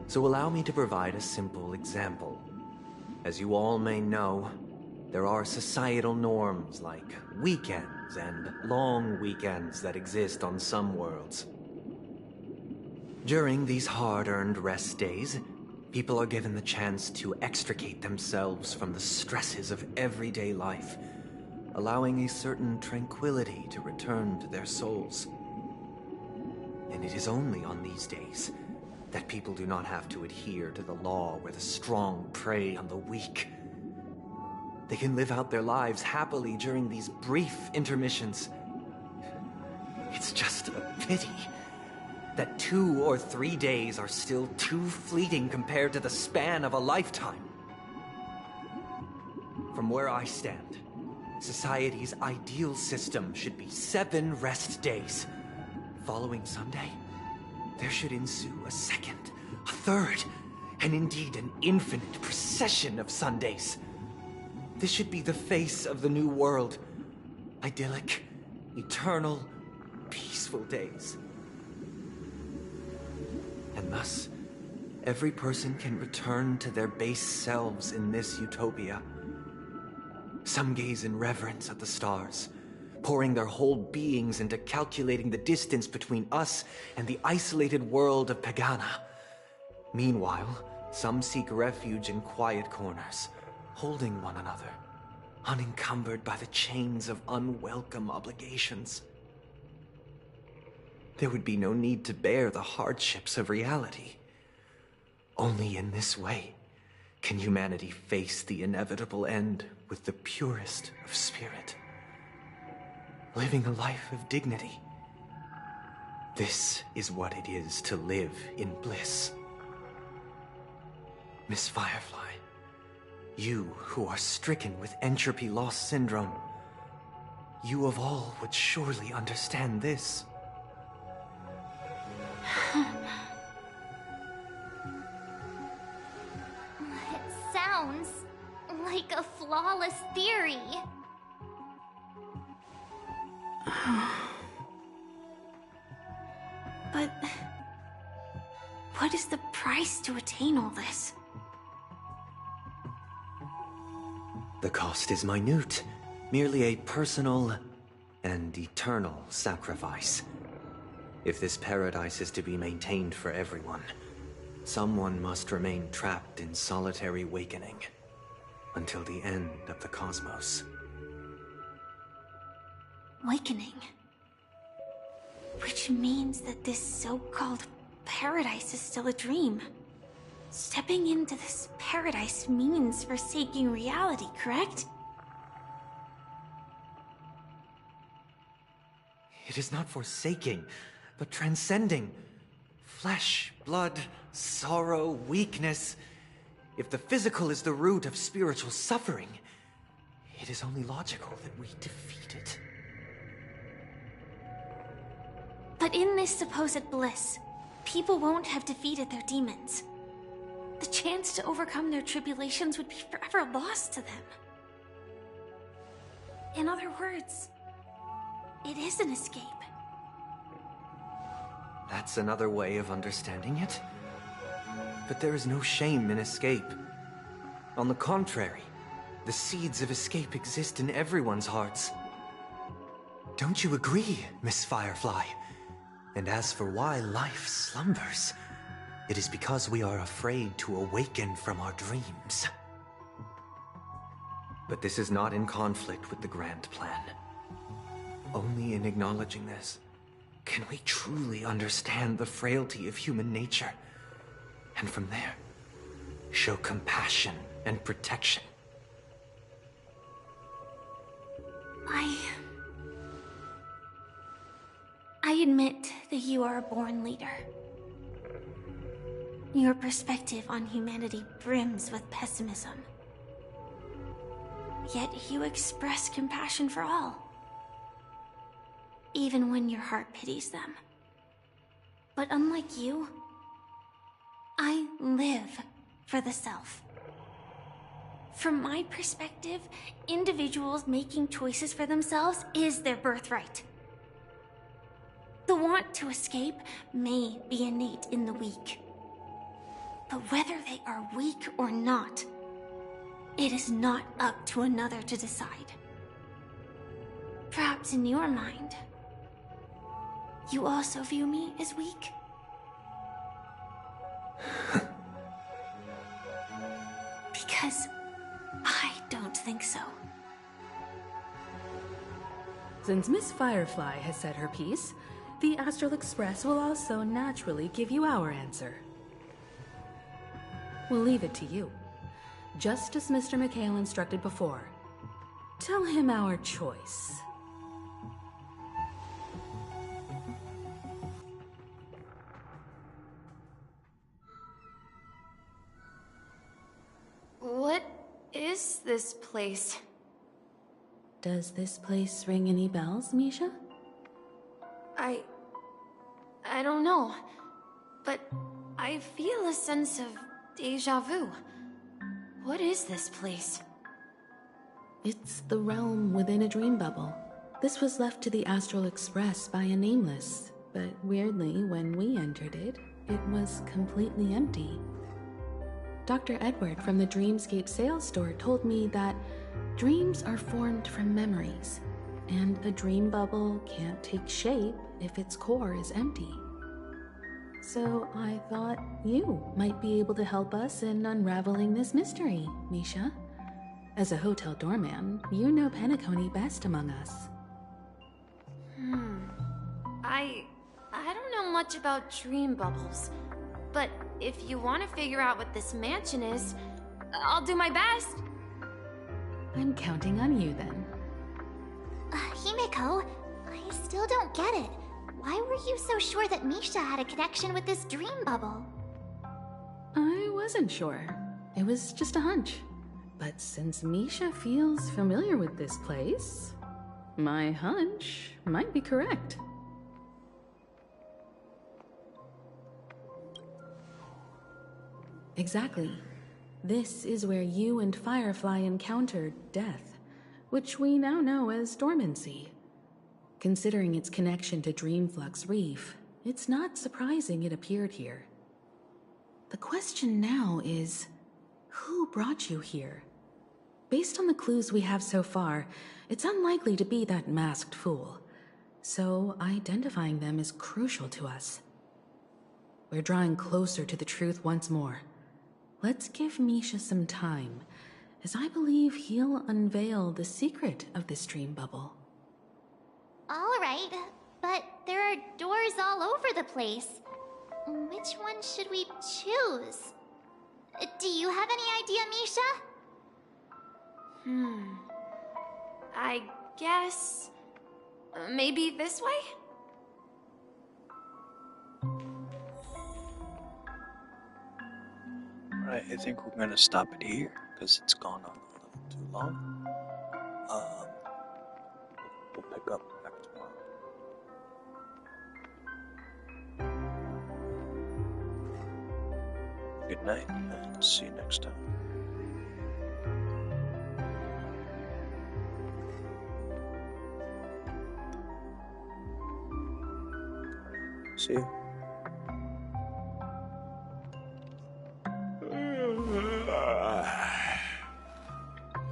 So allow me to provide a simple example. As you all may know, there are societal norms like weekends and long weekends that exist on some worlds. During these hard-earned rest days, people are given the chance to extricate themselves from the stresses of everyday life, allowing a certain tranquility to return to their souls. And it is only on these days that people do not have to adhere to the law where the strong prey on the weak. They can live out their lives happily during these brief intermissions. It's just a pity that 2 or 3 days are still too fleeting compared to the span of a lifetime. From where I stand, society's ideal system should be 7 rest days. Following Sunday, there should ensue a second, a third, and indeed an infinite procession of Sundays. This should be the face of the new world. Idyllic, eternal, peaceful days. And thus, every person can return to their base selves in this utopia. Some gaze in reverence at the stars, pouring their whole beings into calculating the distance between us and the isolated world of Pagana. Meanwhile, some seek refuge in quiet corners, holding one another, unencumbered by the chains of unwelcome obligations. There would be no need to bear the hardships of reality. Only in this way can humanity face the inevitable end with the purest of spirit, living a life of dignity. This is what it is to live in bliss. Miss Firefly, you who are stricken with entropy loss syndrome, you of all would surely understand this. It sounds like a flawless theory. But what is the price to attain all this? The cost is minute, merely a personal and eternal sacrifice. If this paradise is to be maintained for everyone, someone must remain trapped in solitary awakening until the end of the cosmos. Awakening. Which means that this so-called paradise is still a dream. Stepping into this paradise means forsaking reality, correct? It is not forsaking, but transcending. Flesh, blood, sorrow, weakness. If the physical is the root of spiritual suffering, it is only logical that we defeat it. But in this supposed bliss, people won't have defeated their demons. The chance to overcome their tribulations would be forever lost to them. In other words, it is an escape. That's another way of understanding it. But there is no shame in escape. On the contrary, the seeds of escape exist in everyone's hearts. Don't you agree, Miss Firefly? And as for why life slumbers, it is because we are afraid to awaken from our dreams. But this is not in conflict with the grand plan. Only in acknowledging this can we truly understand the frailty of human nature, and from there, show compassion and protection. I admit that you are a born leader. Your perspective on humanity brims with pessimism. Yet you express compassion for all, even when your heart pities them. But unlike you, I live for the self. From my perspective, individuals making choices for themselves is their birthright. The want to escape may be innate in the weak. But whether they are weak or not, it is not up to another to decide. Perhaps in your mind, you also view me as weak? Because I don't think so. Since Miss Firefly has said her piece, the Astral Express will also naturally give you our answer. We'll leave it to you. Just as Mr. McHale instructed before. Tell him our choice. What is this place? Does this place ring any bells, Misha? I don't know, but I feel a sense of deja vu. What is this place? It's the realm within a dream bubble. This was left to the Astral Express by a nameless, but weirdly, when we entered it, it was completely empty. Dr. Edward from the Dreamscape sales store told me that dreams are formed from memories, and a dream bubble can't take shape if its core is empty. So I thought you might be able to help us in unraveling this mystery, Misha. As a hotel doorman, you know Penacony best among us. I don't know much about dream bubbles, but if you want to figure out what this mansion is, I'll do my best. I'm counting on you then. Himeko, I still don't get it. Why were you so sure that Misha had a connection with this dream bubble? I wasn't sure. It was just a hunch. But since Misha feels familiar with this place, my hunch might be correct. Exactly. This is where you and Firefly encountered death, which we now know as dormancy. Considering its connection to Dreamflux Reef, it's not surprising it appeared here. The question now is, who brought you here? Based on the clues we have so far, it's unlikely to be that masked fool. So identifying them is crucial to us. We're drawing closer to the truth once more. Let's give Misha some time, as I believe he'll unveil the secret of this dream bubble. All right, but there are doors all over the place. Which one should we choose? Do you have any idea, Misha? I guess... maybe this way? Alright, I think we're gonna stop it here, because it's gone on a little too long. We'll pick up back tomorrow. Good night, and see you next time. See you.